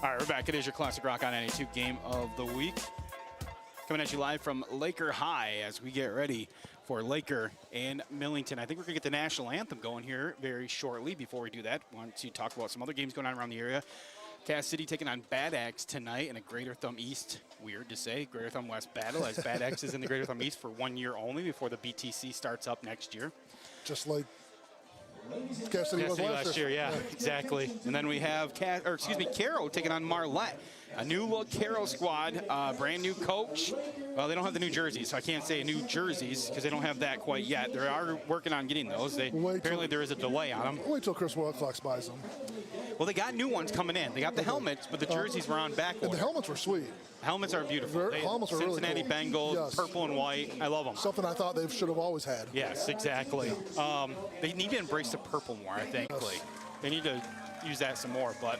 All right, we're back. It is your Classic Rock I-92 game of the week. Coming at you live from Laker High as we get ready for Laker and Millington. I think we're going to get the national anthem going here very shortly. Before we do that, I want to talk about some other games going on around the area. Cass City taking on Bad Axe tonight in a Greater Thumb East, weird to say, Greater Thumb West battle, as Bad Axe is in the Greater Thumb East for 1 year only before the BTC starts up next year. Just like Cass City was last year. Yeah, exactly. And then we have Caro taking on Marlette. A new look Caro squad, brand new coach. Well, they don't have the new jerseys, so I can't say new jerseys because they don't have that quite yet. They are working on getting those. Apparently there is a delay on them. Wait till Chris Wilcox buys them. Well, they got new ones coming in. They got the helmets, but the jerseys were on back order. And the helmets were sweet. Helmets are beautiful. Helmets are Cincinnati really cool. Bengals, Yes. Purple and white. I love them. Something I thought they should have always had. Yes, exactly. They need to embrace the purple more, I think. Yes. They need to use that some more. But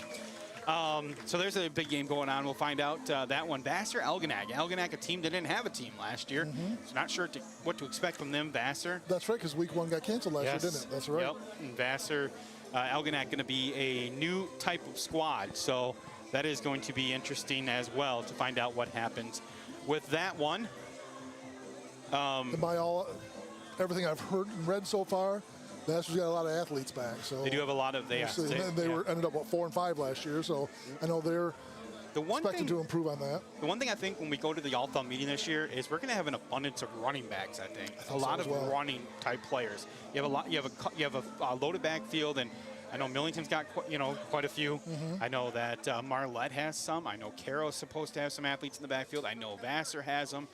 so there's a big game going on. We'll find out that one. Vassar, Algonac. Algonac, a team that didn't have a team last year. So not sure what to expect from them, Vassar. That's right, because week 1 got canceled last year, didn't it? That's right. Yep. And Vassar, Algonac going to be a new type of squad. So that is going to be interesting as well to find out what happens with that one. And by everything I've heard and read so far, Vassar's got a lot of athletes back. So they do have a lot of. They ended up 4 and 5 last year, so I know they're expected to improve on that. The one thing I think when we go to the all-thumb meeting this year is we're going to have an abundance of running backs. I think a lot of running type players. You have a lot. You have a loaded backfield, and I know Millington's got quite a few. I know that Marlette has some. I know Caro's supposed to have some athletes in the backfield. I know Vassar has them.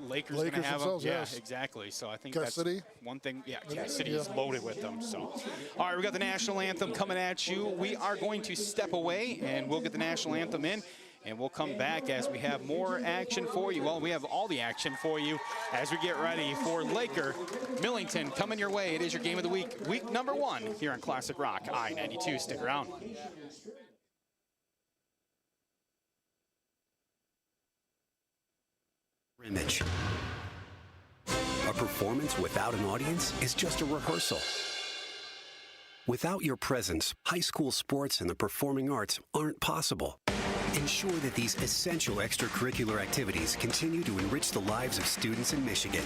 Lakers going to have them. Yes. Yeah, exactly. So I think Cass City. One thing. Yeah, Cass City is loaded with them. So, all right, we got the national anthem coming at you. We are going to step away, and we'll get the national anthem in. And we'll come back as we have more action for you. Well, we have all the action for you as we get ready for Laker Millington coming your way. It is your game of the week, week number 1 here on Classic Rock I-92. Stick around. Image. A performance without an audience is just a rehearsal. Without your presence, high school sports and the performing arts aren't possible. Ensure that these essential extracurricular activities continue to enrich the lives of students in Michigan.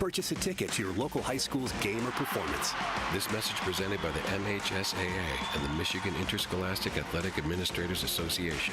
Purchase a ticket to your local high school's game or performance. This message presented by the MHSAA and the Michigan Interscholastic Athletic Administrators Association.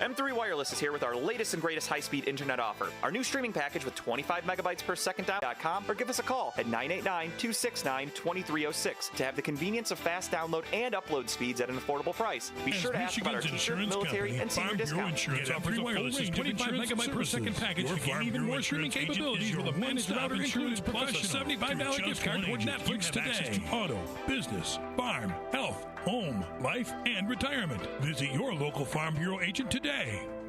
M3 Wireless is here with our latest and greatest high-speed internet offer. Our new streaming package with 25 megabytes per second .com, or give us a call at 989-269-2306 to have the convenience of fast download and upload speeds at an affordable price. Be sure to ask about our teacher, military, and senior discounts. Get M3 Wireless's 25 megabyte per second package to gain even more streaming capabilities with a managed router insurance plus a $75 gift card toward Netflix today. Auto, business, farm, health, home, life, and retirement. Visit your local Farm Bureau agent today.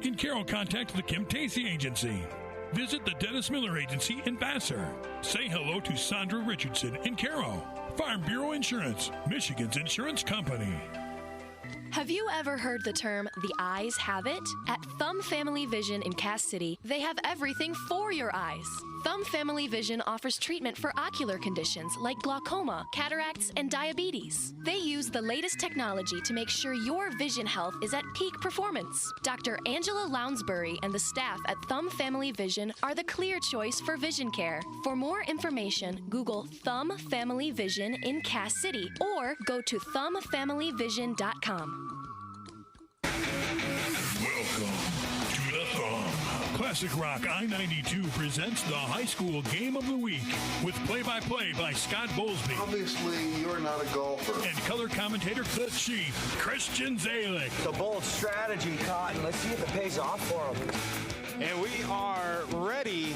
In Carroll, contact the Kim Tacey Agency. Visit the Dennis Miller Agency in Vassar. Say hello to Sandra Richardson in Carroll. Farm Bureau Insurance, Michigan's insurance company. Have you ever heard the term, the eyes have it? At Thumb Family Vision in Cass City, they have everything for your eyes. Thumb Family Vision offers treatment for ocular conditions like glaucoma, cataracts, and diabetes. They use the latest technology to make sure your vision health is at peak performance. Dr. Angela Lounsbury and the staff at Thumb Family Vision are the clear choice for vision care. For more information, Google Thumb Family Vision in Cass City or go to thumbfamilyvision.com. Welcome to the Thumb. Classic Rock I-92 presents the high school game of the week with play-by-play by Scott Bolsby. Obviously, you're not a golfer. And color commentator the Chief, Christian Selich. It's a bold strategy, Cotton. Let's see if it pays off for him. And we are ready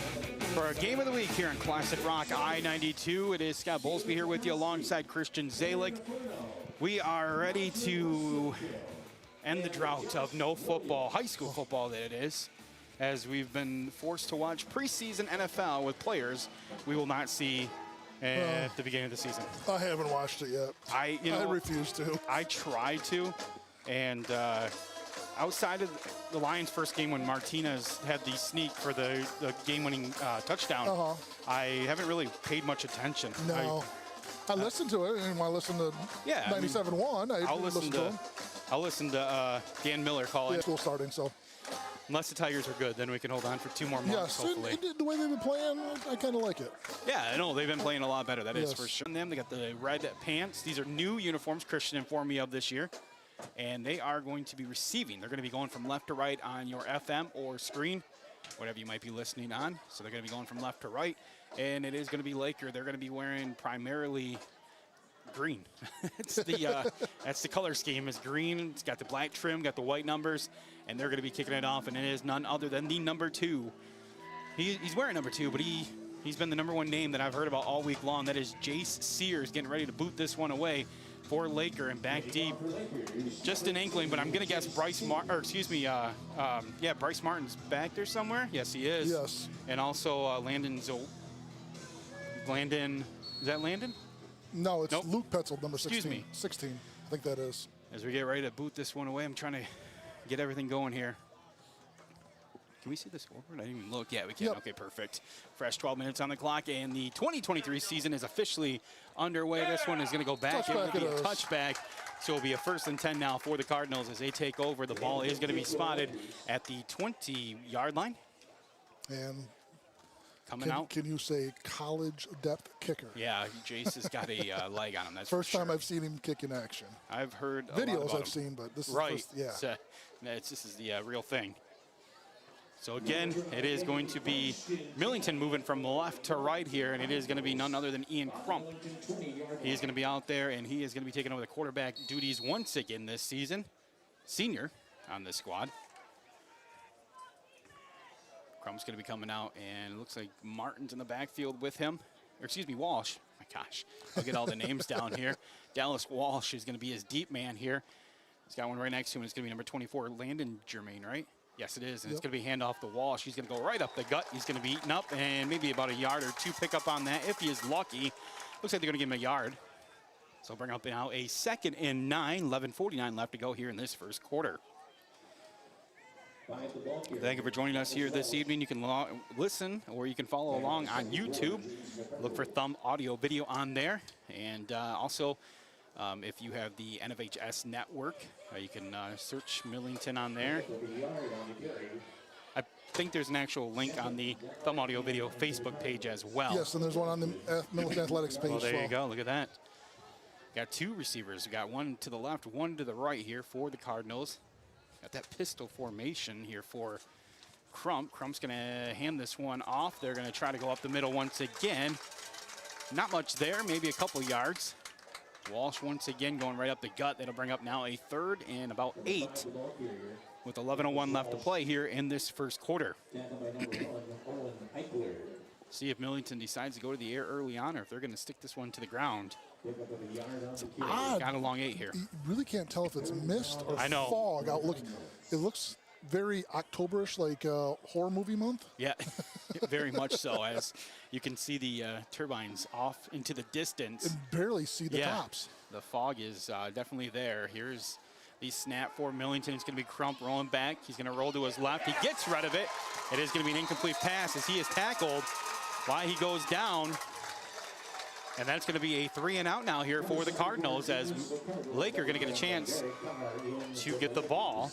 for our game of the week here on Classic Rock I-92. It is Scott Bolsby here with you alongside Christian Selich. We are ready to end the drought of no football, high school football that it is, as we've been forced to watch preseason NFL with players we will not see at the beginning of the season. I haven't watched it yet. I refuse to. I tried to, and outside of the Lions' first game when Martinez had the sneak for the game-winning touchdown, I haven't really paid much attention. No. I listened to it, and when I listened to 97.1, I'll listen to them. I'll listen to Dan Miller call it. School starting, so. Unless the Tigers are good, then we can hold on for 2 more months, Yes, hopefully. and the way they've been playing, I kind of like it. Yeah, I know. They've been playing a lot better. That is for sure. They got the red pants. These are new uniforms Christian informed me of this year. And they are going to be receiving. They're going to be going from left to right on your FM or screen, whatever you might be listening on. So they're going to be going from left to right. And it is going to be Laker. They're going to be wearing primarily green. It's the that's the color scheme is green. It's got the black trim, got the white numbers, and they're going to be kicking it off. And it is none other than the number 2. He's wearing number 2, but he's been the number 1 name that I've heard about all week long. That is Jace Sears getting ready to boot this one away for Laker and back deep. Just an inkling, but I'm going to guess Bryce Martin's back there somewhere. Yes, he is. Yes. And also Landon, is that Landon? No, it's Nope. Luke Petzold, number 16. Excuse me. 16, I think that is. As we get ready to boot this one away, I'm trying to get everything going here. Can we see the scoreboard? I didn't even look. Yeah, we can. Yep. Okay, perfect. Fresh 12 minutes on the clock, and the 2023 season is officially underway. This one is going to go back. It will be a touchback, so it'll be a 1st and 10 now for the Cardinals as they take over. The ball is going to be spotted at the 20-yard line. And coming out. Can you say college depth kicker? Yeah, Jace has got a leg on him. That's first for sure. time I've seen him kick in action. I've heard a videos lot about I've him. seen, but this is right. first, yeah. So, this is the real thing. So again, it is going to be Millington moving from left to right here, and it is going to be none other than Ian Crump. He's going to be out there, and he is going to be taking over the quarterback duties once again this season. Senior on this squad. Crump's going to be coming out, and it looks like Martin's in the backfield with him. Or excuse me, Walsh. My gosh, I'll get all the names down here. Dallas Walsh is going to be his deep man here. He's got one right next to him. It's going to be number 24, Landon Germain, right? Yes, it is, and it's going to be handoff to Walsh. He's going to go right up the gut. He's going to be eaten up, and maybe about a yard or 2 pick up on that if he is lucky. Looks like they're going to give him a yard. So bring up now a 2nd and 9, 11:49 left to go here in this first quarter. Thank you for joining us here this evening. You can listen or you can follow along on YouTube. Look for Thumb Audio Video on there. And also, if you have the NFHS network, you can search Millington on there. I think there's an actual link on the Thumb Audio Video Facebook page as well. Yes, and there's one on the Millington Athletics page. Well, there you go. Look at that. Got 2 receivers. We got one to the left, one to the right here for the Cardinals. Got that pistol formation here for Crump. Crump's going to hand this one off. They're going to try to go up the middle once again. Not much there, maybe a couple yards. Walsh once again going right up the gut. That'll bring up now a 3rd and about 8 with 11:01 left to play here in this first quarter. See if Millington decides to go to the air early on or if they're going to stick this one to the ground. It's odd. Got a long 8 here. You really can't tell if it's mist or I know. fog out looking. It looks very Octoberish, like horror movie month. Yeah, very much so. As you can see the turbines off into the distance. And barely see the tops. The fog is definitely there. Here's the snap for Millington. It's going to be Crump rolling back. He's going to roll to his left. He gets rid of it. It is going to be an incomplete pass as he is tackled while he goes down. And that's going to be a 3 and out now here for the Cardinals as Laker going to get a chance to get the ball.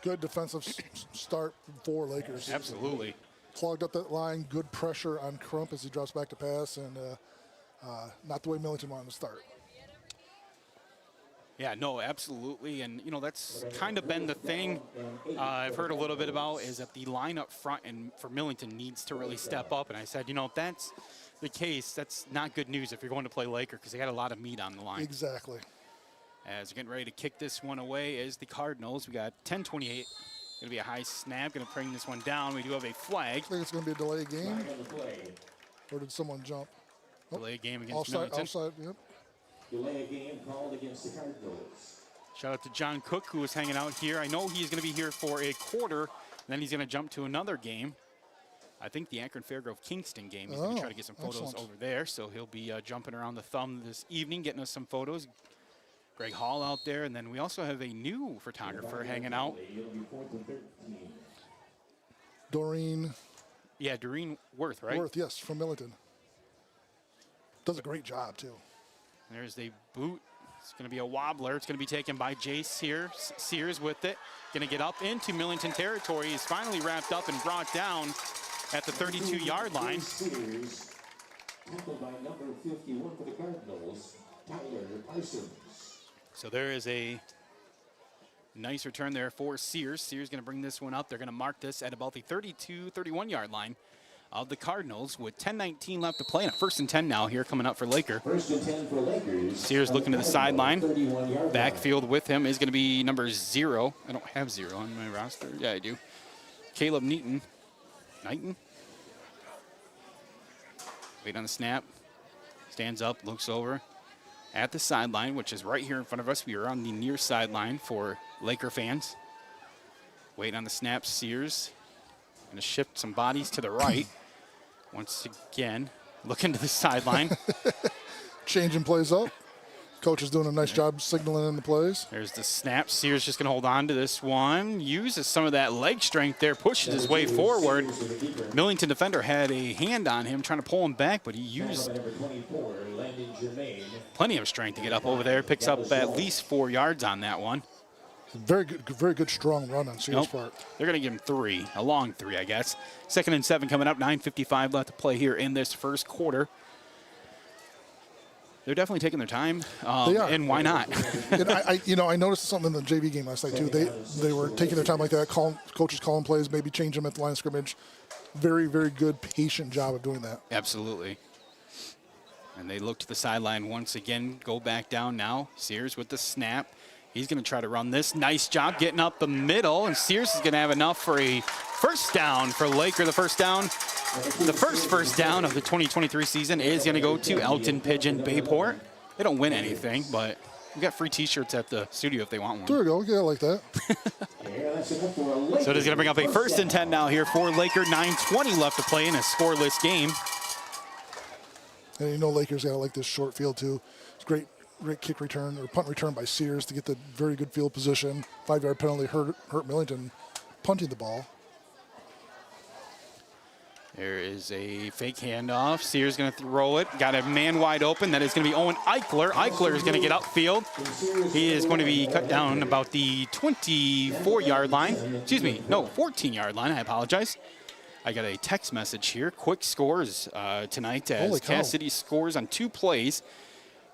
Good defensive start for Lakers. Absolutely. Clogged up that line. Good pressure on Crump as he drops back to pass, and not the way Millington wanted to start. Yeah, no, absolutely. And, you know, that's kind of been the thing I've heard a little bit about is that the line up front and for Millington needs to really step up. And I said, you know, if that's the case, that's not good news if you're going to play Laker because they got a lot of meat on the line. Exactly. As we're getting ready to kick this one away is the Cardinals. We got 10:28. Going to be a high snap. Going to bring this one down. We do have a flag. I think it's going to be a delay game. Or did someone jump? Delay game against Millington. Offside, yep. Delay game called against the Cardinals. Shout out to John Cook, who is hanging out here. I know he's going to be here for a quarter. Then he's going to jump to another game. I think the Akron Fairgrove Kingston game. He's going to try to get some photos over there. So he'll be jumping around the thumb this evening, getting us some photos. Greg Hall out there. And then we also have a new photographer hanging out. Doreen. Yeah, Doreen Worth, right? Worth, yes, from Millington. Does a great job, too. There's the boot It's going to be a wobbler. It's going to be taken by Jace Sears. Sears with it. Going to get up into Millington territory. He's finally wrapped up and brought down at the 32-yard line. Sears, tackled by number 51 for the Cardinals, Tyler Parsons. So there is a nice return there for Sears. Sears going to bring this one up. They're going to mark this at about the 31-yard line of the Cardinals with 10:19 left to play. And a 1st and 10 now here coming up for Laker. 1st and 10 for Lakers. Sears looking to the sideline. Backfield with him is going to be number 0. I don't have 0 on my roster. Yeah, I do. Caleb Knighton. Wait on the snap. Stands up, looks over at the sideline, which is right here in front of us. We are on the near sideline for Laker fans. Wait on the snap, Sears. Going to shift some bodies to the right. Once again, looking to the sideline. Changing plays up. Coach is doing a nice job signaling in the plays. There's the snap. Sears just going to hold on to this one. Uses some of that leg strength there. Pushes his way forward. Millington defender had a hand on him trying to pull him back, but he used plenty of strength to get up over there. Picks up at least 4 yards on that one. Very good, strong run on Sears' part. They're going to give him 3, a long 3, I guess. 2nd and 7 coming up, 9:55 left to play here in this first quarter. They're definitely taking their time, they are. And why not? And I noticed something in the JV game last night too. They were taking their time like that. Coaches calling plays, maybe change them at the line of scrimmage. Very good, patient job of doing that. Absolutely. And they look to the sideline once again. Go back down now. Sears with the snap. He's going to try to run this. Nice job getting up the middle, and Sears is going to have enough for a first down for Laker. The first down of the 2023 season is going to go to Elkton-Pigeon-Bay Port. They don't win anything, but we got free T-shirts at the studio if they want one. There we go. Yeah, I like that. So it is going to bring up a 1st and 10 now here for Laker. 9:20 left to play in a scoreless game. And Lakers got to like this short field too. It's great kick return or punt return by Sears to get the very good field position. 5-yard penalty hurt Millington punting the ball. There is a fake handoff. Sears going to throw it. Got a man wide open. That is going to be Owen Eichler. Eichler is going to get upfield. He is going to be cut down about the 24-yard line. Excuse me, no, 14-yard line. I apologize. I got a text message here. Quick scores tonight as Cass City scores on 2 plays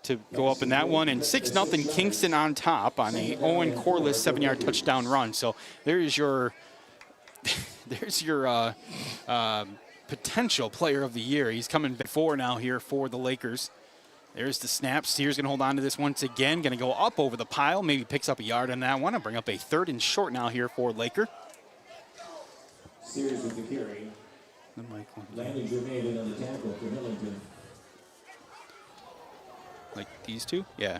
to go up in that one, and 6-0 Kingston on top on a Owen Corliss 7-yard touchdown run. So there's your potential player of the year. He's coming before now here for the Lakers. There's the snap. Sears going to hold on to this once again. Going to go up over the pile. Maybe picks up a yard on that one. I'll bring up a 3rd and short now here for Laker. Sears with the carry. Landon Germain on the tackle for Millington. Like these two? Yeah.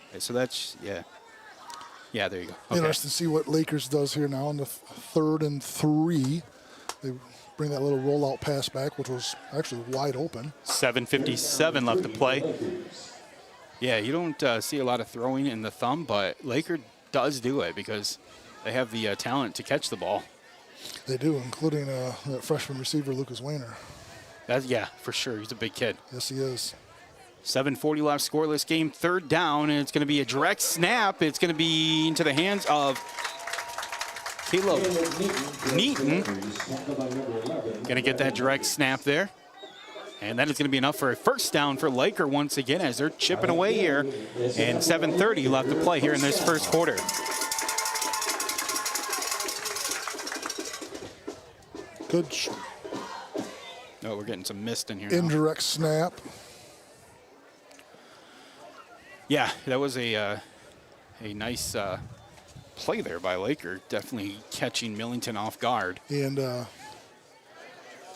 Okay, so that's, yeah. Yeah, there you go. Okay. Interesting to see what Lakers does here now on the 3rd and 3. They bring that little rollout pass back, which was actually wide open. 7:57 left to play. Yeah, you don't see a lot of throwing in the thumb, but Laker does do it because they have the talent to catch the ball. They do, including that freshman receiver, Lucas Wayner. Yeah, for sure. He's a big kid. Yes, he is. 7:40 left, scoreless game, 3rd down, and it's going to be a direct snap. It's going to be into the hands of Caleb Knighton. Going to get that direct snap there. And that is going to be enough for a first down for Laker once again as they're chipping away here. And 7:30 left to play here in this first quarter. Good. Oh, we're getting some mist in here. Indirect snap. Yeah, that was a nice play there by Laker. Definitely catching Millington off guard. And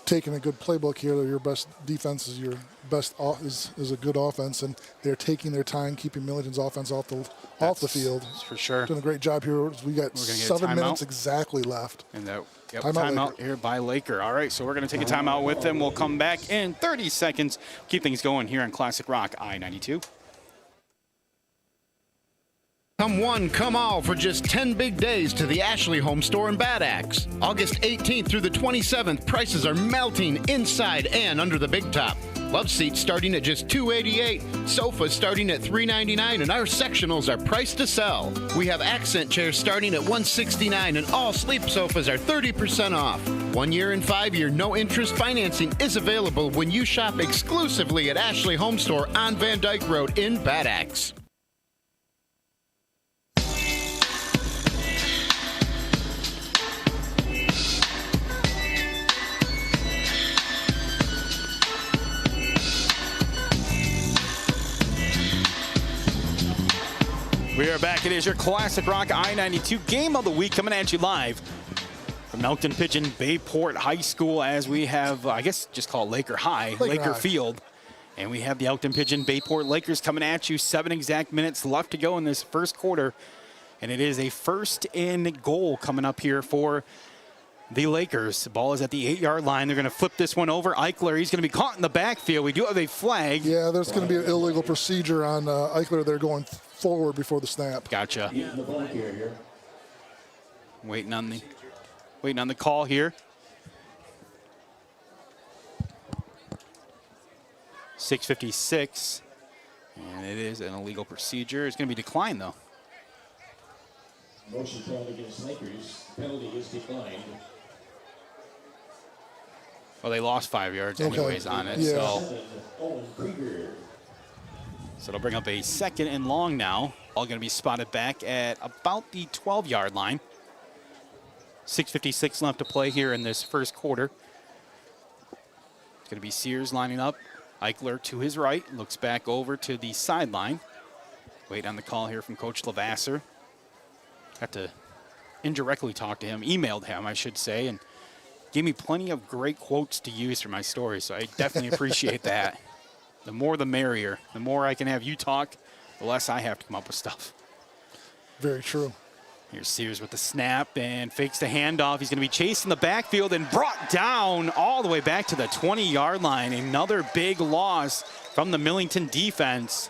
taking a good playbook here. Your best defense is your best is a good offense, and they're taking their time keeping Millington's offense off the field. For sure. Doing a great job here. We got 7 minutes exactly left. And that timeout here by Laker. All right, so we're going to take a timeout with them. We'll come back in 30 seconds. Keep things going here on Classic Rock I-92. Come one, come all for just 10 big days to the Ashley Home Store in Bad Axe. August 18th through the 27th, prices are melting inside and under the big top. Love seats starting at just $288, sofas starting at $399, and our sectionals are priced to sell. We have accent chairs starting at $169, and all sleep sofas are 30% off. 1 year and 5 year no interest financing is available when you shop exclusively at Ashley Home Store on Van Dyke Road in Bad Axe. We are back. It is your Classic Rock I-92 game of the week coming at you live from Elkton-Pigeon-Bay Port High School as we have, I guess just call it Laker High, Laker Field. And we have the Elkton-Pigeon-Bay Port Lakers coming at you. 7 exact minutes left to go in this first quarter. And it is a first and goal coming up here for the Lakers. The ball is at the 8-yard line. They're going to flip this one over. Eichler, he's going to be caught in the backfield. We do have a flag. Yeah, there's going to be an illegal procedure on Eichler. They're going forward before the snap. Gotcha. Waiting on the call here. 6:56, and it is an illegal procedure. It's going to be declined though. Motion called against Lakers. Penalty is declined. Well, they lost 5 yards anyways on it. Yeah. So it'll bring up a 2nd and long now. All going to be spotted back at about the 12-yard line. 6:56 left to play here in this first quarter. It's going to be Sears lining up. Eichler to his right, looks back over to the sideline. Wait on the call here from Coach Lavasser. Got to indirectly talk to him, emailed him, I should say, and gave me plenty of great quotes to use for my story, so I definitely appreciate that. The more the merrier. The more I can have you talk, the less I have to come up with stuff. Very true. Here's Sears with the snap and fakes the handoff. He's going to be chased in the backfield and brought down all the way back to the 20-yard line. Another big loss from the Millington defense.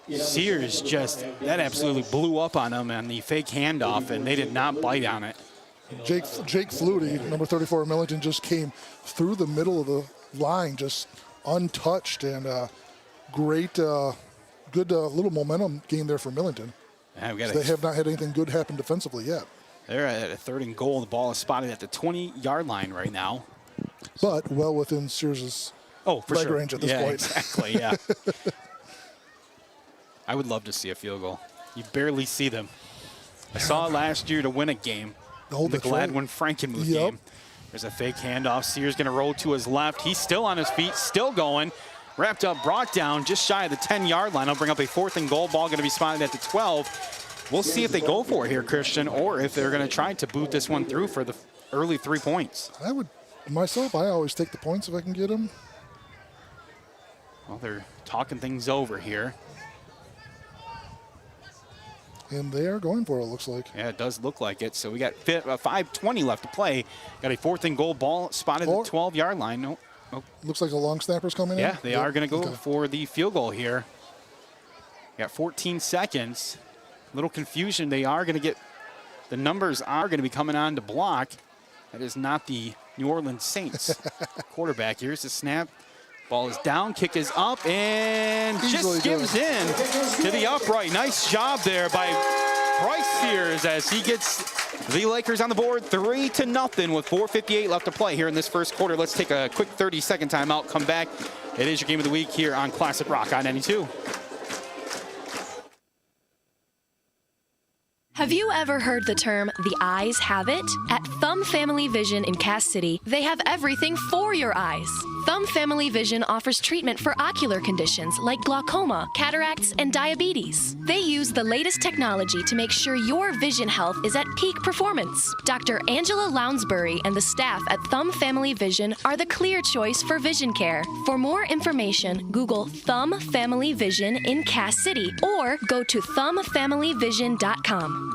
Sears that absolutely blew up on him on the fake handoff, and they did not bite on it. Jake Flutie, number 34 of Millington, just came through the middle of the line, just untouched, and great, good little momentum game there for Millington. Yeah, so they have not had anything good happen defensively yet. They're at a 3rd and goal. The ball is spotted at the 20-yard line right now. But well within Sears' leg range at this point. Exactly, yeah. I would love to see a field goal. You barely see them. I saw it last year to win a game. The Gladwin-Frankenmuth game. There's a fake handoff. Sears going to roll to his left. He's still on his feet, still going. Wrapped up, brought down just shy of the 10-yard line. I'll bring up a 4th and goal. Ball going to be spotted at the 12. We'll see if they go for it here, Christian, or if they're going to try to boot this one through for the early 3 points. I always take the points if I can get them. Well, they're talking things over here. And they are going for it, looks like. Yeah, it does look like it. So we got 5:20 left to play. Got a 4th and goal. Ball spotted at the 12-yard line. Nope. Looks like a long snapper's coming in. Yeah, they are going to go for the field goal here. Got 14 seconds. A little confusion. They are going to get, the numbers are going to be coming on to block. That is not the New Orleans Saints quarterback. Here's the snap. Ball is down, kick is up, and just gives in to the upright. Nice job there by Bryce Sears as he gets the Lakers on the board 3-0 with 4:58 left to play here in this first quarter. Let's take a quick 30-second timeout, come back. It is your game of the week here on Classic Rock I-92. Have you ever heard the term, the eyes have it? At Thumb Family Vision in Cass City, they have everything for your eyes. Thumb Family Vision offers treatment for ocular conditions like glaucoma, cataracts, and diabetes. They use the latest technology to make sure your vision health is at peak performance. Dr. Angela Lounsbury and the staff at Thumb Family Vision are the clear choice for vision care. For more information, Google Thumb Family Vision in Cass City or go to thumbfamilyvision.com.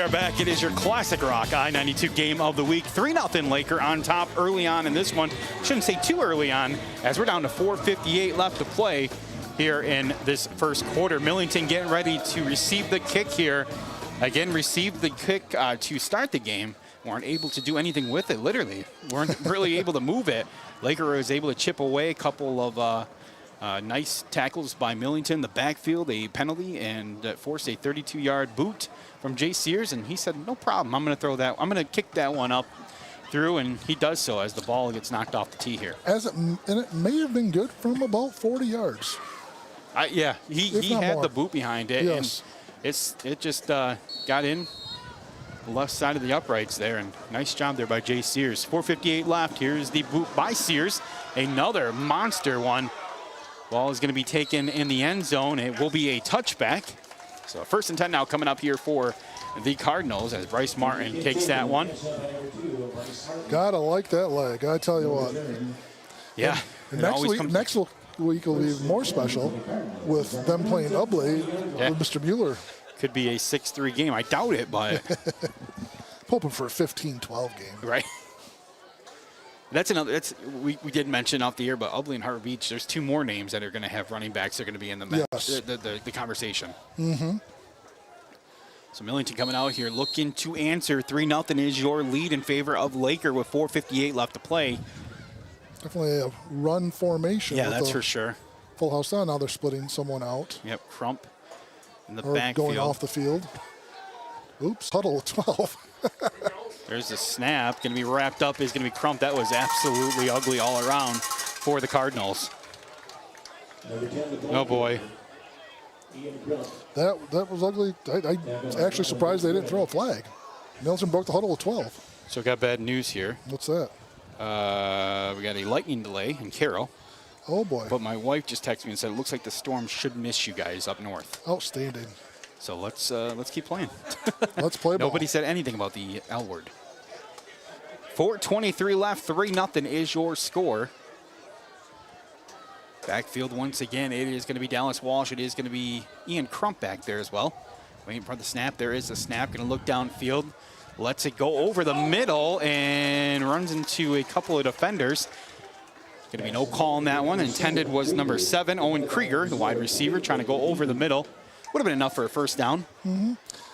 are back. It is your classic rock I-92 game of the week. 3-0 Laker on top early on in this one. Shouldn't say too early on, as we're down to 4:58 left to play here in this first quarter. Millington getting ready to receive the kick here. Again, received the kick to start the game. Weren't able to do anything with it, literally. Weren't really able to move it. Laker was able to chip away a couple of nice tackles by Millington. The backfield, a penalty, and forced a 32-yard boot from Jay Sears. And he said, no problem, I'm going to throw that. I'm going to kick that one up through, and he does so as the ball gets knocked off the tee here. And it may have been good from about 40 yards. Yeah, he had the boot behind it. Yes. And it just got in the left side of the uprights there, and nice job there by Jay Sears. 4:58 left. Here's the boot by Sears. Another monster one. Ball is going to be taken in the end zone. It will be a touchback. So 1st and 10 now coming up here for the Cardinals as Bryce Martin takes that one. Gotta like that leg, I tell you what. Yeah. And next week will be more special with them playing Ubley with Mr. Mueller. Could be a 6-3 game. I doubt it, but hoping for a 15-12 game. Right. That's another. We did mention off the air, but Ubley and Harbor Beach. There's 2 more names that are going to have running backs that are going to be in the the conversation. Mm-hmm. So Millington coming out here looking to answer. 3-0 is your lead in favor of Laker with 4:58 left to play. Definitely a run formation. Yeah, that's for sure. Full house down. Now they're splitting someone out. Yep, Crump in the or backfield. Going off the field. Oops, huddle 12. There's the snap. Going to be wrapped up is going to be Crump. That was absolutely ugly all around for the Cardinals. Oh, boy. That was ugly. I actually surprised they didn't throw a flag. Millington broke the huddle with 12. So got bad news here. What's that? We got a lightning delay in Carroll. Oh, boy. But my wife just texted me and said, it looks like the storm should miss you guys up north. Outstanding. So let's keep playing. Let's play ball. Nobody said anything about the L word. 4:23 left. 3-0 is your score. Backfield once again. It is going to be Dallas Walsh. It is going to be Ian Crump back there as well. Waiting for the snap. There is the snap. Going to look downfield. Lets it go over the middle and runs into a couple of defenders. Going to be no call on that one. Intended was number 7, Owen Krieger, the wide receiver, trying to go over the middle. Would have been enough for a first down,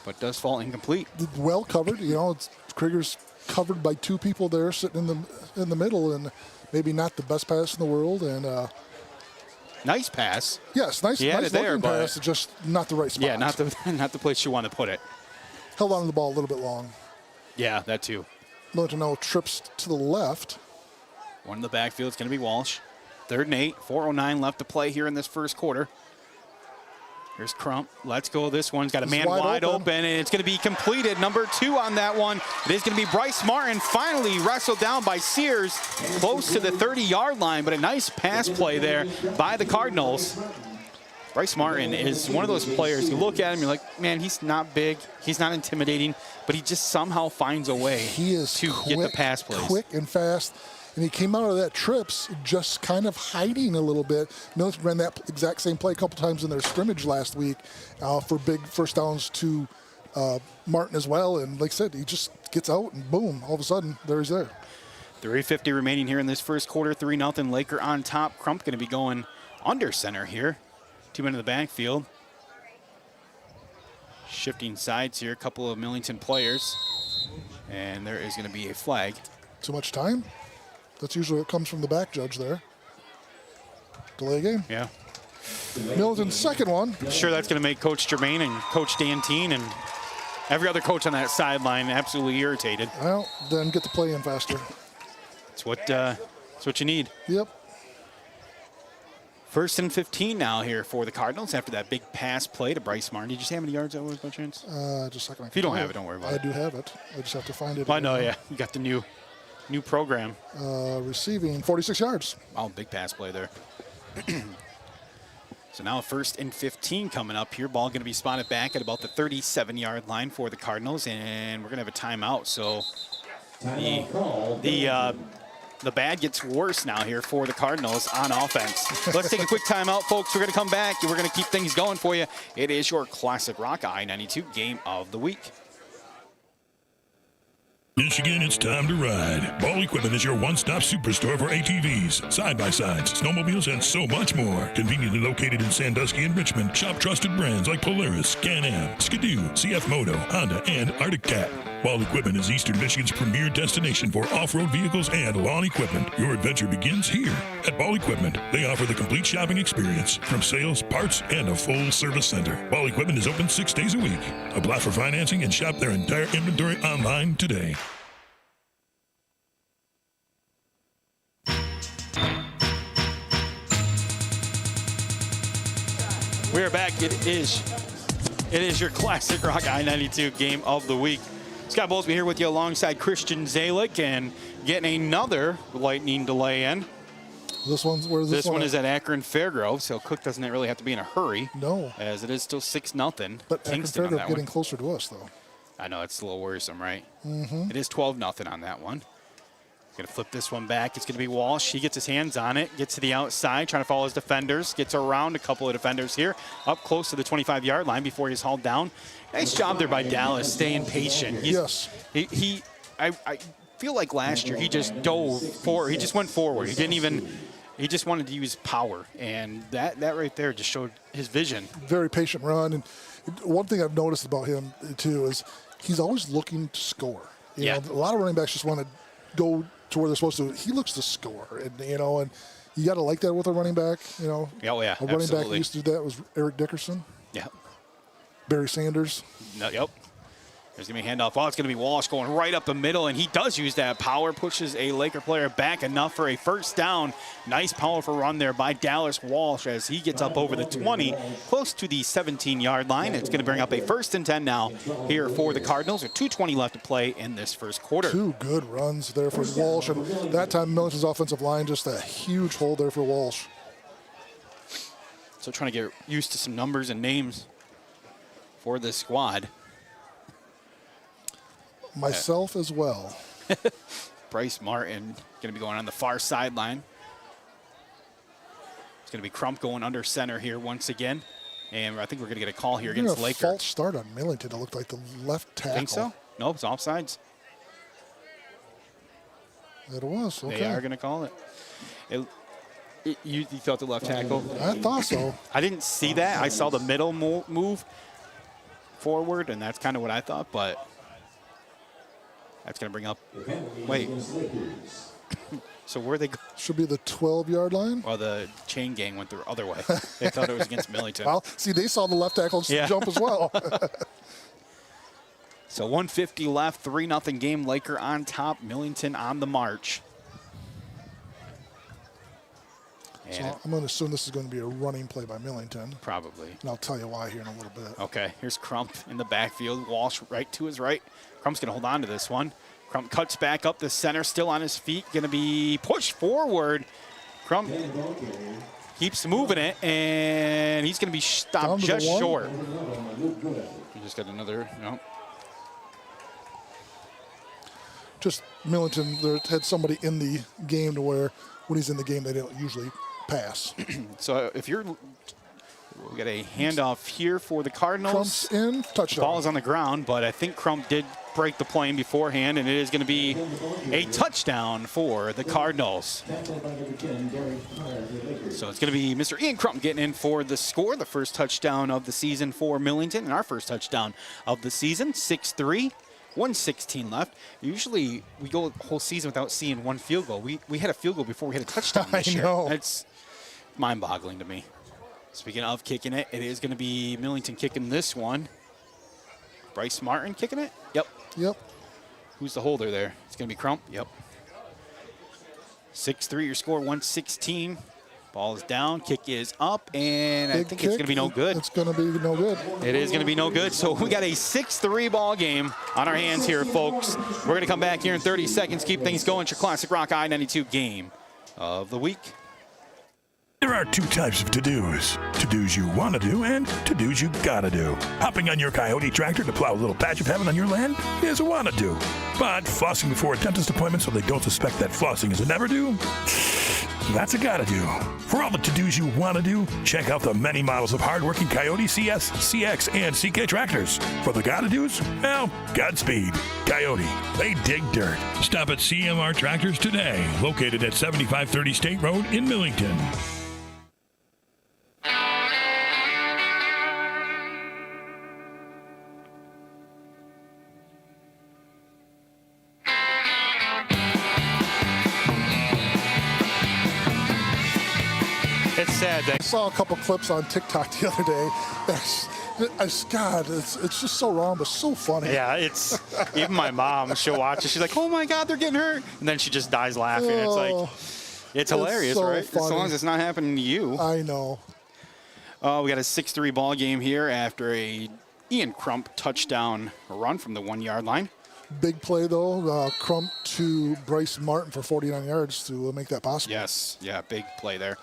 but does fall incomplete. Well covered. You know, Krieger's covered by 2 people there sitting in the middle, and maybe not the best pass in the world. And nice pass. Yes, nice looking there, pass, just not the right spot. Yeah, not the place you want to put it. Held on to the ball a little bit long. Yeah, that too. Millington now trips to the left. One in the backfield is going to be Walsh. 3rd and 8. 4:09 left to play here in this first quarter. Here's Crump. Let's go. This one's got a man wide open, and it's going to be completed. Number 2 on that one. It is going to be Bryce Martin, finally wrestled down by Sears, close to the 30-yard line, but a nice pass play there by the Cardinals. Bryce Martin is one of those players, you look at him, you're like, man, he's not big, he's not intimidating, but he just somehow finds a way to get the pass plays. Quick and fast. And he came out of that trips just kind of hiding a little bit. Millington ran that exact same play a couple times in their scrimmage last week for big first downs to Martin as well. And like I said, he just gets out and boom, all of a sudden, there he's there. 3:50 remaining here in this first quarter. 3-0 Laker on top. Crump going to be going under center here. 2 men in the backfield. Shifting sides here, a couple of Millington players. And there is going to be a flag. Too much time? That's usually what comes from the back judge there. Delay game. Yeah. Millington's second one. Sure, that's going to make Coach Germain and Coach Dantine and every other coach on that sideline absolutely irritated. Well, then get the play in faster. That's what you need. Yep. 1st and 15 now here for the Cardinals after that big pass play to Bryce Martin. Did you say how many yards that was by chance? Just a second. If you don't have it, don't worry about it. I do have it. I just have to find it. Well, I know, yeah. You got the new program. Receiving 46 yards. Oh, big pass play there. So now 1st and 15 coming up here. Ball going to be spotted back at about the 37-yard line for the Cardinals, and we're going to have a timeout. So the bad gets worse now here for the Cardinals on offense. Let's take a quick timeout, folks. We're going to come back, and we're going to keep things going for you. It is your classic rock I-92 game of the week. Michigan, it's time to ride. Ball Equipment is your one-stop superstore for ATVs, side-by-sides, snowmobiles, and so much more. Conveniently located in Sandusky and Richmond, shop trusted brands like Polaris, Can-Am, Skidoo, CF Moto, Honda, and Arctic Cat. Ball Equipment is Eastern Michigan's premier destination for off-road vehicles and lawn equipment. Your adventure begins here. At Ball Equipment, they offer the complete shopping experience, from sales, parts, and a full service center. Ball Equipment is open 6 days a week. Apply for financing and shop their entire inventory online today. We are back. It is your classic rock I-92 game of the week. Scott Bolsby here with you alongside Christian Selich, and getting another lightning delay in. This one is at Akron Fairgrove, so Cook doesn't really have to be in a hurry. No. As it is still 6-0. But Kingston Akron Fairgrove getting closer to us, though. I know, it's a little worrisome, right? Mm-hmm. It is 12-0 on that one. Going to flip this one back. It's going to be Walsh. He gets his hands on it, gets to the outside, trying to follow his defenders, gets around a couple of defenders here, up close to the 25-yard line before he's hauled down. Nice job there by Dallas, staying patient. Yes. I feel like last year he just dove forward. He just went forward. He just wanted to use power, and that right there just showed his vision. Very patient run, and one thing I've noticed about him too is he's always looking to score. You know, a lot of running backs just want to go to where they're supposed to. He looks to score, and and you got to like that with a running back. Oh yeah, a running back who used to do that was Eric Dickerson. Yeah. Barry Sanders. No, yep. There's going to be a handoff. It's going to be Walsh going right up the middle, and he does use that power, pushes a Laker player back enough for a first down. Nice powerful run there by Dallas Walsh as he gets up over the 20, close to the 17-yard line. It's going to bring up a 1st and 10 now here for the Cardinals with 2:20 left to play in this first quarter. Two good runs there for Walsh, and that time Millington's offensive line, just a huge hole there for Walsh. So trying to get used to some numbers and names for this squad. Myself as well. Bryce Martin going to be going on the far sideline. It's going to be Crump going under center here once again. And I think we're going to get a call here against Laker. False start on Millington. It looked like the left tackle. Think so? No, it's offsides. It was. Okay. They are going to call it. You thought the left tackle? I thought so. I didn't see that. I saw the middle move forward, and that's kind of what I thought, but that's going to bring up. Wait. So where they go? Should be the 12-yard line. Well, the chain gang went the other way. They thought it was against Millington. Well, see, they saw the left tackle jump as well. So 1:50 left, 3-0 game. Laker on top, Millington on the march. So I'm going to assume this is going to be a running play by Millington. Probably. And I'll tell you why here in a little bit. Okay, here's Crump in the backfield. Walsh right to his right. Crump's going to hold on to this one. Crump cuts back up the center, still on his feet. Going to be pushed forward. Crump keeps moving it, and he's going to be stopped just short. He just got another, Just Millington had somebody in the game to where when he's in the game, they don't usually pass. So if we got a handoff here for the Cardinals. Crump's in, touchdown. Ball is on the ground, but I think Crump did break the plane beforehand, and it is going to be a touchdown for the Cardinals. So it's going to be Mr. Ian Crump getting in for the score, the first touchdown of the season for Millington, and our first touchdown of the season, 6-3. 1:16 left. Usually we go the whole season without seeing one field goal. We had a field goal before we had a touchdown this year. know. It's mind-boggling to me. Speaking of kicking it, it is going to be Millington kicking this one. Bryce Martin kicking it? Yep. Who's the holder there? It's going to be Crump? Yep. 6-3, your score, 1:16. Ball is down, kick is up, and I think it's going to be no good. It's going to be no good. It is going to be no good. So we got a 6-3 ball game on our hands here, folks. We're going to come back here in 30 seconds, keep things going. It's your Classic Rock I-92 game of the week. There are two types of to-dos. To-dos you want to do and to-dos you gotta do. Hopping on your Coyote tractor to plow a little patch of heaven on your land is a wanna-do. But flossing before a dentist appointment so they don't suspect that flossing is a never-do? That's a gotta do. For all the to-dos you want to do, check out the many models of hardworking Coyote CS, CX, and CK tractors. For the gotta do's, well, Godspeed. Coyote, they dig dirt. Stop at CMR Tractors today, located at 7530 State Road in Millington. It's sad that I saw a couple clips on TikTok the other day. God, it's just so wrong, but so funny. Yeah, it's even my mom, she'll watch it. She's like, oh my God, they're getting hurt. And then she just dies laughing. It's like, it's hilarious, so right? funny. As long as it's not happening to you. I know. We got a 6-3 ball game here after a Ian Crump touchdown run from the 1-yard line. Big play, though. Crump to Bryce Martin for 49 yards to make that possible. Yes, yeah, big play there.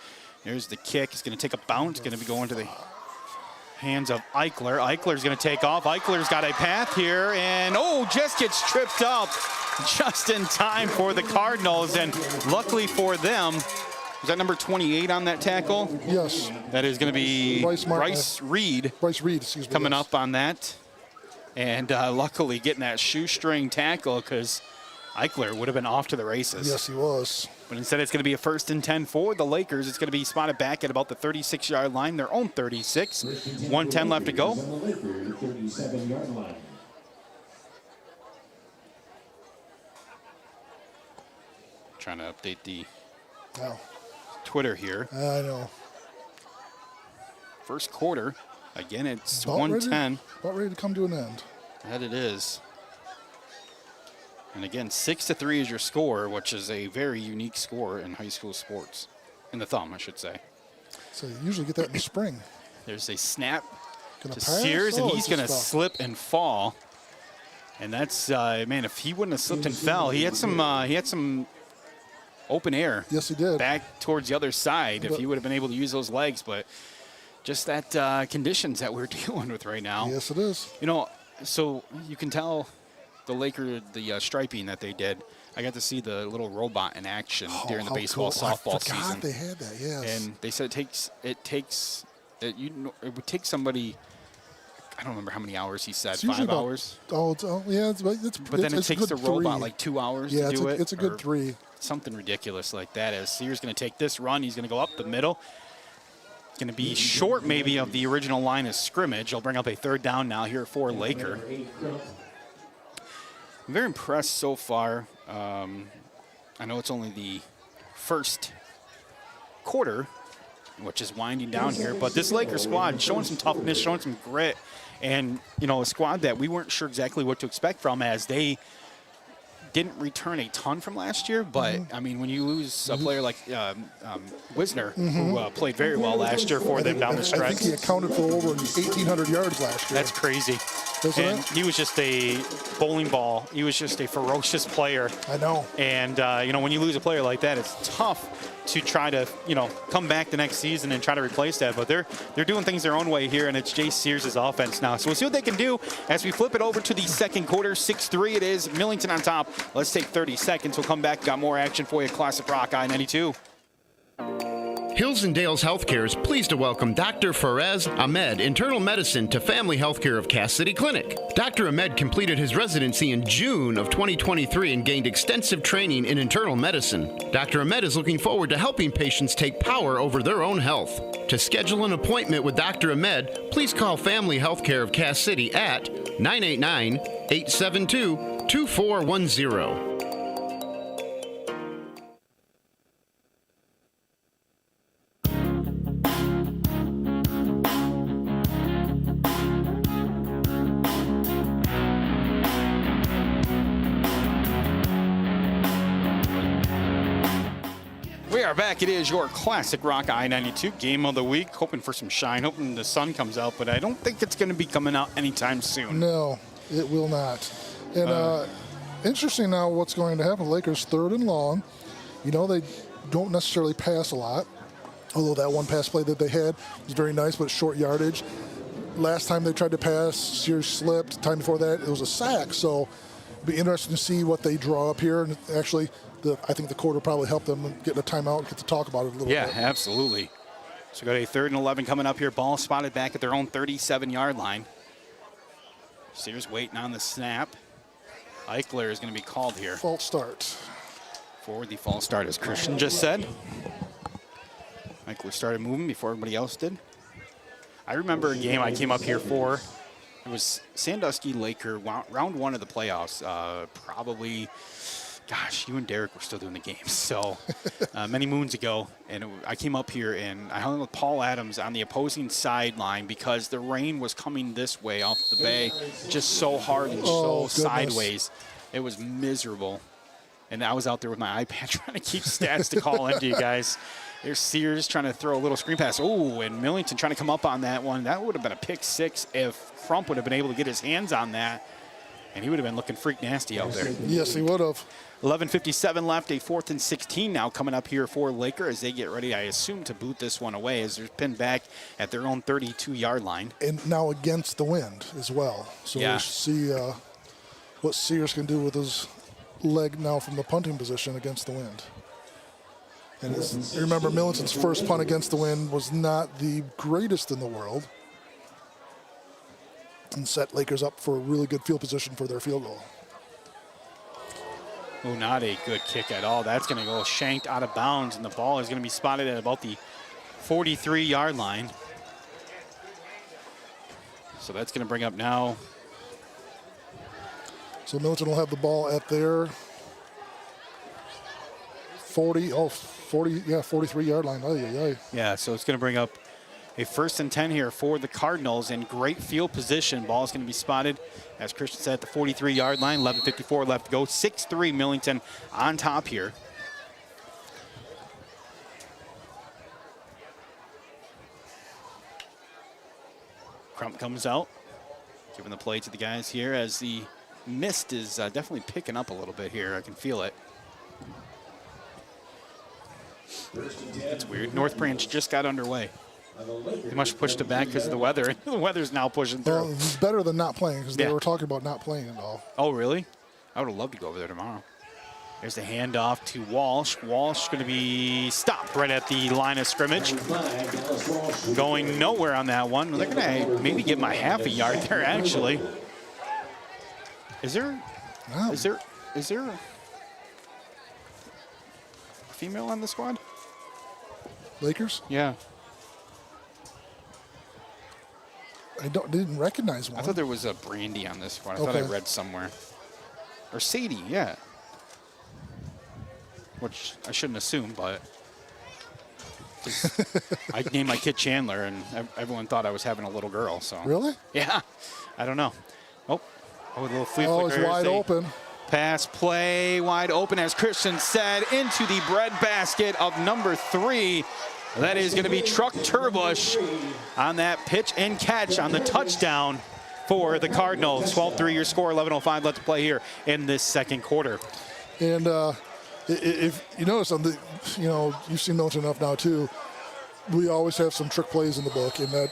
Here's the kick. It's going to take a bounce. Going to be going to the hands of Eichler. Eichler's going to take off. Eichler's got a path here, and just gets tripped up just in time for the Cardinals. And luckily for them, is that number 28 on that tackle? Yes. That is going to be Bryce Reed. Bryce Reed, excuse me. Coming up on that. And luckily getting that shoestring tackle because Eichler would have been off to the races. Yes, he was. But instead, it's going to be a 1st and 10 for the Lakers. It's going to be spotted back at about the 36-yard line, their own 36. 1:10 left to go. 37-yard line. Trying to update the Oh. Twitter here. I know. First quarter. Again, it's About 1:10. About ready to come to an end. That it is. And again, 6-3 is your score, which is a very unique score in high school sports. In the thumb, I should say. So you usually get that in the spring. There's a snap Gonna to pass? Sears, and he's going to stop. slip and fall. And that's, man, if he wouldn't have slipped and fell, he had some open air. Yes, he did. Back towards the other side if he would have been able to use those legs. But just that conditions that we're dealing with right now. Yes, it is. You know, so you can tell the striping that they did. I got to see the little robot in action during the baseball softball season. They had that, yes. And they said it would take somebody, I don't remember how many hours he said, 5 hours. But then it takes the robot like 2 hours to do it. It's a good 3. Something ridiculous like that. As Sears going to take this run, he's going to go up the middle. It's going to be short maybe of the original line of scrimmage. I'll bring up a 3rd down now here for Laker. I'm very impressed so far. I know it's only the first quarter, which is winding down here, but this Laker squad showing some toughness, showing some grit, and, you know, a squad that we weren't sure exactly what to expect from, as they didn't return a ton from last year, but I mean, when you lose a player like Wisner, who played very well last year for them down the stretch. I think he accounted for over 1,800 yards last year. That's crazy. And he was just a bowling ball. He was just a ferocious player. I know. And, you know, when you lose a player like that, it's tough to try to, you know, come back the next season and try to replace that. But they're doing things their own way here, and it's Jay Sears' offense now. So we'll see what they can do as we flip it over to the second quarter. 6-3 it is. Millington on top. Let's take 30 seconds. We'll come back. Got more action for you. Classic Rock I-92. Hills and Dales Healthcare is pleased to welcome Dr. Faraz Ahmed, Internal Medicine, to Family Healthcare of Cass City Clinic. Dr. Ahmed completed his residency in June of 2023 and gained extensive training in internal medicine. Dr. Ahmed is looking forward to helping patients take power over their own health. To schedule an appointment with Dr. Ahmed, please call Family Healthcare of Cass City at 989-872-2410. Back, it is your Classic Rock I-92 game of the week. Hoping for some shine, hoping the sun comes out, but I don't think it's going to be coming out anytime soon. No, it will not. And interesting now what's going to happen. Lakers 3rd and long. You know, they don't necessarily pass a lot, although that one pass play that they had was very nice, but short yardage. Last time they tried to pass, Sears slipped. Time before that, it was a sack. So it'll be interesting to see what they draw up here. And actually, I think the court will probably help them get a timeout and get to talk about it a little bit. Yeah, absolutely. So we got a 3rd and 11 coming up here. Ball spotted back at their own 37-yard line. Sears waiting on the snap. Eichler is going to be called here. False start. For the false start, as Christian just said. Eichler started moving before everybody else did. I remember a game I came up here for. It was Sandusky Laker, round 1 of the playoffs. Probably, gosh, you and Derek were still doing the games. So many moons ago. And I came up here and I hung with Paul Adams on the opposing sideline because the rain was coming this way off the bay just so hard and so sideways. It was miserable. And I was out there with my iPad trying to keep stats to call into you guys. There's Sears trying to throw a little screen pass. Oh, and Millington trying to come up on that one. That would have been a pick 6 if Crump would have been able to get his hands on that. And he would have been looking freak nasty out there. Yes, he would have. 11:57 left, a 4th and 16 now coming up here for Laker as they get ready, I assume, to boot this one away as they're pinned back at their own 32-yard line. And now against the wind as well. So we'll see what Sears can do with his leg now from the punting position against the wind. And remember, Millington's first punt against the wind was not the greatest in the world. And set Lakers up for a really good field position for their field goal. Oh, not a good kick at all. That's going to go shanked out of bounds, and the ball is going to be spotted at about the 43-yard line. So that's going to bring up now. So Millington will have the ball at their 43-yard line. Yeah, so it's going to bring up a 1st and 10 here for the Cardinals in great field position. Ball is going to be spotted, as Christian said, at the 43-yard line. 11:54 left to go. 6-3 Millington on top here. Crump comes out, giving the play to the guys here as the mist is definitely picking up a little bit here. I can feel it. It's weird. North Branch just got underway. They must have pushed it back because of the weather. The weather's now pushing through. Well, it's better than not playing because they were talking about not playing at all. Oh, really? I would have loved to go over there tomorrow. There's the handoff to Walsh. Walsh going to be stopped right at the line of scrimmage. Going nowhere on that one. They're going to maybe give him a half a yard there, actually. Is there a female on the squad? Lakers? Yeah. I didn't recognize one. I thought there was a Brandy on this one. I thought I read somewhere. Or Sadie, yeah. Which I shouldn't assume, but I named my kid Chandler, and everyone thought I was having a little girl. So really? Yeah. I don't know. Oh, a little flea flicker. It's wide open. Pass play wide open, as Christian said, into the breadbasket of number 3. That is going to be Truck Turbush on that pitch and catch on the touchdown for the Cardinals. 12-3 your score, 11:05 left to play here in this second quarter. And if you notice, you've seen Millington enough now too, we always have some trick plays in the book, and that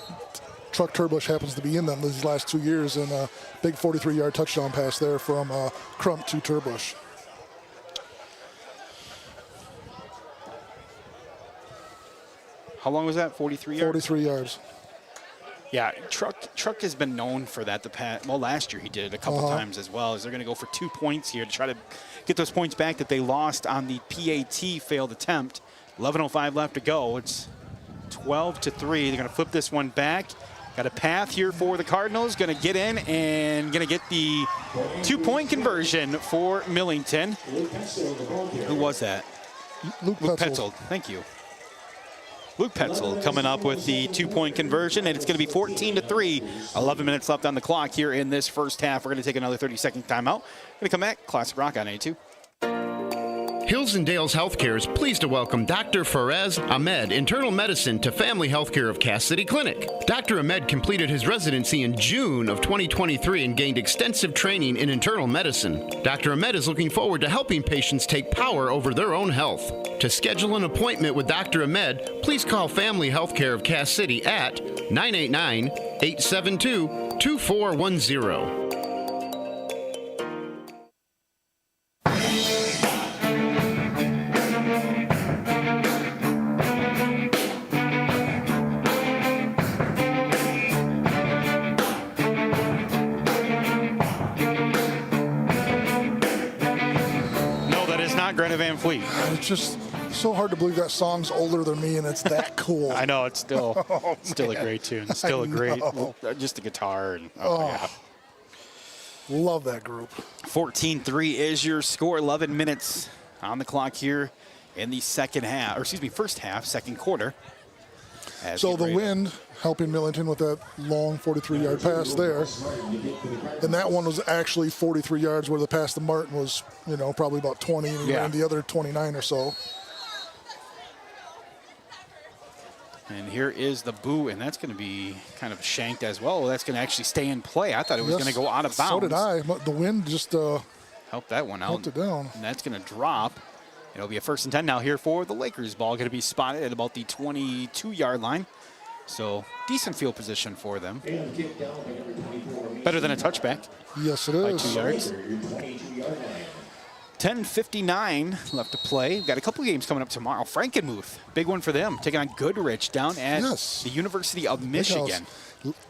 Truck Turbush happens to be in them these last 2 years, and a big 43-yard touchdown pass there from Crump to Turbush. How long was that? 43 yards? 43 yards. Yeah, Truck has been known for that last year he did it a couple times as well. They're going to go for 2 points here to try to get those points back that they lost on the PAT failed attempt. 11:05 left to go. It's 12-3. They're going to flip this one back. Got a path here for the Cardinals. Going to get in and going to get the 2-point conversion for Millington. Who was that? Luke Petzold. Thank you. Luke Petzold coming up with the 2-point conversion, and it's going to be 14-3. 11 minutes left on the clock here in this first half. We're going to take another 30-second timeout. We're going to come back. Classic Rock on A2. Hills and Dales Healthcare is pleased to welcome Dr. Faraz Ahmed, Internal Medicine, to Family Healthcare of Cass City Clinic. Dr. Ahmed completed his residency in June of 2023 and gained extensive training in internal medicine. Dr. Ahmed is looking forward to helping patients take power over their own health. To schedule an appointment with Dr. Ahmed, please call Family Healthcare of Cass City at 989-872-2410. not Greta Van Fleet. It's just so hard to believe that song's older than me, and it's that cool. I know, it's still a great tune. Still a great, just the guitar. And yeah. Love that group. 14-3 is your score. 11 minutes on the clock here in the second half, or excuse me, first half, second quarter. So the wind helping Millington with that long 43-yard pass there. And that one was actually 43 yards, where the pass to Martin was, probably about 20, and he ran the other 29 or so. And here is the boo, and that's going to be kind of shanked as well. That's going to actually stay in play. I thought it was going to go out of bounds. So did I. But the wind just helped that one out. Helped it down. And that's going to drop. It'll be a 1st and 10 now here for the Lakers. Ball going to be spotted at about the 22-yard line. So decent field position for them. Better than a touchback. Yes, it is. By 2 yards. 10:59 left to play. We've got a couple games coming up tomorrow. Frankenmuth, big one for them, taking on Goodrich down at the University of Michigan.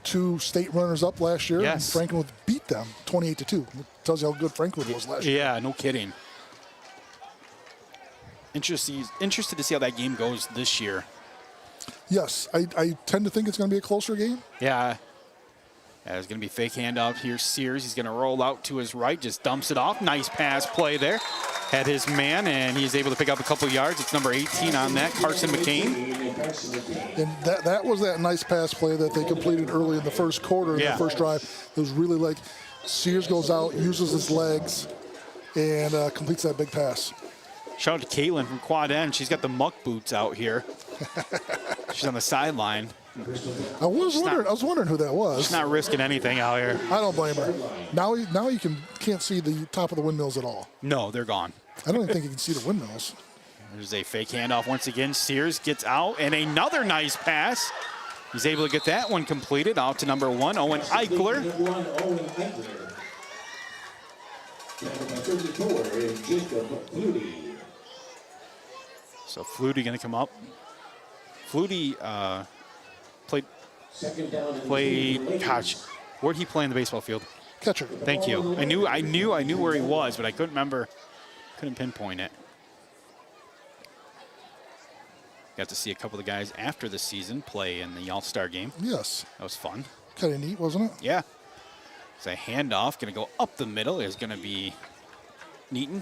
2 state runners up last year. Yes. And Frankenmuth beat them 28-2. It tells you how good Frankenmuth was last year. Yeah, no kidding. Interested to see how that game goes this year. Yes, I tend to think it's going to be a closer game. Yeah. There's going to be fake handoff here. Sears, he's going to roll out to his right, just dumps it off. Nice pass play there. Had his man, and he's able to pick up a couple yards. It's number 18 on that, Carson McCain. And that was that nice pass play that they completed early in the first quarter, in the first drive. It was really like Sears goes out, uses his legs, and completes that big pass. Shout out to Caitlin from Quad End. She's got the muck boots out here. She's on the sideline. I was wondering who that was. She's not risking anything out here. I don't blame her. Now you can't see the top of the windmills at all. No, they're gone. I don't even think you can see the windmills. There's a fake handoff once again. Sears gets out, and another nice pass. He's able to get that one completed out to number 1, Owen Eichler. So Flutie going to come up. Flutie played. Gosh, where'd he play in the baseball field? Catcher. Thank you. I knew where he was, but I couldn't remember. Couldn't pinpoint it. Got to see a couple of the guys after the season play in the All-Star game. Yes. That was fun. Kind of neat, wasn't it? Yeah. It's a handoff. Going to go up the middle. Is going to be Neaton.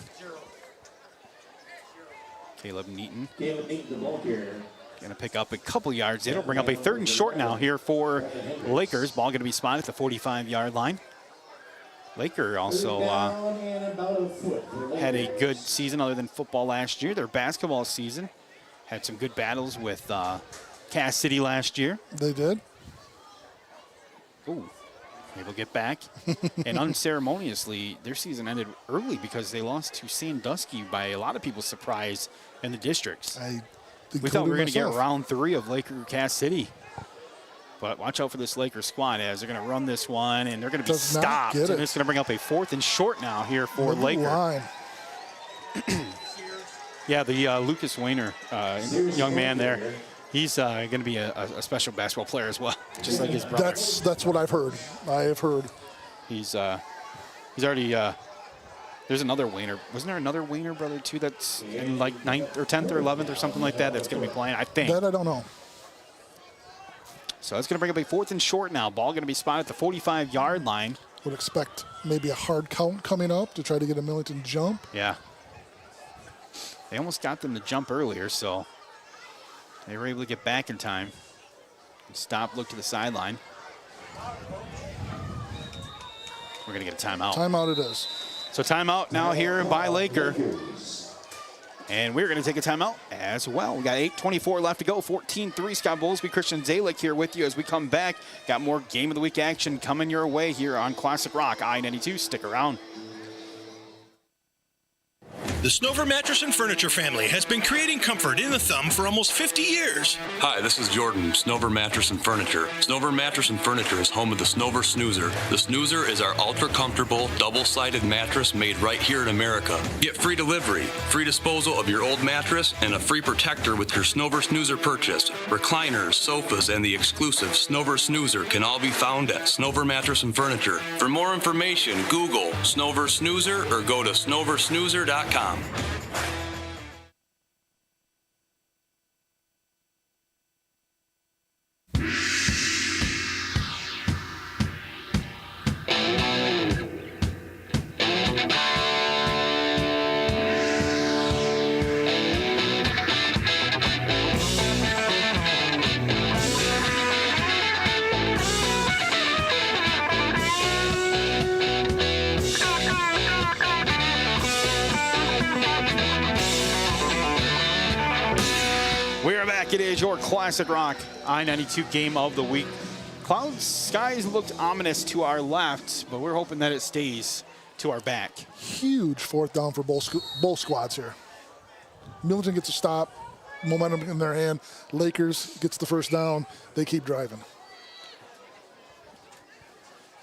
Caleb Neaton. Going to pick up a couple yards. It'll bring up a 3rd and short now here for Lakers. Ball going to be spotted at the 45-yard line. Laker also had a good season other than football last year. Their basketball season had some good battles with Cass City last year. They did. Ooh, able to get back. And unceremoniously, their season ended early because they lost to Sandusky by a lot of people's surprise in the districts. We thought we were going to get round 3 of Laker Cass City. But watch out for this Lakers squad as they're going to run this one, and they're going to be stopped. And it's going to bring up a 4th and short now here for Laker. Yeah, the Lucas Weiner, young man there, he's going to be a special basketball player as well, just like his brother. That's what I've heard. I have heard. He's already there's another Weiner. Wasn't there another Weiner brother too that's in like 9th or 10th or 11th or something like that that's going to be playing, I think. That I don't know. So that's going to bring up a 4th and short now. Ball going to be spotted at the 45-yard line. Would expect maybe a hard count coming up to try to get a Millington jump. Yeah. They almost got them to jump earlier, so they were able to get back in time. Stop, look to the sideline. We're going to get a timeout. Timeout it is. So timeout now here by Laker. And we're going to take a timeout as well. We got 8:24 left to go. 14-3. Scott Bolsby, Christian Selich here with you as we come back. Got more Game of the Week action coming your way here on Classic Rock I-92. Stick around. The Snover Mattress and Furniture family has been creating comfort in the thumb for almost 50 years. Hi, this is Jordan, Snover Mattress and Furniture. Snover Mattress and Furniture is home of the Snover Snoozer. The Snoozer is our ultra-comfortable, double-sided mattress made right here in America. Get free delivery, free disposal of your old mattress, and a free protector with your Snover Snoozer purchase. Recliners, sofas, and the exclusive Snover Snoozer can all be found at Snover Mattress and Furniture. For more information, Google Snover Snoozer or go to snoversnoozer.com. back. It is your Classic Rock I-92 game of the week. Cloud skies looked ominous to our left, but we're hoping that it stays to our back. Huge fourth down for both squads here. Millington gets a stop, momentum in their hand. Lakers gets the first down. They keep driving.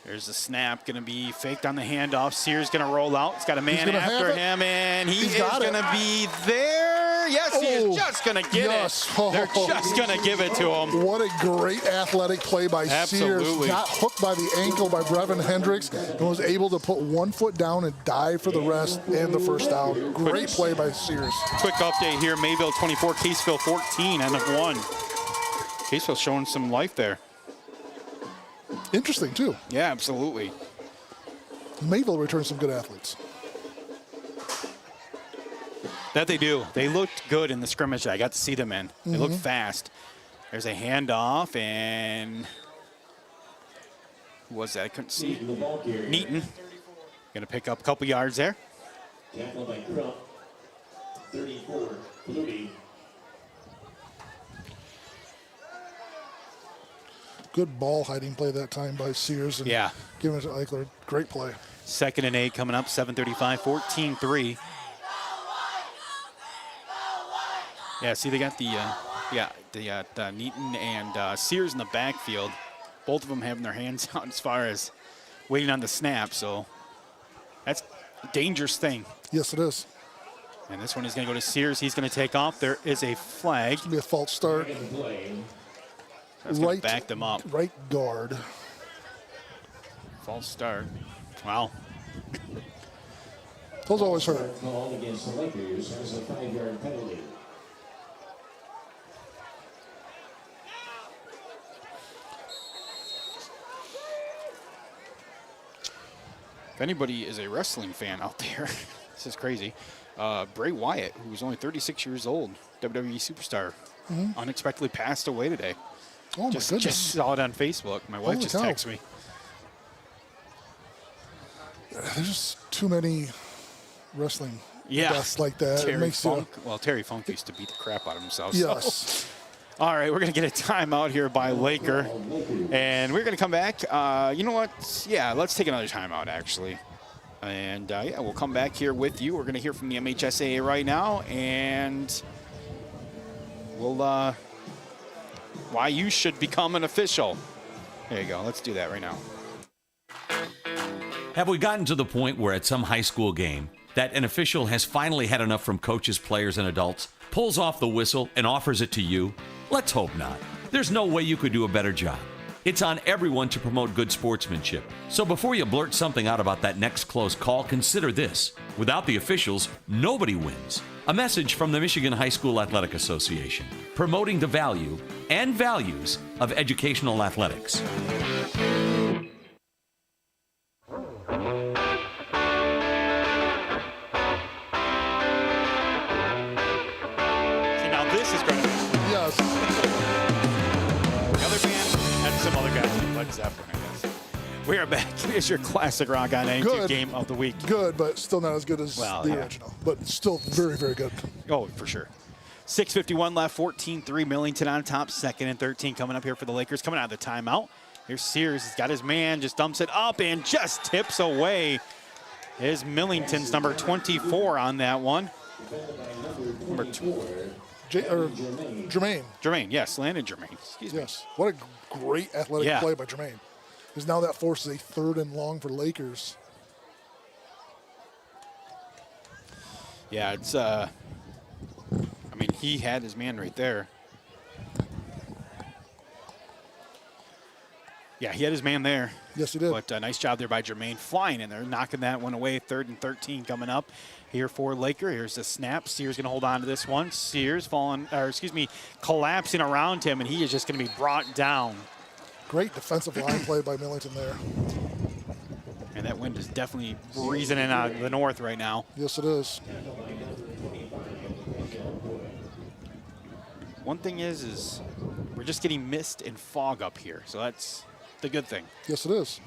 There's the snap, going to be faked on the handoff. Sears going to roll out. He's got a man after him, and he is going to be there. Yes, he is just going to get it. They're just going to give it to him. What a great athletic play by Sears. Got hooked by the ankle by Brevin Hendricks and was able to put 1 foot down and dive for the rest and the first down. Great play by Sears. Quick update here. Mayville 24, Caseville 14, end of 1. Caseville showing some life there. Interesting, too. Yeah, absolutely. Mayville returns some good athletes. That they do. They looked good in the scrimmage that I got to see them in. They looked fast. There's a handoff, and who was that? I couldn't see. Neaton. Going to pick up a couple yards there. Tackle by Crump. 34, Flutie. Good ball hiding play that time by Sears. And giving it to Eichler. Great play. 2nd and 8 coming up, 7:35, 14-3. Yeah, see, they got the Neaton and Sears in the backfield. Both of them having their hands out as far as waiting on the snap, so that's a dangerous thing. Yes, it is. And this one is going to go to Sears. He's going to take off. There is a flag. It's going to be a false start. That's going to back them up. Right guard. False start. Wow. Those always hurt. Called against the Lakers as a 5-yard penalty. If anybody is a wrestling fan out there, this is crazy. Bray Wyatt, who was only 36 years old, WWE superstar, unexpectedly passed away today. Oh, my goodness. Just saw it on Facebook. My wife just texted me. There's just too many wrestling deaths like that. Terry Funk. Well, Terry Funk used to beat the crap out of himself. Yes. So. All right, we're going to get a timeout here by Laker. And we're going to come back. You know what? Yeah, let's take another timeout, actually. And, yeah, we'll come back here with you. We're going to hear from the MHSAA right now. And we'll why you should become an official. There you go. Let's do that right now. Have we gotten to the point where at some high school game that an official has finally had enough from coaches, players, and adults, pulls off the whistle, and offers it to you? Let's hope not. There's no way you could do a better job. It's on everyone to promote good sportsmanship. So before you blurt something out about that next close call, consider this. Without the officials, nobody wins. A message from the Michigan High School Athletic Association, promoting the value and values of educational athletics. We are back. Here's your Classic Rock on I-92 game of the week. Good, but still not as good as the original. But still very, very good. Oh, for sure. 6:51 left, 14-3. Millington on top, 2nd and 13 coming up here for the Lakers. Coming out of the timeout. Here's Sears. He's got his man, just dumps it up and just tips away. Is Millington's number 24 on that one. Number 2. Jermaine. Jermaine, yes, Landon Jermaine. Excuse me. Yes. What a great athletic play by Jermaine. Because now that forces a 3rd and long for Lakers. Yeah, it's, I mean, he had his man right there. Yeah, he had his man there. Yes, he did. But nice job there by Jermaine, flying in there, knocking that one away. 3rd and 13 coming up here for Laker. Here's the snap. Sears going to hold on to this one. Sears collapsing around him, and he is just going to be brought down. Great defensive line play by Millington there. And that wind is definitely breezing in out of the north right now. Yes, it is. One thing is we're just getting mist and fog up here, so that's the good thing. Yes, it is.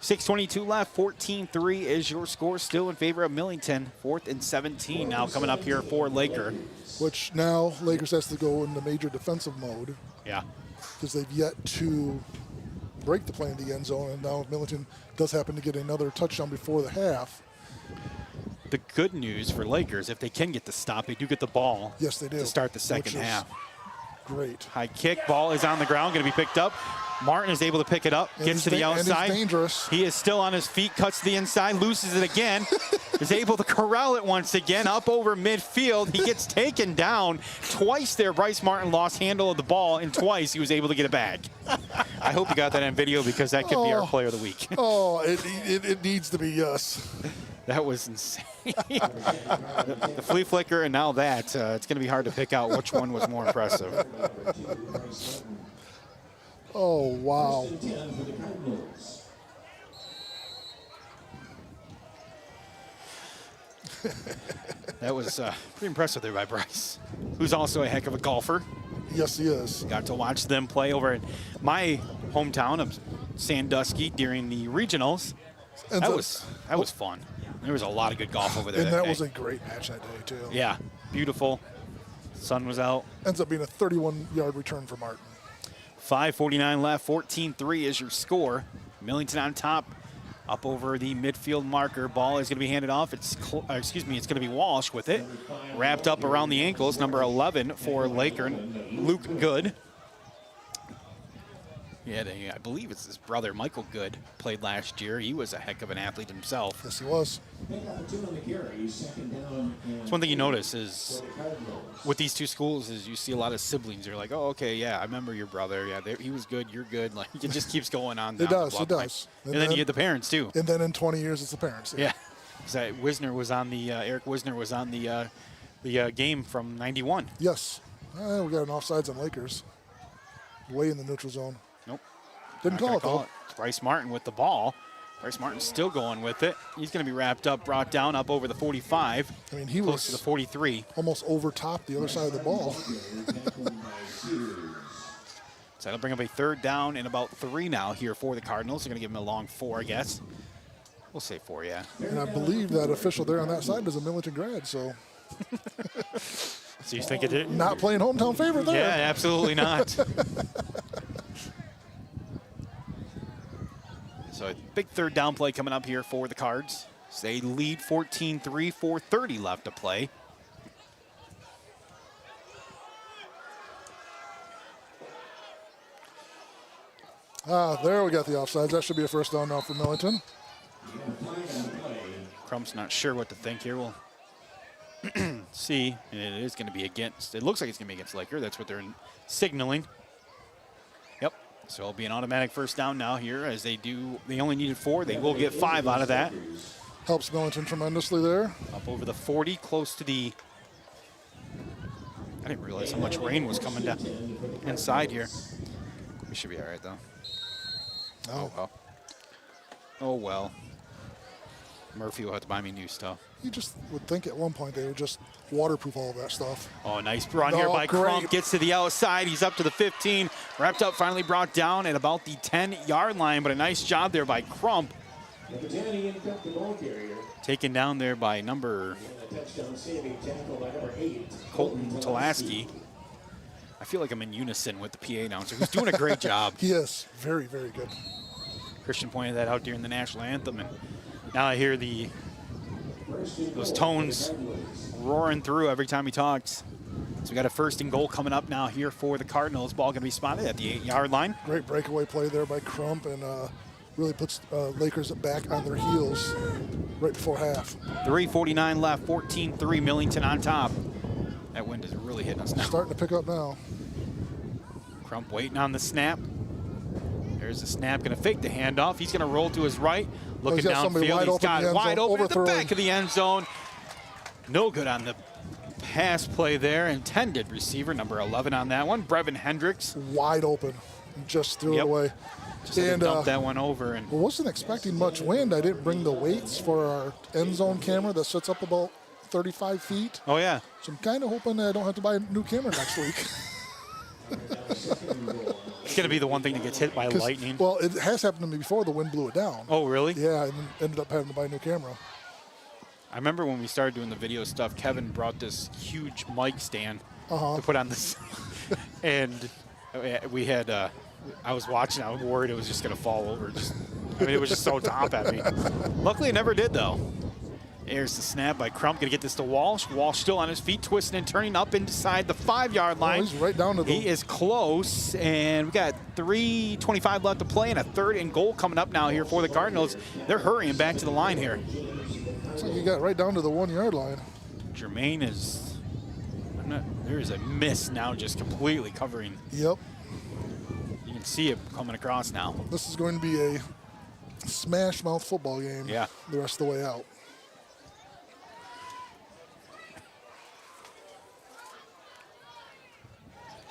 6:22 left, 14-3 is your score, still in favor of Millington. 4th and 17 now coming up here for Laker. Which now Lakers has to go into major defensive mode. Yeah. Because they've yet to break the play in the end zone, and now Millington does happen to get another touchdown before the half. The good news for Lakers, if they can get the stop, they do get the ball. Yes, they do. To start the second half. Great. High kick, ball is on the ground, going to be picked up. Martin is able to pick it up, gets to the outside. And he's dangerous. He is still on his feet, cuts to the inside, loses it again, is able to corral it once again, up over midfield. He gets taken down twice there. Bryce Martin lost handle of the ball, and twice he was able to get it back. I hope you got that on video because that could be our player of the week. It needs to be us. That was insane. The flea flicker and now that. It's going to be hard to pick out which one was more impressive. Oh, wow. That was pretty impressive there by Bryce, who's also a heck of a golfer. Yes, he is. Got to watch them play over in my hometown of Sandusky during the regionals. That was fun. There was a lot of good golf over there. And that was a great match that day, too. Yeah, beautiful. Sun was out. Ends up being a 31-yard return for Martin. 5:49 left, 14-3 is your score. Millington on top, up over the midfield marker. Ball is going to be handed off. It's going to be Walsh with it. Wrapped up around the ankles, number 11 for Laker, Luke Good. Yeah, I believe it's his brother, Michael Good, played last year. He was a heck of an athlete himself. Yes, he was. That's one thing you notice is with these two schools is you see a lot of siblings. You're like, oh, okay, yeah, I remember your brother. Yeah, he was good, you're good. Like, it just keeps going on. It does. And then you get the parents, too. And then in 20 years, it's the parents. Yeah. Wisner was on the, Eric Wisner was on the game from 91. Yes. We got an offsides on Lakers. Way in the neutral zone. Nope. Didn't call it, though. It's Bryce Martin with the ball. Bryce Martin's still going with it. He's going to be wrapped up, brought down up over the 45. I mean, he close was to the 43. Almost overtopped the other side of the ball. So that'll bring up a 3rd down and about 3 now here for the Cardinals. They're going to give him a long 4, I guess. We'll say 4, yeah. And I believe that official there on that side is a Millington grad, so. So you think it did? Not playing hometown favorite there. Yeah, absolutely not. So a big 3rd down play coming up here for the Cards. So they lead 14-3, 4:30 left to play. There we got the offsides. That should be a 1st down now for Millington. Crump's not sure what to think here. We'll see. And it is going to be against, it looks like it's going to be against Laker. That's what they're signaling. Yep. So it'll be an automatic 1st down now here as they only needed 4. They will get 5 out of that. Helps Millington tremendously there. Up over the 40, close to the, I didn't realize how much rain was coming down inside here. We should be all right, though. Oh, well. Oh, well. Murphy will have to buy me new stuff. You just would think at one point they would just waterproof all of that stuff. Oh, nice run here by Crump. Gets to the outside. He's up to the 15. Wrapped up, finally brought down at about the 10-yard line. But a nice job there by Crump. Taken down there by number Colton Tulaski. I feel like I'm in unison with the PA announcer. He's doing a great job. He is. Very, very good. Christian pointed that out during the national anthem. And now I hear those tones roaring through every time he talks. So we got a 1st and goal coming up now here for the Cardinals. Ball going to be spotted at the 8-yard line. Great breakaway play there by Crump and really puts Lakers back on their heels right before half. 3:49 left, 14-3, Millington on top. That wind is really hitting us now. Starting to pick up now. Crump waiting on the snap. There's the snap, going to fake the handoff. He's going to roll to his right, looking downfield. He's got it wide open at the back of the end zone. No good on the pass play there. Intended receiver, number 11 on that one, Brevin Hendricks. Wide open. Just threw it away. Just dumped that one over. And wasn't expecting much wind. I didn't bring the weights for our end zone camera that sits up about 35 feet. Oh, yeah. So I'm kind of hoping that I don't have to buy a new camera next week. It's going to be the one thing that gets hit by lightning. Well, it has happened to me before. The wind blew it down. Oh, really? Yeah, and ended up having to buy a new camera. I remember when we started doing the video stuff, Kevin brought this huge mic stand to put on this. And we had, I was watching, I was worried it was just going to fall over. It was just so top heavy. Luckily, it never did, though. There's the snap by Crump. Going to get this to Walsh. Walsh still on his feet, twisting and turning up inside the 5-yard line. Oh, he's right down to the... He is close, and we got 3:25 left to play, and a 3rd and goal coming up now here for the Cardinals. They're hurrying back to the line here. Looks like he got right down to the 1-yard line. Jermaine is... there is a miss now just completely covering. Yep. You can see it coming across now. This is going to be a smash mouth football game the rest of the way out.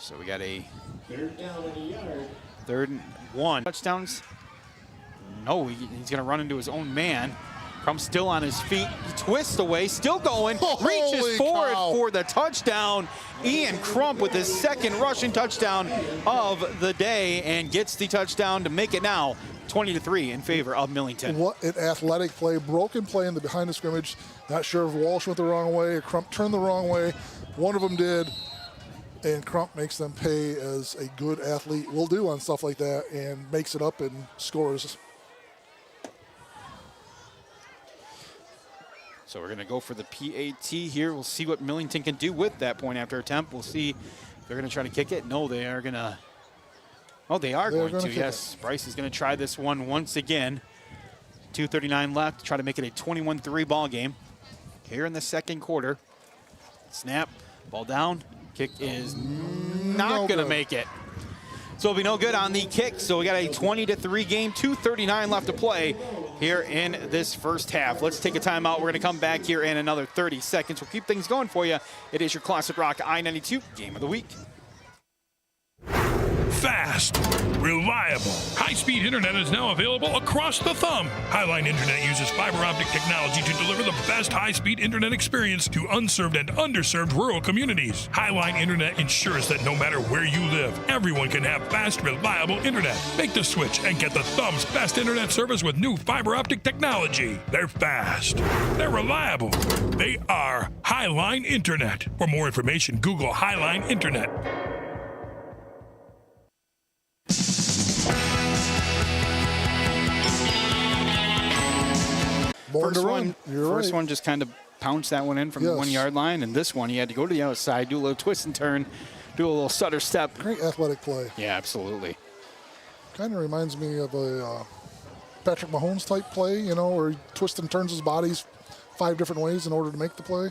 So we got a 3rd down in a yard. 3rd and 1. Touchdowns? No, he's going to run into his own man. Crump's still on his feet. He twists away, still going. Reaches forward for the touchdown. Ian Crump with his 2nd rushing touchdown of the day and gets the touchdown to make it now 20-3 in favor of Millington. What an athletic play. Broken play in the behind the scrimmage. Not sure if Walsh went the wrong way or Crump turned the wrong way. One of them did. And Crump makes them pay as a good athlete will do on stuff like that and makes it up and scores. So we're going to go for the PAT here. We'll see what Millington can do with that point after attempt. We'll see if they're going to try to kick it. No, they are going to. Oh, they are going to. Yes, Bryce is going to try this one once again. 2:39 left. Try to make it a 21-3 ball game here in the 2nd quarter. Snap, ball down. Kick is not going to make it. So it'll be no good on the kick. So we got a 20-3 game, 2:39 left to play here in this first half. Let's take a timeout. We're going to come back here in another 30 seconds. We'll keep things going for you. It is your Classic Rock I-92 Game of the Week. Fast, reliable, high-speed internet is now available across the thumb. Highline Internet uses fiber optic technology to deliver the best high-speed internet experience to unserved and underserved rural communities. Highline Internet ensures that no matter where you live, everyone can have fast, reliable internet. Make the switch and get the thumb's best internet service with new fiber optic technology. They're fast. They're reliable. They are Highline Internet. For more information, Google Highline Internet. First one just kind of pounced that one in from the 1-yard line, and this one he had to go to the outside, do a little twist and turn, do a little stutter step. Great athletic play. Yeah, absolutely. Kind of reminds me of a Patrick Mahomes type play, you know, where he twists and turns his bodies 5 different ways in order to make the play.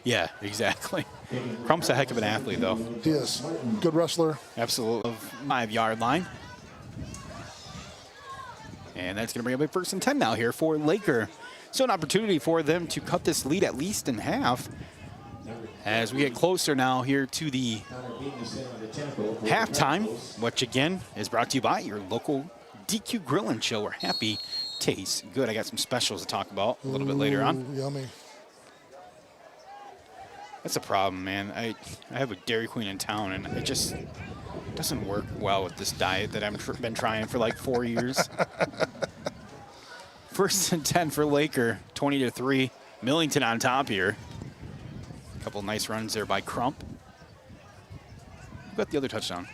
Yeah, exactly. Crump's a heck of an athlete, though. He is. Good wrestler. Absolutely. 5-yard line. And that's going to bring up a 1st and 10 now here for Laker. So an opportunity for them to cut this lead at least in half as we get closer now here to the halftime, which again is brought to you by your local DQ Grill and Chill, where happy tastes good. I got some specials to talk about a little bit later on. Yummy. That's a problem, man. I have a Dairy Queen in town, and it just doesn't work well with this diet that I've been trying for like 4 years. 1st and 10 for Laker, 20-3. Millington on top here. A couple nice runs there by Crump. Who got the other touchdown?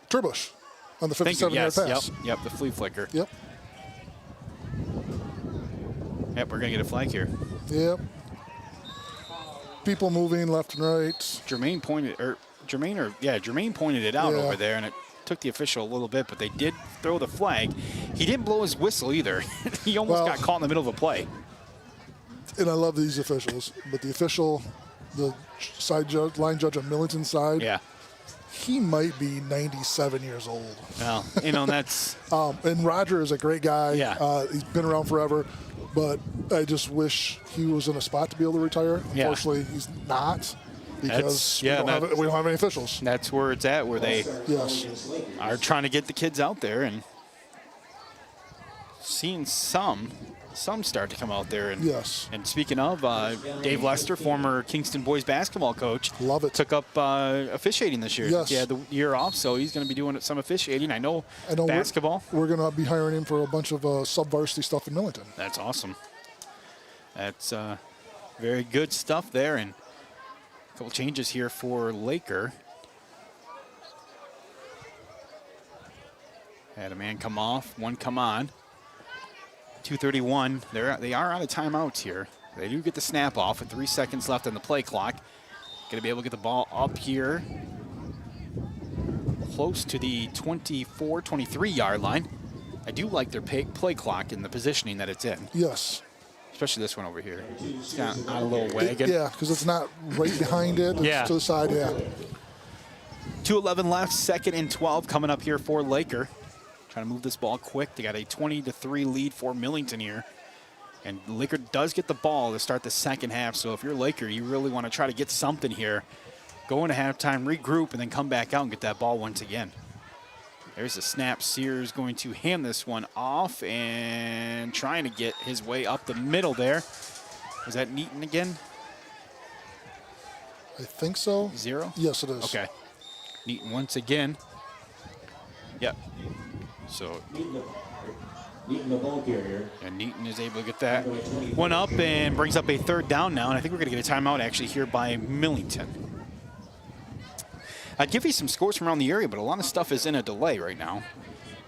Turbush on the 57-yard pass. Yep, the flea flicker. Yep. Yep, we're going to get a flag here. Yep. People moving left and right. Jermaine pointed it out over there, and it took the official a little bit, but they did throw the flag. He didn't blow his whistle either. He almost got caught in the middle of a play. And I love these officials, but the official, the line judge on Millington's side, he might be 97 years old. Well, you know, that's... and Roger is a great guy. Yeah. He's been around forever. But I just wish he was in a spot to be able to retire. Unfortunately, he's not because we don't have any officials. That's where it's at, where they are trying to get the kids out there and seeing some some start to come out there. And, yes. And speaking of, Dave Lester, former Kingston boys basketball coach, love it, took up officiating this year. Yes. He had the year off, so he's going to be doing some officiating. I know basketball. We're going to be hiring him for a bunch of sub-varsity stuff in Millington. That's awesome. That's very good stuff there. And a couple changes here for Laker. Had a man come off, one come on. 2:31. They are out of timeouts here. They do get the snap off with 3 seconds left on the play clock. Going to be able to get the ball up here close to the 24, 23-yard line. I do like their play clock and the positioning that it's in. Yes. Especially this one over here. It's got a little wagon. Yeah, because it's not right behind it. It's to the side, yeah. 2:11 left, 2nd and 12 coming up here for Laker. Trying to move this ball quick. They got a 20-3 lead for Millington here. And Laker does get the ball to start the second half. So if you're Laker, you really want to try to get something here. Go into halftime, regroup, and then come back out and get that ball once again. There's a snap. Sears going to hand this one off and trying to get his way up the middle there. Was that Neaton again? I think so. 0? Yes, it is. Okay. Neaton once again. Yep. So, and Neaton is able to get that one up and brings up a 3rd down now. And I think we're going to get a timeout actually here by Millington. I'd give you some scores from around the area, but a lot of stuff is in a delay right now.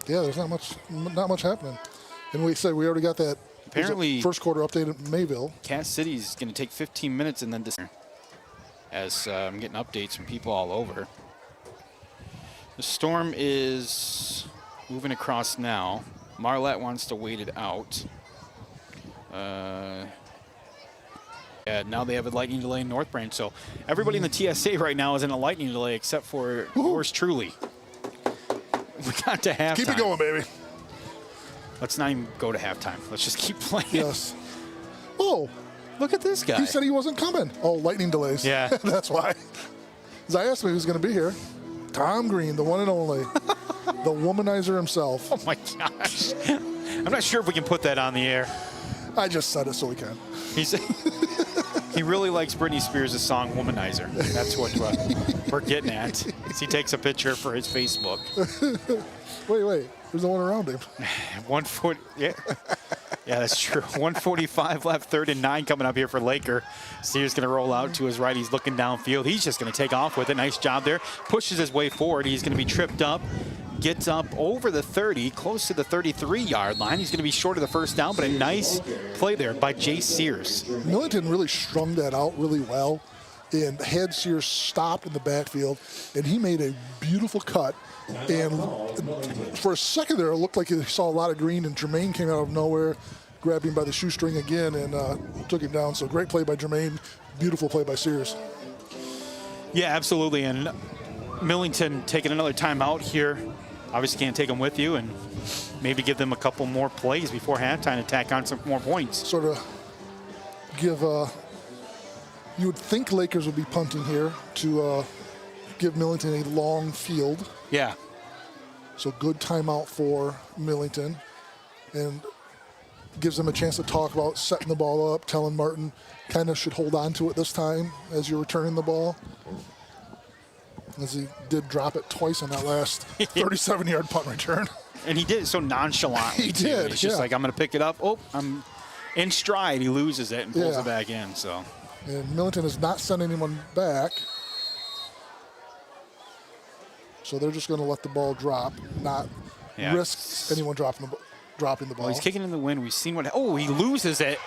Yeah, there's not much happening. And we said we already got that. Apparently, first quarter update at Mayville. Cass City's going to take 15 minutes and then as I'm getting updates from people all over. The storm is moving across now. Marlette wants to wait it out. Yeah, now they have a lightning delay in North Branch. So everybody in the TSA right now is in a lightning delay except for yours truly. We got to halftime. Keep it going, baby. Let's not even go to halftime. Let's just keep playing. Yes. Oh, look at this guy. He said he wasn't coming. Oh, lightning delays. Yeah. That's why. Because I asked him who's going to be here. Tom Green, the one and only. The womanizer himself. Oh, my gosh. I'm not sure if we can put that on the air. I just said it so we can. He really likes Britney Spears' song Womanizer. That's what we're getting at. He takes a picture for his Facebook. Wait. There's no one around him. 140. Yeah. Yeah, that's true. 1:45 left, 3rd and 9 coming up here for Laker. Sears going to roll out to his right. He's looking downfield. He's just going to take off with it. Nice job there. Pushes his way forward. He's going to be tripped up. Gets up over the 30, close to the 33-yard line. He's going to be short of the first down, but a nice play there by Jay Sears. Millington really strung that out really well and had Sears stopped in the backfield, and he made a beautiful cut. And for a second there, it looked like he saw a lot of green, and Jermaine came out of nowhere, grabbed him by the shoestring again, and took him down. So great play by Jermaine, beautiful play by Sears. Yeah, absolutely. And Millington taking another timeout here. Obviously can't take them with you, and maybe give them a couple more plays before halftime to tack on some more points. Sort of give, you would think Lakers would be punting here to give Millington a long field. Yeah. So good timeout for Millington, and gives them a chance to talk about setting the ball up, telling Martin kind of should hold on to it this time as you're returning the ball. As he did drop it twice on that last 37-yard punt return. And he did it so nonchalantly. He did, It's just like, I'm going to pick it up. Oh, I'm in stride. He loses it and pulls it back in. So. And Millington is not sending anyone back. So they're just going to let the ball drop, not risk anyone dropping the ball. Well, he's kicking in the wind. We've seen what. Oh, he loses it.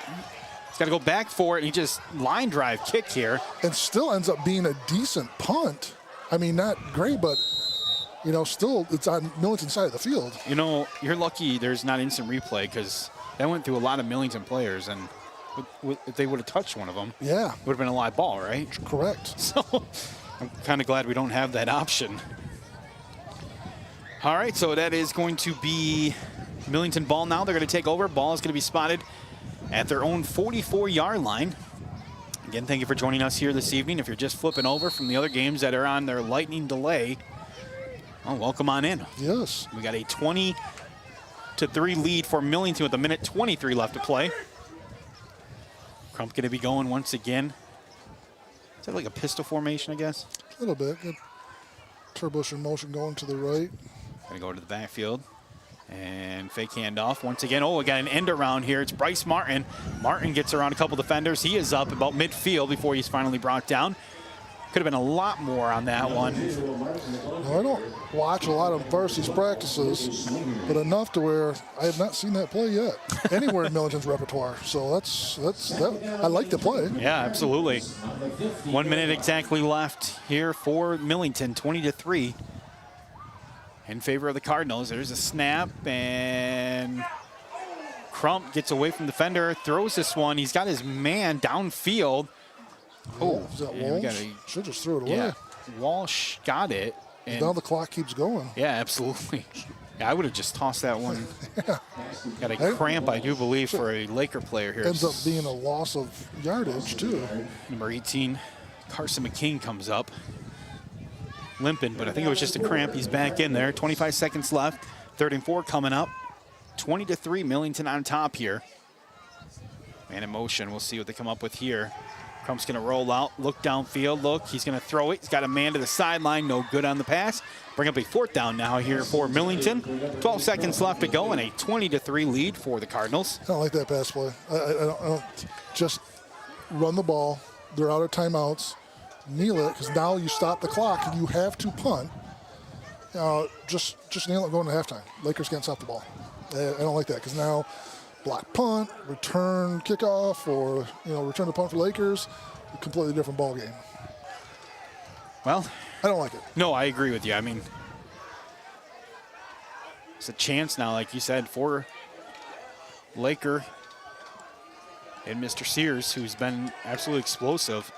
He's got to go back for it. And he just line drive kick here. And still ends up being a decent punt. I mean, not great, but, you know, still it's on Millington's side of the field. You know, you're lucky there's not instant replay, because that went through a lot of Millington players, and if they would have touched one of them, it would have been a live ball, right? Correct. So I'm kind of glad we don't have that option. All right, so that is going to be Millington ball now. They're going to take over. Ball is going to be spotted at their own 44-yard line. Again, thank you for joining us here this evening. If you're just flipping over from the other games that are on their lightning delay, well, welcome on in. Yes. We got a 20 4-3 lead for Millington with 1:23 left to play. Crump going to be going once again. Is that like a pistol formation, I guess? A little bit. Good turbo in motion going to the right. Going to go to the backfield. And fake handoff once again. Oh, we got an end around here. It's Bryce Martin. Martin gets around a couple defenders. He is up about midfield before he's finally brought down. Could have been a lot more on that one. Well, I don't watch a lot of varsity's practices, but enough to where I have not seen that play yet anywhere in Millington's repertoire. So that's I like the play. Yeah, absolutely. 1 minute exactly left here for Millington, 20-3 in favor of the Cardinals. There's a snap, and Crump gets away from the defender, throws this one. He's got his man downfield. Oh, is that Walsh? Should just throw it away. Yeah, Walsh got it. And now the clock keeps going. Yeah, absolutely. Yeah, I would have just tossed that one. Yeah. Got a cramp, I do believe, for a Laker player here. Ends up being a loss of yardage, too. Number 18, Carson McCain comes up. Limping, but I think it was just a cramp. He's back in there. 25 seconds left. 3rd and 4 coming up. 20-3, Millington on top here. Man in motion. We'll see what they come up with here. Crump's going to roll out, look downfield, look. He's going to throw it. He's got a man to the sideline. No good on the pass. Bring up a 4th down now here for Millington. 12 seconds left to go and a 20-3 lead for the Cardinals. I don't like that pass play. I don't just run the ball. They're out of timeouts. Kneel it, because now you stop the clock and you have to punt. Just kneel it going to halftime. Lakers can't stop the ball. I don't like that, because now block punt, return kickoff, or return the punt for Lakers, a completely different ball game. Well, I don't like it. No, I agree with you. I mean, it's a chance now, like you said, for Laker and Mr. Sears, who's been absolutely explosive.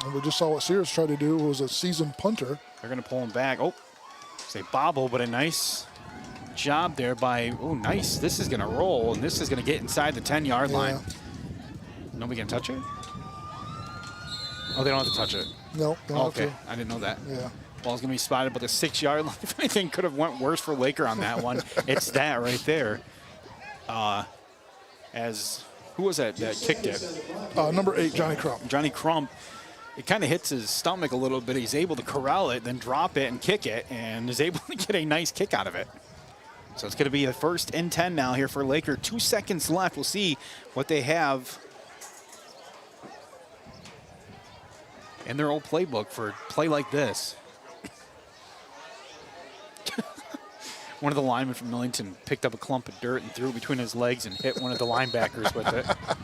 And we just saw what Sears tried to do. It was a seasoned punter. They're going to pull him back. Oh, say bobble, but a nice job there by, oh, nice. This is going to roll, and this is going to get inside the 10-yard line. Nobody can touch it? Oh, they don't have to touch it. No, don't have to. I didn't know that. Yeah. Ball's going to be spotted, but the 6-yard line, if anything, could have went worse for Laker on that one. It's that right there. Who was that kicked it? Number 8, Johnny Crump. Johnny Crump. It kind of hits his stomach a little bit. He's able to corral it, then drop it and kick it, and is able to get a nice kick out of it. So it's going to be the 1st and 10 now here for Laker. 2 seconds left. We'll see what they have in their old playbook for play like this. One of the linemen from Millington picked up a clump of dirt and threw it between his legs and hit one of the linebackers with it. I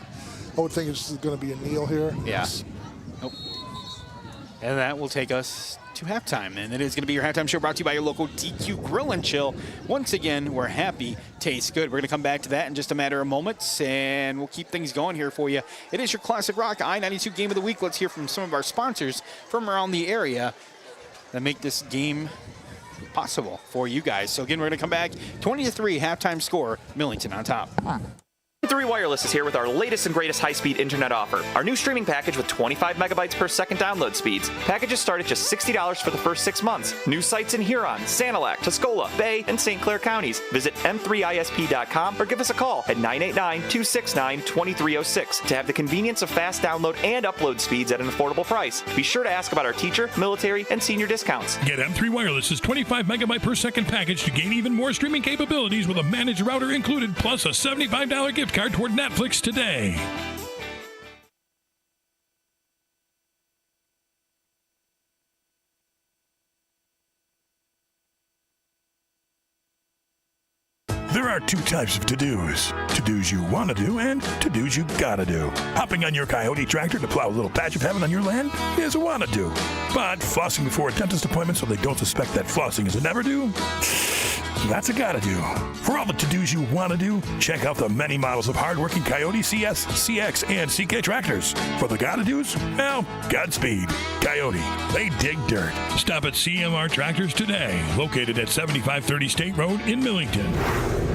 would think it's going to be a kneel here. Yeah. Nope. And that will take us to halftime. And it is going to be your halftime show brought to you by your local DQ Grill and Chill. Once again, we're happy, tastes good. We're going to come back to that in just a matter of moments, and we'll keep things going here for you. It is your Classic Rock I-92 Game of the Week. Let's hear from some of our sponsors from around the area that make this game possible for you guys. So again, we're going to come back. 20-3 halftime score. Millington on top. M3 Wireless is here with our latest and greatest high-speed internet offer. Our new streaming package with 25 megabytes per second download speeds. Packages start at just $60 for the first 6 months. New sites in Huron, Sanilac, Tuscola, Bay, and St. Clair counties. Visit m3isp.com or give us a call at 989-269-2306 to have the convenience of fast download and upload speeds at an affordable price. Be sure to ask about our teacher, military, and senior discounts. Get M3 Wireless's 25 megabyte per second package to gain even more streaming capabilities with a managed router included, plus a $75 gift card toward Netflix today. There are 2 types of to-dos. To-dos you want to do and to-dos you gotta do. Hopping on your Coyote tractor to plow a little patch of heaven on your land is a wanna-do. But flossing before a dentist appointment so they don't suspect that flossing is a never-do? That's a gotta do. For all the to-dos you want to do, check out the many models of hard-working Coyote CS, CX, and CK tractors. For the gotta do's, well, Godspeed. Coyote, they dig dirt. Stop at CMR Tractors today, located at 7530 State Road in Millington.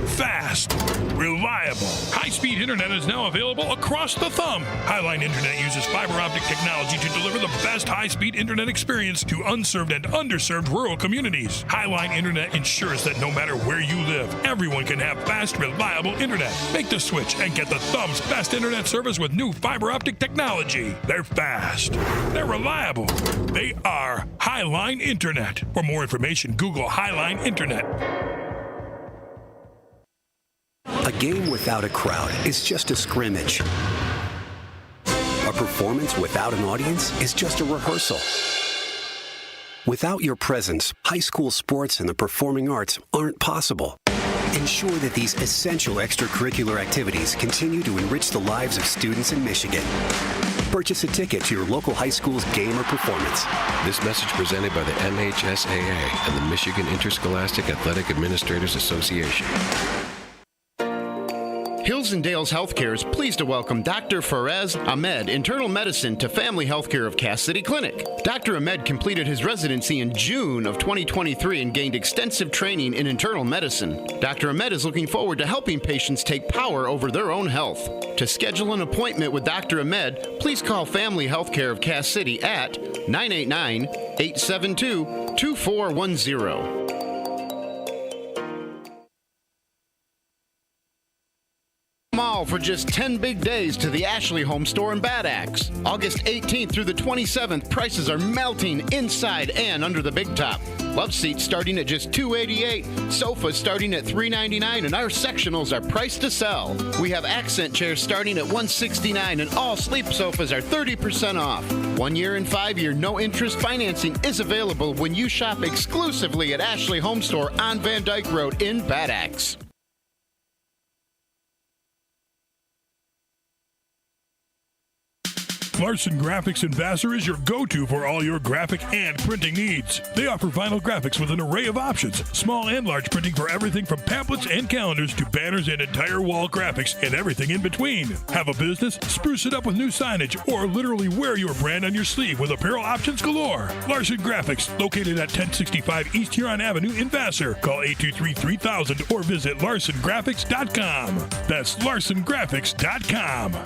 fast, reliable. High-speed internet is now available across the thumb. Highline Internet uses fiber optic technology to deliver the best high-speed internet experience to unserved and underserved rural communities. Highline Internet ensures that no matter where you live, everyone can have fast, reliable internet. Make the switch and get the thumb's best internet service with new fiber optic technology. They're fast. They're reliable. They are Highline Internet. For more information, Google Highline Internet. A game without a crowd is just a scrimmage. A performance without an audience is just a rehearsal. Without your presence, high school sports and the performing arts aren't possible. Ensure that these essential extracurricular activities continue to enrich the lives of students in Michigan. Purchase a ticket to your local high school's game or performance. This message presented by the MHSAA and the Michigan Interscholastic Athletic Administrators Association. Hills and Dales Healthcare is pleased to welcome Dr. Faraz Ahmed, Internal Medicine, to Family Healthcare of Cass City Clinic. Dr. Ahmed completed his residency in June of 2023 and gained extensive training in internal medicine. Dr. Ahmed is looking forward to helping patients take power over their own health. To schedule an appointment with Dr. Ahmed, please call Family Healthcare of Cass City at 989-872-2410. Mall for just 10 big days to the Ashley Home Store in Bad Axe. August 18th through the 27th, prices are melting inside and under the big top. Love seats starting at just $288, sofas starting at $399, and our sectionals are priced to sell. We have accent chairs starting at $169, and all sleep sofas are 30% off. 1 year and 5 year no interest financing is available when you shop exclusively at Ashley Home Store on Van Dyke Road in Bad Axe. Larson Graphics in Vassar is your go-to for all your graphic and printing needs. They offer vinyl graphics with an array of options, small and large printing for everything from pamphlets and calendars to banners and entire wall graphics and everything in between. Have a business? Spruce it up with new signage or literally wear your brand on your sleeve with apparel options galore. Larson Graphics, located at 1065 East Huron Avenue in Vassar. Call 823-3000 or visit larsongraphics.com. That's larsongraphics.com.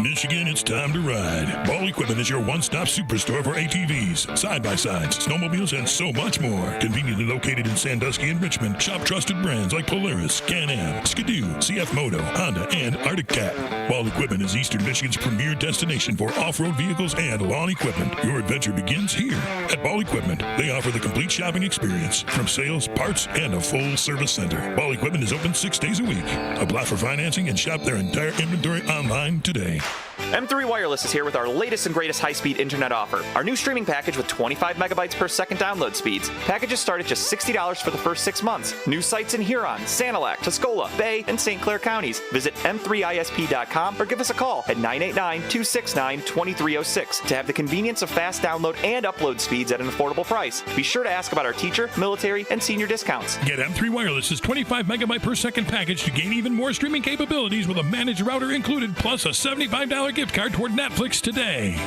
Michigan, it's time to ride. Ball Equipment is your one-stop superstore for ATVs, side-by-sides, snowmobiles, and so much more. Conveniently located in Sandusky and Richmond, shop trusted brands like Polaris, Can-Am, Skidoo, CF Moto, Honda, and Arctic Cat. Ball Equipment is Eastern Michigan's premier destination for off-road vehicles and lawn equipment. Your adventure begins here. At Ball Equipment, they offer the complete shopping experience, from sales, parts, and a full-service center. Ball Equipment is open 6 days a week. Apply for financing and shop their entire inventory online today. M3 Wireless is here with our latest and greatest high-speed internet offer. Our new streaming package with 25 megabytes per second download speeds. Packages start at just $60 for the first 6 months. New sites in Huron, Sanilac, Tuscola, Bay, and St. Clair counties. Visit m3isp.com or give us a call at 989-269-2306 to have the convenience of fast download and upload speeds at an affordable price. Be sure to ask about our teacher, military, and senior discounts. Get M3 Wireless's 25 megabyte per second package to gain even more streaming capabilities with a managed router included, plus a $75 gift card toward Netflix today.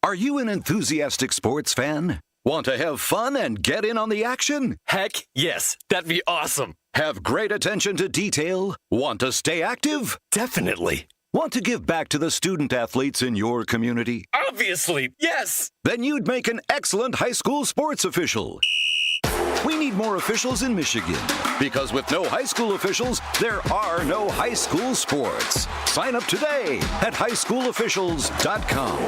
Are you an enthusiastic sports fan? Want to have fun and get in on the action? Heck, yes. That'd be awesome. Have great attention to detail? Want to stay active? Definitely. Want to give back to the student athletes in your community? Obviously, yes. Then you'd make an excellent high school sports official. We need more officials in Michigan, because with no high school officials, there are no high school sports. Sign up today at highschoolofficials.com.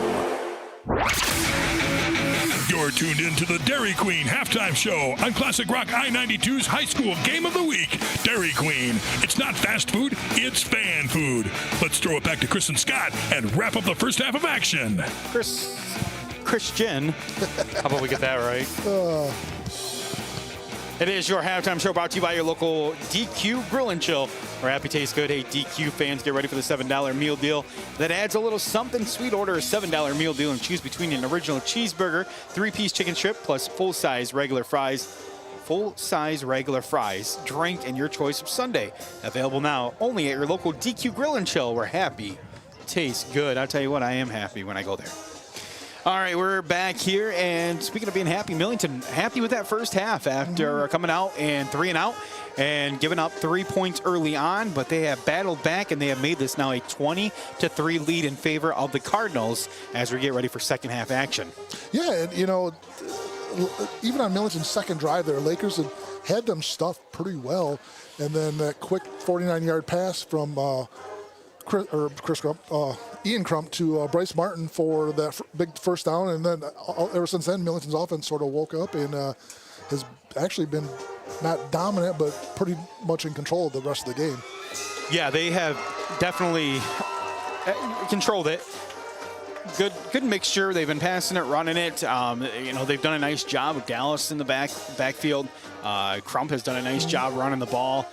You're tuned in to the Dairy Queen halftime show on Classic Rock I-92's High School Game of the Week. Dairy Queen. It's not fast food, it's fan food. Let's throw it back to Chris and Scott and wrap up the first half of action. Christian. How about we get that right? It is your halftime show brought to you by your local DQ Grill and Chill, where happy tastes good. Hey, DQ fans, get ready for the $7 meal deal that adds a little something sweet. Order a $7 meal deal and choose between an original cheeseburger, 3-piece chicken strip, plus full-size regular fries, drink, and your choice of sundae. Available now only at your local DQ Grill and Chill, where happy tastes good. I'll tell you what, I am happy when I go there. All right, we're back here, and speaking of being happy, Millington happy with that first half after coming out and 3-and-out and giving up 3 points early on, but they have battled back, and they have made this now a 20-3 lead in favor of the Cardinals as we get ready for second half action. Yeah, and even on Millington's second drive there, Lakers had them stuffed pretty well, and then that quick 49-yard pass from Ian Crump to Bryce Martin for that big first down, and then ever since then, Millington's offense sort of woke up and has actually been not dominant, but pretty much in control of the rest of the game. Yeah, they have definitely controlled it. Good mixture. They've been passing it, running it. They've done a nice job with Dallas in the backfield. Crump has done a nice job running the ball.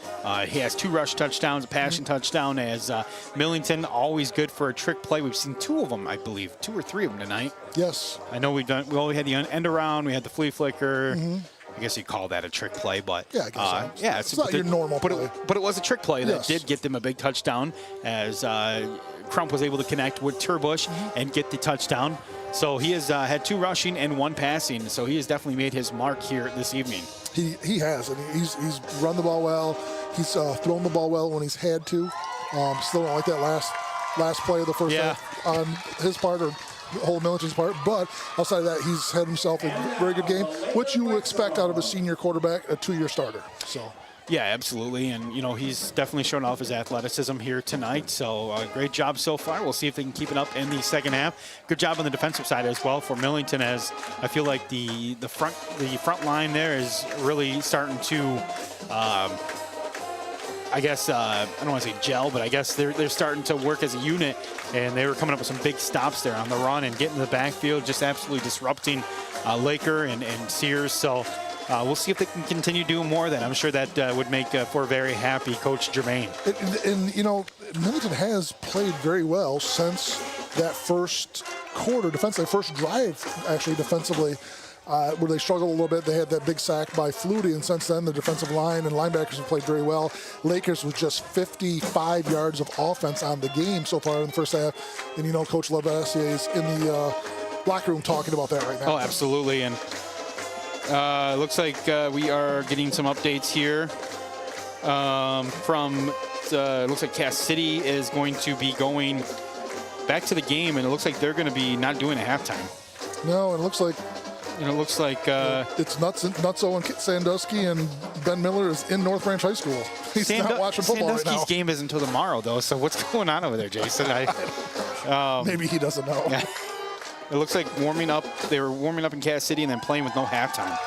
He has 2 rush touchdowns, a passing touchdown. As Millington, always good for a trick play. We've seen 2 of them, I believe, 2 or 3 of them tonight. Yes. I know we only had the end around. We had the flea flicker. I guess you call that a trick play, but yeah, I guess so. Yeah, it's not your normal play. But it was a trick play that did get them a big touchdown, as Crump was able to connect with Turbush and get the touchdown. So he has had 2 rushing and 1 passing. So he has definitely made his mark here this evening. He has, and he's run the ball well. He's thrown the ball well when he's had to. Still don't like that last play of the first half on his part, or whole Millington's part, but outside of that, he's had himself a very good game, which you would expect out of a senior quarterback, a 2-year starter. So. Yeah, absolutely, and he's definitely shown off his athleticism here tonight. So great job so far. We'll see if they can keep it up in the second half. Good job on the defensive side as well for Millington, as I feel like the front line there is really starting to. I guess I don't want to say gel, but I guess they're starting to work as a unit, and they were coming up with some big stops there on the run and getting to the backfield, just absolutely disrupting Laker and Sears. So we'll see if they can continue doing more of that. I'm sure that would make for a very happy Coach Germain. And Millington has played very well since that first quarter, first drive, actually, defensively. Where they struggled a little bit. They had that big sack by Flutie, and since then the defensive line and linebackers have played very well. Lakers with just 55 yards of offense on the game so far in the first half. And Coach Lavassier is in the locker room talking about that right now. Oh, absolutely. And looks like we are getting some updates here from looks like Cass City is going to be going back to the game, and it looks like they're going to be not doing a halftime. No, it looks like it's Nutso and Sandusky, and Ben Miller is in North Branch High School. He's not watching football right now. Sandusky's game isn't until tomorrow, though, so what's going on over there, Jason? Maybe he doesn't know. Yeah. It looks like they were warming up in Cass City and then playing with no halftime.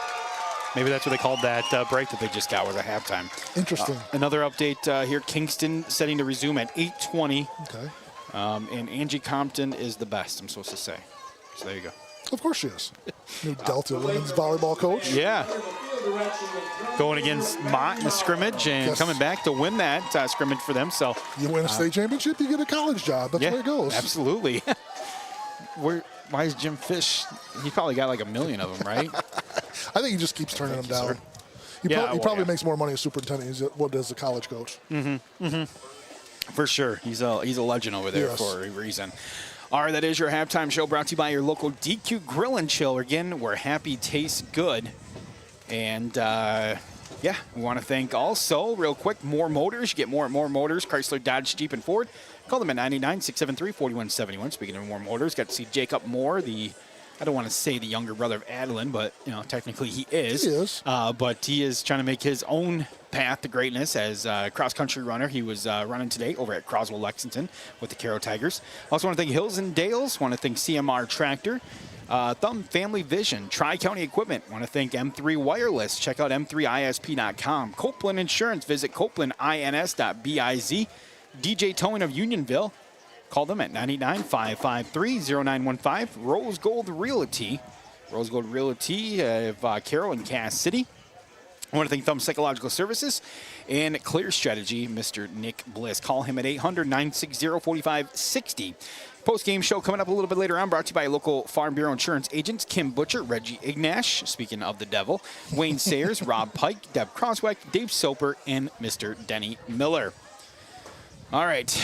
Maybe that's what they called that break that they just got, was a halftime. Interesting. Another update here, Kingston setting to resume at 8:20. Okay. And Angie Compton is the best, I'm supposed to say. So there you go. Of course she is. New Delta women's volleyball coach. Yeah. Going against Mott in the scrimmage and coming back to win that scrimmage for them. So you win a state championship, you get a college job. That's where it goes. Absolutely. Why is Jim Fish? He probably got like 1 million of them, right? I think he just keeps turning them down. He probably makes more money as superintendent as what does a college coach. For sure. He's a legend over there for a reason. All right, that is your halftime show, brought to you by your local DQ Grill and Chill. Again, where happy tastes good. And, we want to thank also, real quick, More Motors. You get more at More Motors, Chrysler, Dodge, Jeep, and Ford. Call them at 99-673-4171. Speaking of More Motors, got to see Jacob Moore, I don't want to say the younger brother of Adeline, but, technically he is. He is. But he is trying to make his own path to greatness as a cross-country runner. He was running today over at Croswell, Lexington with the Caro Tigers. Also want to thank Hills and Dales. Want to thank CMR Tractor. Thumb Family Vision, Tri-County Equipment. Want to thank M3 Wireless. Check out m3isp.com. Copeland Insurance. Visit copelandins.biz. DJ Towing of Unionville. Call them at 989-553-0915. Rose Gold Realty. Rose Gold Realty of Carroll and Cass City. I want to thank Thumb Psychological Services and Clear Strategy, Mr. Nick Bliss. Call him at 800-960-4560. Post-game show coming up a little bit later on, brought to you by local Farm Bureau insurance agents, Kim Butcher, Reggie Ignash, speaking of the devil, Wayne Sayers, Rob Pike, Deb Croswick, Dave Soper, and Mr. Denny Miller. All right.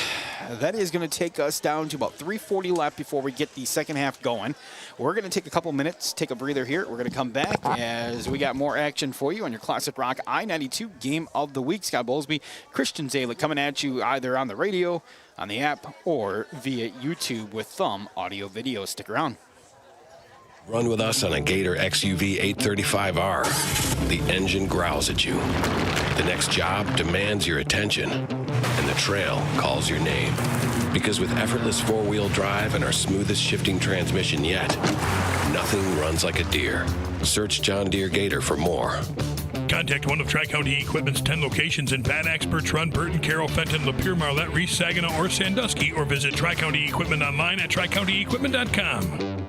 that is going to take us down to about 3:40 left before we get the second half going. We're going to take a couple minutes, take a breather here. We're going to come back as we got more action for you on your Classic Rock I-92 Game of the Week. Scott Bolsby, Christian Selich coming at you either on the radio, on the app, or via YouTube with Thumb Audio Video. Stick around. Run with us on a Gator XUV 835R. The engine growls at you. The next job demands your attention, and the trail calls your name. Because with effortless four-wheel drive and our smoothest shifting transmission yet, nothing runs like a Deere. Search John Deere Gator for more. Contact one of Tri-County Equipment's 10 locations in Bad Axe, Birch Run, Burton, Carroll, Fenton, Lapeer, Marlette, Reese, Saginaw, or Sandusky, or visit Tri-County Equipment online at tricountyequipment.com.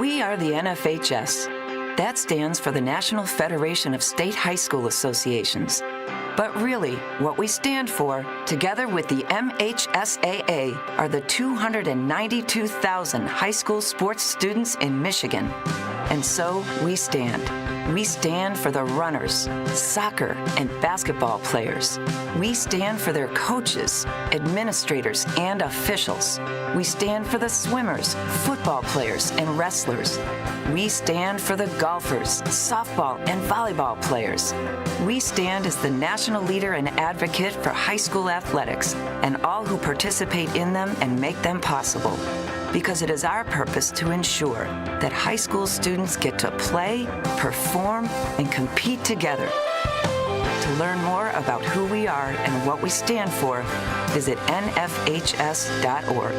We are the NFHS. That stands for the National Federation of State High School Associations. But really, what we stand for, together with the MHSAA, are the 292,000 high school sports students in Michigan. And so we stand. We stand for the runners, soccer and basketball players. We stand for their coaches, administrators, and officials. We stand for the swimmers, football players, and wrestlers. We stand for the golfers, softball, and volleyball players. We stand as the national leader and advocate for high school athletics and all who participate in them and make them possible. Because it is our purpose to ensure that high school students get to play, perform, and compete together. To learn more about who we are and what we stand for, visit nfhs.org.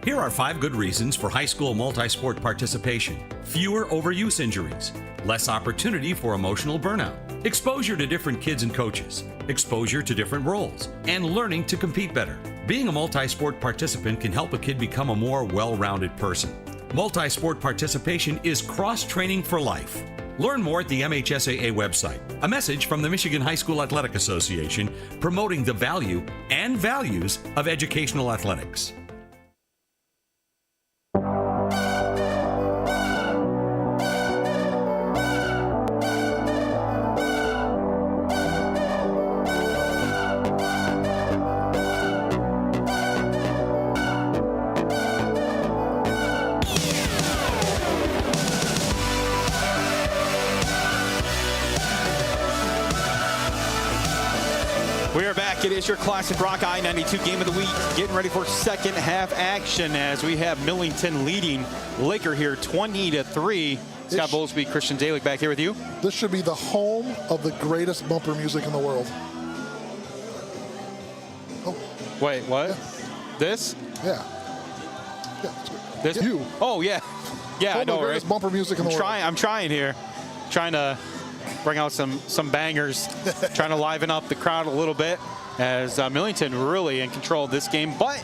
Here are 5 good reasons for high school multi-sport participation. Fewer overuse injuries, less opportunity for emotional burnout, exposure to different kids and coaches, exposure to different roles, and learning to compete better. Being a multi-sport participant can help a kid become a more well-rounded person. Multi-sport participation is cross-training for life. Learn more at the MHSAA website. A message from the Michigan High School Athletic Association promoting the value and values of educational athletics. We are back. It is your Classic Rock I-92 Game of the Week. Getting ready for second half action as we have Millington leading Laker here 20-3. Scott Bolsby, Christian Selich back here with you. This should be the home of the greatest bumper music in the world. Oh. Wait, what? Yeah. This? Yeah. This? You. Oh, yeah. Yeah, I know, right? Greatest bumper music in the world. I'm trying here. Trying to bring out some bangers, trying to liven up the crowd a little bit as Millington really in control of this game. But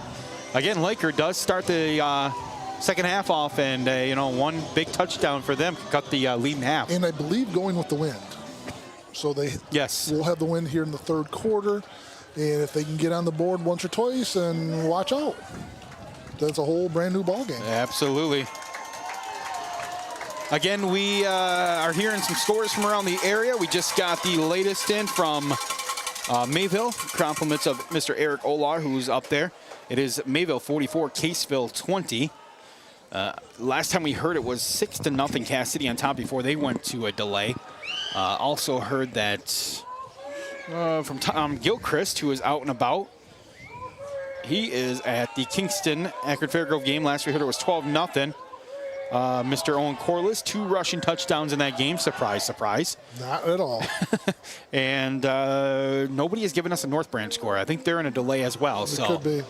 again, Laker does start the second half off, and one big touchdown for them cut the lead in half. And I believe going with the wind. So they will have the wind here in the third quarter, and if they can get on the board once or twice, and watch out, that's a whole brand new ball game. Absolutely. Again, we are hearing some scores from around the area. We just got the latest in from Mayville. Compliments of Mr. Eric Olar, who's up there. It is Mayville 44, Caseville 20. Last time we heard it was 6-0 Cass City on top before they went to a delay. Also heard that from Tom Gilchrist, who is out and about. He is at the Kingston Akron Fairgrove game. Last we heard it was 12-0. Mr. Owen Corliss, 2 rushing touchdowns in that game. Surprise, surprise. Not at all. And nobody has given us a North Branch score. I think they're in a delay as well. It could be.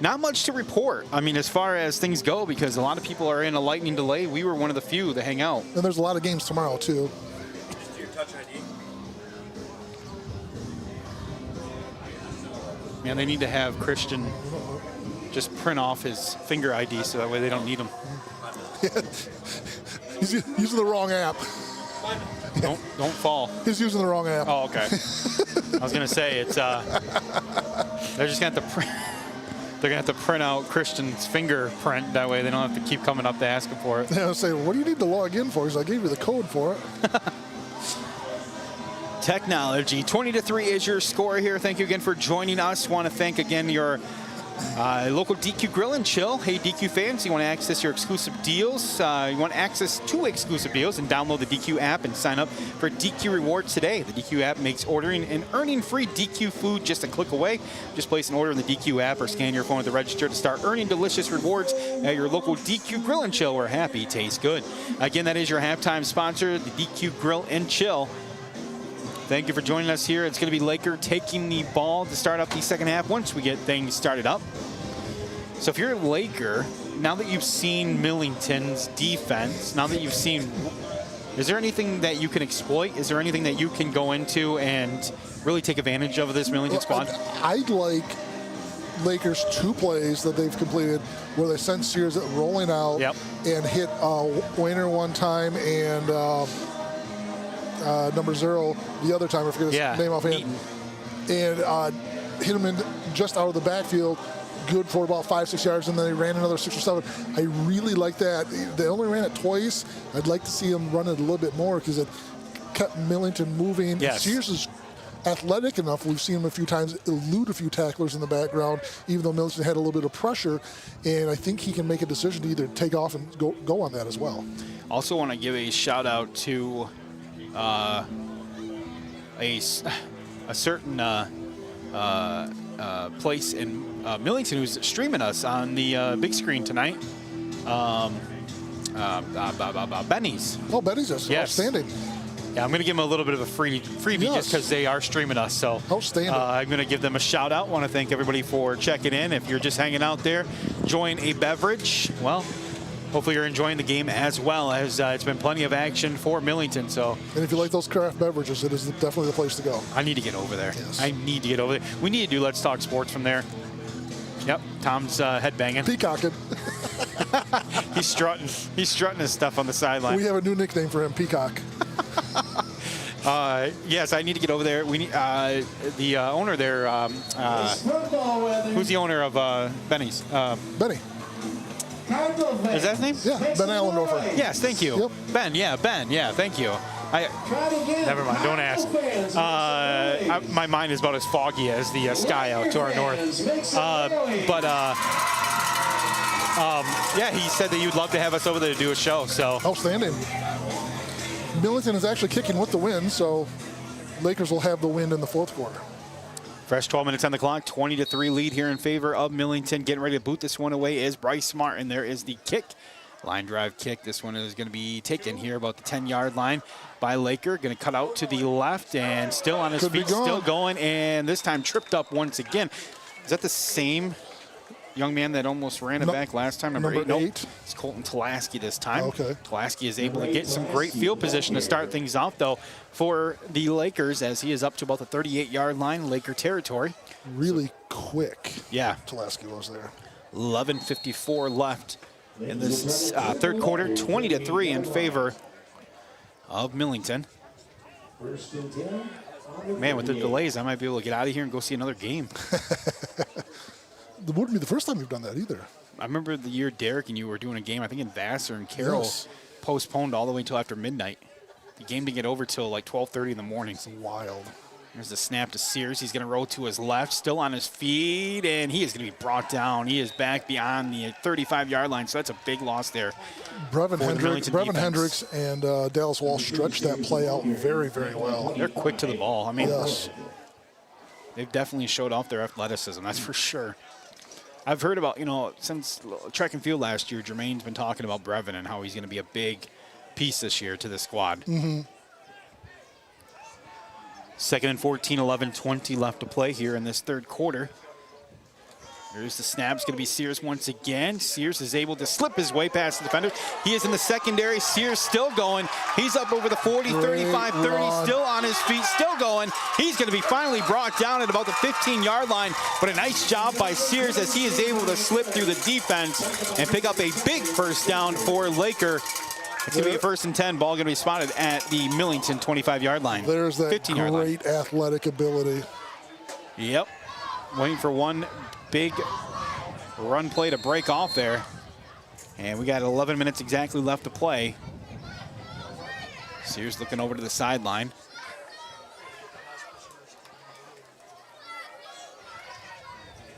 Not much to report, I mean, as far as things go, because a lot of people are in a lightning delay. We were one of the few that hang out. And there's a lot of games tomorrow, too. Your touch ID. Man, they need to have Christian just print off his finger ID so that way they don't need him. He's using the wrong app. Don't fall. He's using the wrong app. Oh, okay. I was gonna say it's they're just gonna have to They're going to have to print out Christian's fingerprint. That way they don't have to keep coming up to ask him for it. Yeah, I'll say, what do you need to log in for? Because I gave you the code for it. Technology. 20-3 is your score here. Thank you again for joining us. Want to thank again your local DQ Grill and Chill. Hey, DQ fans, you want to access your exclusive deals? You want access to exclusive deals, and download the DQ app and sign up for DQ Rewards today. The DQ app makes ordering and earning free DQ food just a click away. Just place an order in the DQ app or scan your phone at the register to start earning delicious rewards at your local DQ Grill and Chill, where happy tastes good. Again, that is your halftime sponsor, the DQ Grill and Chill. Thank you for joining us here. It's going to be Laker taking the ball to start up the second half once we get things started up. So if you're a Laker, now that you've seen Millington's defense, now that you've seen, is there anything that you can exploit? Is there anything that you can go into and really take advantage of this Millington squad? I'd like Lakers 2 plays that they've completed where they sent Sears rolling out and hit Wayner one time and number 0 the other time. I forget his name offhand. And hit him in just out of the backfield. Good for about 5-6 yards, and then they ran another 6 or 7. I really like that. They only ran it twice. I'd like to see them run it a little bit more because it kept Millington moving. Yes. Sears is athletic enough. We've seen him a few times elude a few tacklers in the background, even though Millington had a little bit of pressure. And I think he can make a decision to either take off and go on that as well. Also want to give a shout out to a certain place in Millington who's streaming us on the big screen tonight. Benny's. Oh, Benny's is outstanding. Yeah, I'm going to give them a little bit of a freebie just because they are streaming us. So outstanding. I'm going to give them a shout out. Want to thank everybody for checking in. If you're just hanging out there, enjoying a beverage, well, hopefully you're enjoying the game as well, as it's been plenty of action for Millington. So, and if you like those craft beverages, it is definitely the place to go. I need to get over there. Yes. I need to get over there. We need to do Let's Talk Sports from there. Yep, Tom's headbanging. Peacocking. He's strutting. He's strutting his stuff on the sideline. We have a new nickname for him, Peacock. Yes, I need to get over there. We need the owner there. Who's the owner of Benny's? Benny. Is that his name? Yeah, Ben Allendorfer. Yes, thank you. Yep. Ben, thank you. Never mind, don't ask. My mind is about as foggy as the sky out to our north. Yeah, he said that you'd love to have us over there to do a show. So outstanding. Millington is actually kicking with the wind, so Lakers will have the wind in the fourth quarter. Fresh 12 minutes on the clock, 20-3 lead here in favor of Millington. Getting ready to boot this one away is Bryce Martin. There is the kick. Line drive kick. This one is going to be taken here about the 10-yard line by Laker. Going to cut out to the left and still on his feet, still going, and this time tripped up once again. Is that the same young man that almost ran it back last time? Number 8? Nope. It's Colton Tulaski this time. Okay. Tulaski is able to get some great field position to start things off, though, for the Lakers, as he is up to about the 38-yard line, Laker territory. Really quick. Yeah. Tulaski was there. 11:54 left in this third quarter, 20-3 in favor of Millington. Man, with the delays, I might be able to get out of here and go see another game. It wouldn't be the first time you've done that either. I remember the year Derek and you were doing a game, I think in Vassar and Carroll, postponed all the way until after midnight. The game didn't get over till like 12:30 in the morning. It's wild. There's a snap to Sears. He's going to roll to his left, still on his feet, and he is going to be brought down. He is back beyond the 35-yard line, so that's a big loss there. Brevin Hendricks and Dallas Walsh stretched that play out very, very well. They're quick to the ball. I mean, they've definitely showed off their athleticism, that's for sure. I've heard about, since track and field last year, Jermaine's been talking about Brevin and how he's going to be a big piece this year to the squad. Mm-hmm. Second and 14, 11:20 left to play here in this third quarter. There's the snap. It's going to be Sears once again. Sears is able to slip his way past the defender. He is in the secondary. Sears still going. He's up over the 40, 35, 30, still on his feet, still going. He's going to be finally brought down at about the 15-yard line, but a nice job by Sears as he is able to slip through the defense and pick up a big first down for Laker. It's going to be a 1st and 10. Ball going to be spotted at the Millington 25-yard line. There's that great athletic ability. Yep. Waiting for one big run play to break off there. And we got 11 minutes exactly left to play. Sears looking over to the sideline.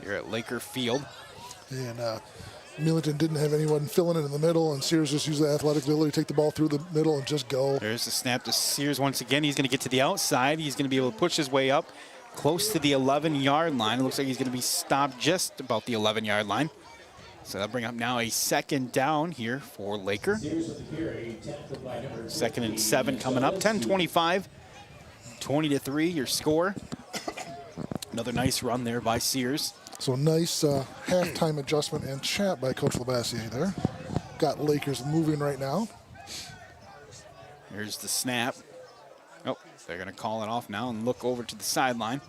Here at Laker Field. And Millington didn't have anyone filling it in the middle, and Sears just used the athletic ability to take the ball through the middle and just go. There's the snap to Sears once again. He's going to get to the outside. He's going to be able to push his way up close to the 11-yard line. It looks like he's going to be stopped just about the 11-yard line. So that'll bring up now a second down here for Laker. 2nd and 7 coming up. 10-25, 20-3 your score. Another nice run there by Sears. So nice halftime adjustment and chat by Coach Labassiere there. Got Lakers moving right now. Here's the snap. Oh, they're going to call it off now and look over to the sideline.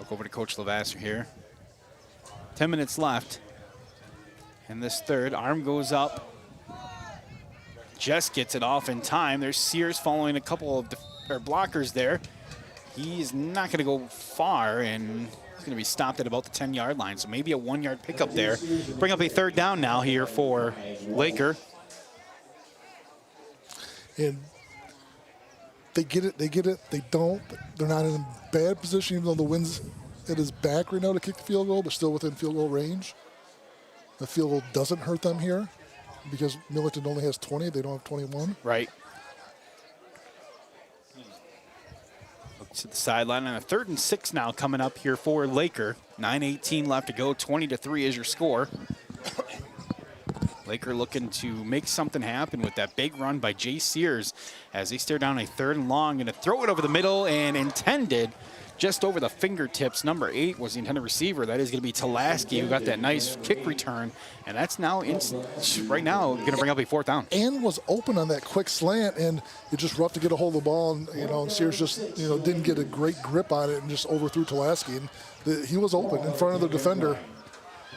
Look over to Coach Labassiere here. 10 minutes left in this third. Arm goes up. Just gets it off in time. There's Sears following a couple of blockers there. He's not going to go far, and he's going to be stopped at about the 10-yard line. So maybe a 1-yard pickup there. Bring up a third down now here for Laker. And they get it, they don't. They're not in a bad position, even though the wind's at his back right now to kick the field goal, but still within field goal range. The field goal doesn't hurt them here because Millington only has 20. They don't have 21. Right. Look to the sideline, and a 3rd and 6 now coming up here for Laker. 9:18 left to go. 20-3 is your score. Laker looking to make something happen with that big run by Jay Sears as they stare down a 3rd and long. Going to throw it over the middle and intended just over the fingertips. Number 8 was the intended receiver. That is going to be Tulaski, who got that nice kick return. And that's now, right now, going to bring up a 4th down. And was open on that quick slant, and it just rough to get a hold of the ball. And, and Sears just, didn't get a great grip on it and just overthrew Tulaski. And he was open in front of the defender,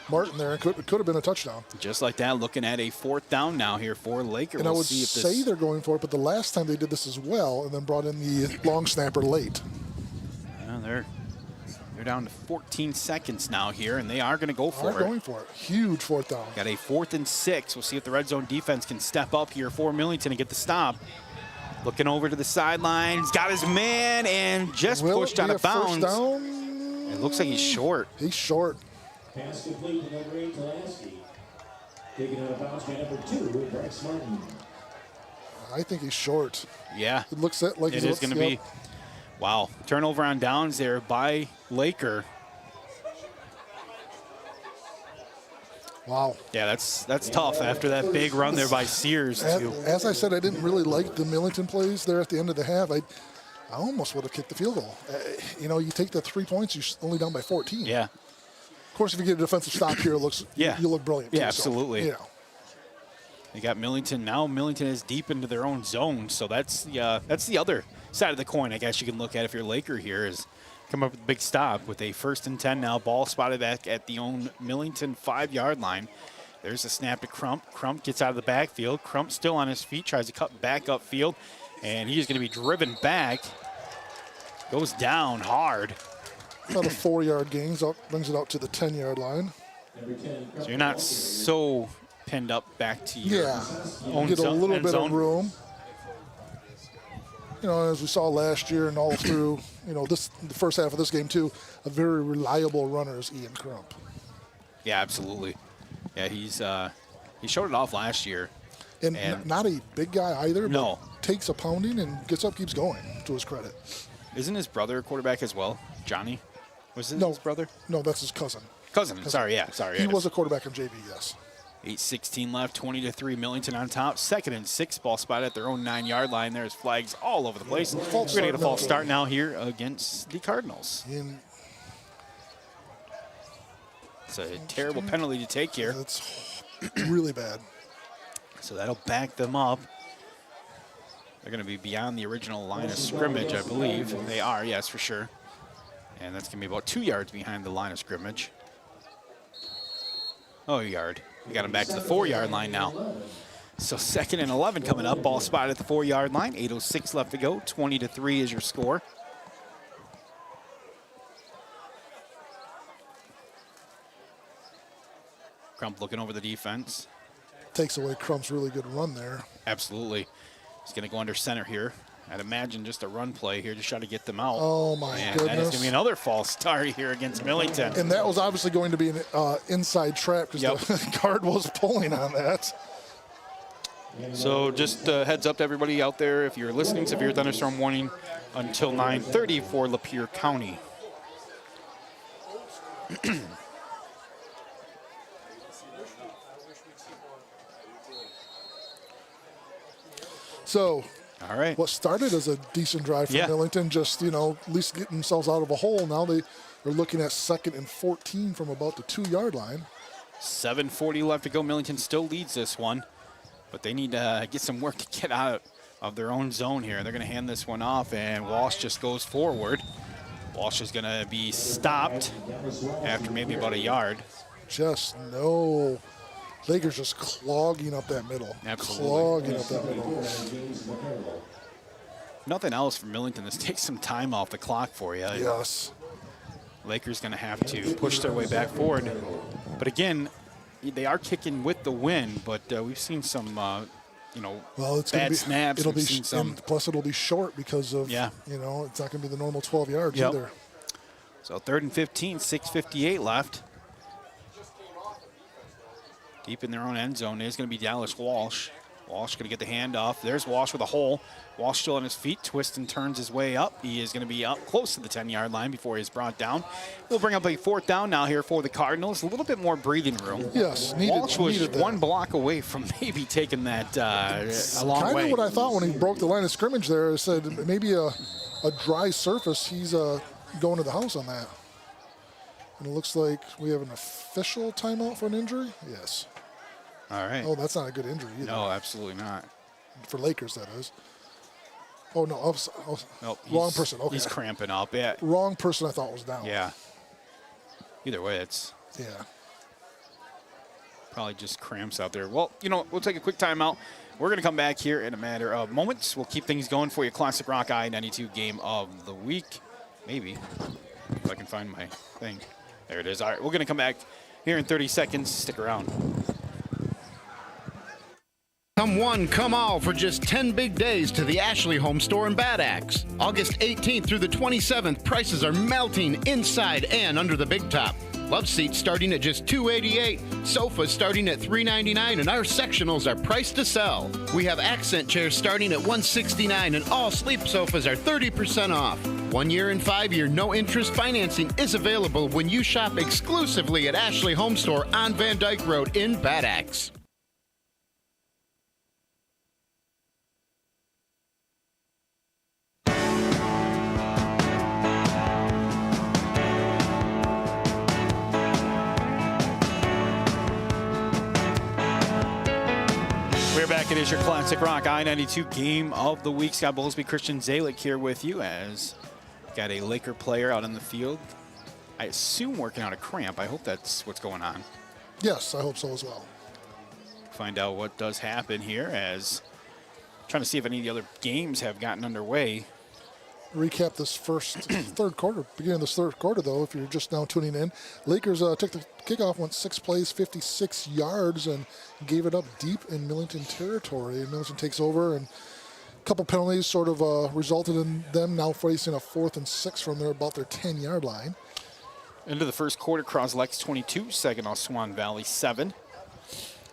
Martin, there. It could have been a touchdown. Just like that, looking at a 4th down now here for Laker. And I would say they're going for it, but the last time they did this as well, and then brought in the long snapper late. They're down to 14 seconds now here, and they are going to go for it. They're going for it. Huge 4th down. Got a 4th and 6. We'll see if the red zone defense can step up here for Millington and get the stop. Looking over to the sideline. He's got his man and just pushed out of bounds. First down? It looks like he's short. He's short. Pass complete to number 8, Tulaski. Taken out of bounds by number 2, Bryce Martin. I think he's short. Yeah. It looks like it is going to be. Wow, turnover on downs there by Laker. Wow. Yeah, that's tough after that big run there by Sears. As I said, I didn't really like the Millington plays there at the end of the half. I almost would have kicked the field goal. You take the 3 points, you're only down by 14. Yeah. Of course, if you get a defensive stop here, you look brilliant. Yeah, too, absolutely. So, They got Millington. Now Millington is deep into their own zone, so that's the other side of the coin, I guess you can look at if you're Laker here, is come up with a big stop with a 1st and 10 now. Ball spotted back at the own Millington 5-yard line. There's a snap to Crump. Crump gets out of the backfield. Crump still on his feet, tries to cut back upfield, and he's going to be driven back. Goes down hard. About a 4-yard gain, brings it out to the 10-yard line. So you're not so pinned up back to your own get a little bit zone. of room. As we saw last year and all through, the first half of this game too, a very reliable runner is Ian Crump. Yeah, absolutely. Yeah, he showed it off last year. And not a big guy either, no. But takes a pounding and gets up, keeps going, to his credit. Isn't his brother a quarterback as well? Johnny? Was it his brother? No, that's his cousin. Cousin. Sorry. He was a quarterback in JV, yes. 8:16 left, 20-3, Millington on top. 2nd and 6, ball spot at their own 9-yard line. There's flags all over the place. We're going to get a false start now here against the Cardinals. It's a terrible penalty to take here. It's really bad. So that'll back them up. They're going to be beyond the original line of scrimmage, I believe. They are, yes, for sure. And that's going to be about 2 yards behind the line of scrimmage. Oh, a yard. We got him back to the 4-yard line now. So 2nd and 11 coming up. Ball spotted at the 4-yard line. 8:06 left to go. 20-3 is your score. Crump looking over the defense. Takes away Crump's really good run there. Absolutely. He's going to go under center here. I'd imagine just a run play here to try to get them out. Oh, my goodness. That is going to be another false start here against Millington. And that was obviously going to be an inside trap because the guard was pulling on that. So just heads up to everybody out there, if you're listening, severe thunderstorm warning until 9:30 for Lapeer County. So, all right, what started as a decent drive for Millington, just, at least getting themselves out of a hole. Now they're looking at 2nd and 14 from about the 2-yard line. 7:40 left to go. Millington still leads this one, but they need to get some work to get out of their own zone here. They're going to hand this one off, and Walsh just goes forward. Walsh is going to be stopped after maybe about a yard. Just no. Lakers just clogging up that middle. Absolutely. Clogging up that middle. Nothing else for Millington. This takes some time off the clock for you. Yes. Lakers going to have to push their way back forward. But again, they are kicking with the wind, but we've seen some, it's bad snaps. It'll be plus it'll be short because of, it's not going to be the normal 12 yards either. So 3rd and 15, 6:58 left. Deep in their own end zone is going to be Dallas Walsh. Walsh going to get the handoff. There's Walsh with a hole. Walsh still on his feet, twists and turns his way up. He is going to be up close to the 10-yard line before he's brought down. We'll bring up a 4th down now here for the Cardinals. A little bit more breathing room. Yes, Walsh was one block away from maybe taking that a long way. Kind of what I thought when he broke the line of scrimmage there. I said maybe a dry surface. He's going to the house on that. And it looks like we have an official timeout for an injury. Yes. All right. Oh, that's not a good injury either. No, absolutely not. For Lakers, that is. Oh, no. Nope, wrong person. Okay. He's cramping up. Yeah. Wrong person I thought was down. Yeah. Either way, it's probably just cramps out there. Well, we'll take a quick timeout. We're going to come back here in a matter of moments. We'll keep things going for you. Classic Rock I-92 game of the week. Maybe. If I can find my thing. There it is. All right, we're going to come back here in 30 seconds. Stick around. Come one, come all for just 10 big days to the Ashley Home Store in Bad Axe. August 18th through the 27th, prices are melting inside and under the big top. Love seats starting at just $288, sofas starting at $399, and our sectionals are priced to sell. We have accent chairs starting at $169, and all sleep sofas are 30% off. 1 year and 5 year no interest financing is available when you shop exclusively at Ashley Home Store on Van Dyke Road in Bad Axe. We're back. It is your Classic Rock I-92 game of the week. Scott Bolsby, Christian Selich here with you as got a Laker player out on the field. I assume working out a cramp. I hope that's what's going on. Yes, I hope so as well. Find out what does happen here as trying to see if any of the other games have gotten underway. Recap this third quarter. Beginning of this third quarter, though, if you're just now tuning in, Lakers took the kickoff, went 6 plays, 56 yards, and gave it up deep in Millington territory. And Millington takes over, and a couple penalties sort of resulted in them now facing a 4th and 6 from about their 10-yard line. Into the first quarter, Croslex 22, second off Swan Valley 7.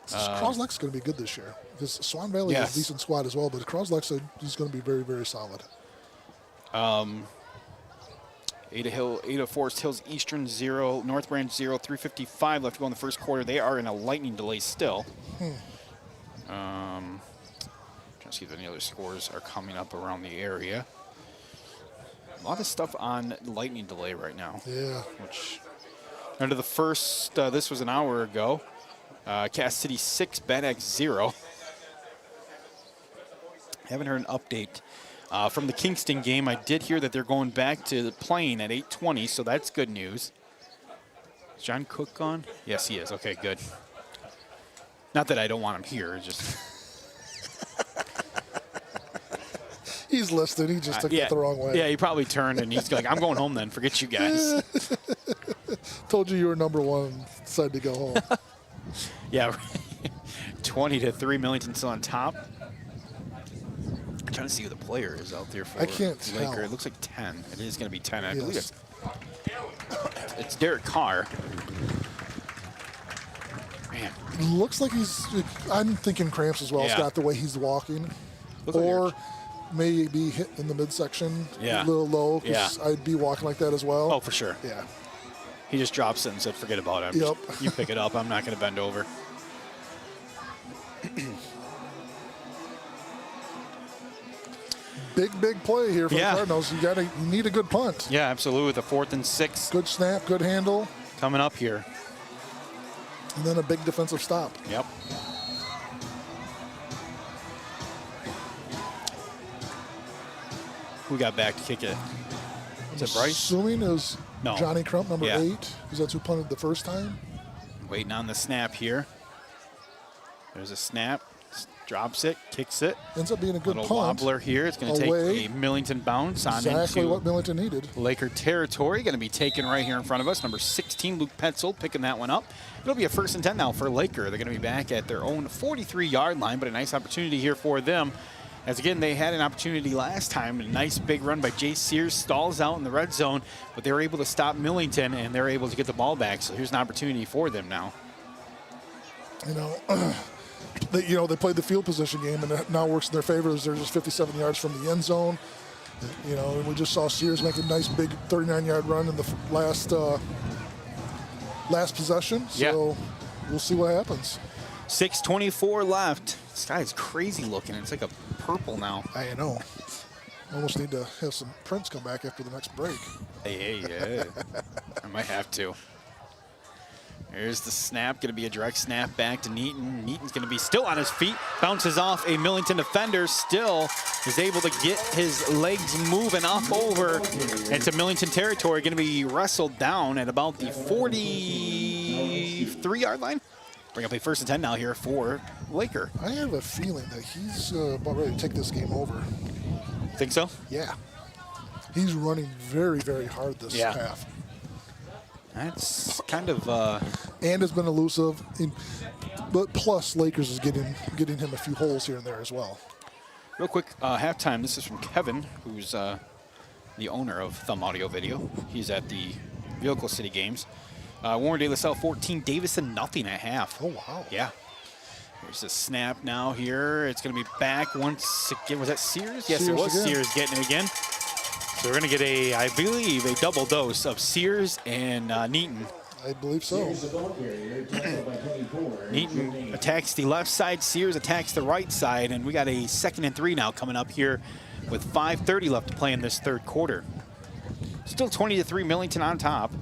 Croslex is going to be good this year because Swan Valley is a decent squad as well, but Croslex is going to be very, very solid. Ada Forest Hills Eastern 0, North Branch 0, 3:55 left to go in the first quarter. They are in a lightning delay still. Trying to see if any other scores are coming up around the area. A lot of stuff on lightning delay right now. Yeah. Which under the first, this was an hour ago. Cass City 6, Bad Axe 0. Haven't heard an update from the Kingston game. I did hear that they're going back to the playing at 8:20, so that's good news. Is John Cook on? Yes, he is. Okay, good. Not that I don't want him here, just... He's listening. He just took it the wrong way. Yeah, he probably turned and he's like, I'm going home then. Forget you guys. Told you were number one. Decided to go home. Yeah, 20-3, Millington still on top. I'm trying to see who the player is out there for I can't tell. Laker. It looks like 10. It is going to be 10. I Yes. believe it's Derek Carr. Man. Looks like I'm thinking cramps as well, Yeah. Scott, the way he's walking. Looks like Or maybe hit in the midsection Yeah. a little low, because I'd be walking like that as well. Oh, for sure. Yeah. He just drops it and said, forget about it. Yep. You pick it up. I'm not going to bend over. Big play here for the Yeah. Cardinals. You need a good punt. Yeah, absolutely. With a 4th and 6 Good snap, good handle, coming up here. and then a big defensive stop. Yep. Who got back to kick it? Is it Bryce? Assuming it was No. Johnny Crump, number Yeah. 8, because that's who punted the first time. Waiting on the snap here. There's a snap. Drops it, kicks it. Ends up being a good Little punt. wobbler here. It's going to Away. take a Millington bounce on Exactly into what Millington needed. Laker territory. Going to be taken right here in front of us. Number 16, Luke Petzel, picking that one up. It'll be a 1st and 10 now for Laker. They're going to be back at their own 43-yard line, but a nice opportunity here for them. As again, they had an opportunity last time. A nice big run by Jay Sears, stalls out in the red zone, but they were able to stop Millington, and they're able to get the ball back. So here's an opportunity for them now. They played the field position game, and it now works in their favor as they're just 57 yards from the end zone. And we just saw Sears make a nice big 39-yard run in the last possession. So we'll see what happens. 6:24 left. This guy's crazy looking. It's like a purple now. I know. Almost need to have some prints come back after the next break. Hey. I might have to. There's the snap. Going to be a direct snap back to Neaton. Neaton's going to be still on his feet. Bounces off a Millington defender. Still is able to get his legs moving up over into Millington territory. Going to be wrestled down at about the 43-yard line. Bring up a 1st and 10 now here for Laker. I have a feeling that he's about ready to take this game over. Think so? Yeah. He's running very, very hard this half. That's kind of... and has been elusive. But plus, Lakers is getting him a few holes here and there as well. Real quick, halftime. This is from Kevin, who's the owner of Thumb Audio Video. He's at the Vehicle City games. Warren De La Salle 14, Davison nothing at half. Oh, wow. Yeah. Here's the snap now here. It's going to be back once again. Was that Sears? Yes, Sears it was again. Sears getting it again. So we're going to get I believe, a double dose of Sears and Neaton. I believe so. Neaton attacks the left side. Sears attacks the right side. And we got a 2nd and 3 now coming up here with 5:30 left to play in this 3rd quarter. Still 20-3, Millington on top.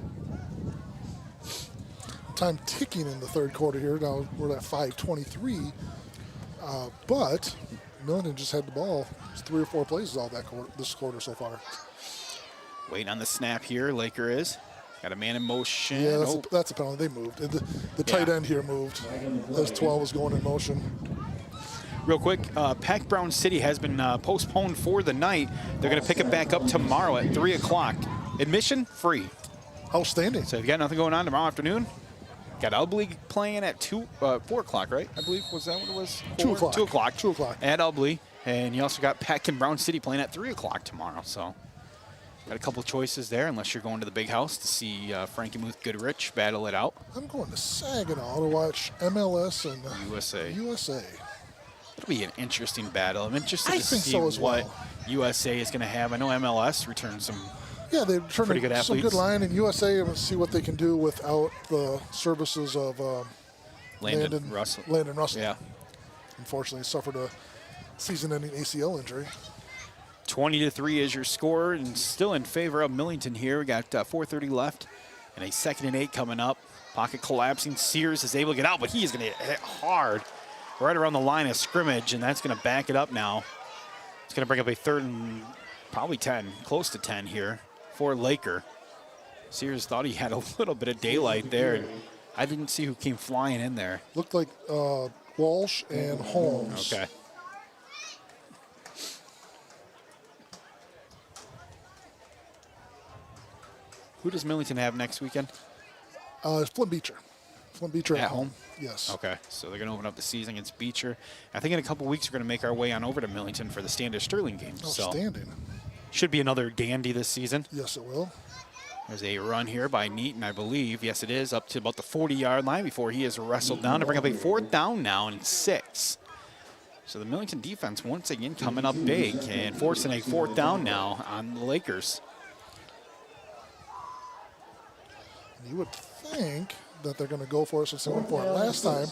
Time ticking in the 3rd quarter here. Now we're at 5:23. But Millington just had the ball. It's 3 or 4 plays all this quarter so far. Waiting on the snap here. Laker is. Got a man in motion. Yeah, that's a penalty. They moved. The tight end here moved as 12 was going in motion. Real quick, Pack Brown City has been postponed for the night. They're going to pick it back up tomorrow at 3 o'clock. Admission free. Outstanding. So if you got nothing going on tomorrow afternoon, got Ubly playing at 4 o'clock, right? I believe, was that what it was? 2 o'clock. 2 o'clock. 2 o'clock. At Ubly. And you also got Pack and Brown City playing at 3 o'clock tomorrow. So got a couple choices there, unless you're going to the big house to see Frankie Muth Goodrich battle it out. I'm going to Saginaw to watch MLS and USA. It'll be an interesting battle. I'm interested to see so as what well. USA is going to have. I know MLS returned some they've turned pretty good some athletes. good line in USA, and see what they can do without the services of Landon Russell. Landon Russell. Yeah. Unfortunately, suffered a season-ending ACL injury. 20-3 is your score, and still in favor of Millington here. We got 4:30 left, and a 2nd and 8 coming up. Pocket collapsing. Sears is able to get out, but he is going to get hit hard right around the line of scrimmage, and that's going to back it up now. It's going to bring up a 3rd and probably 10, close to 10 here for Laker. Sears thought he had a little bit of daylight there, and I didn't see who came flying in there. Looked like Walsh and Holmes. Okay. Who does Millington have next weekend? Flint Beecher. Flint Beecher at home. Yes. Okay, so they're going to open up the season against Beecher. I think in a couple weeks we're going to make our way on over to Millington for the Standish-Sterling game. Outstanding. So should be another dandy this season. Yes, it will. There's a run here by Neaton, I believe. Yes, it is, up to about the 40-yard line before he is wrestled down to bring up a 4th down now and 6. So the Millington defense once again coming up big and forcing a 4th down now on the Lakers. You would think that they're going to go for it since they went for it last time,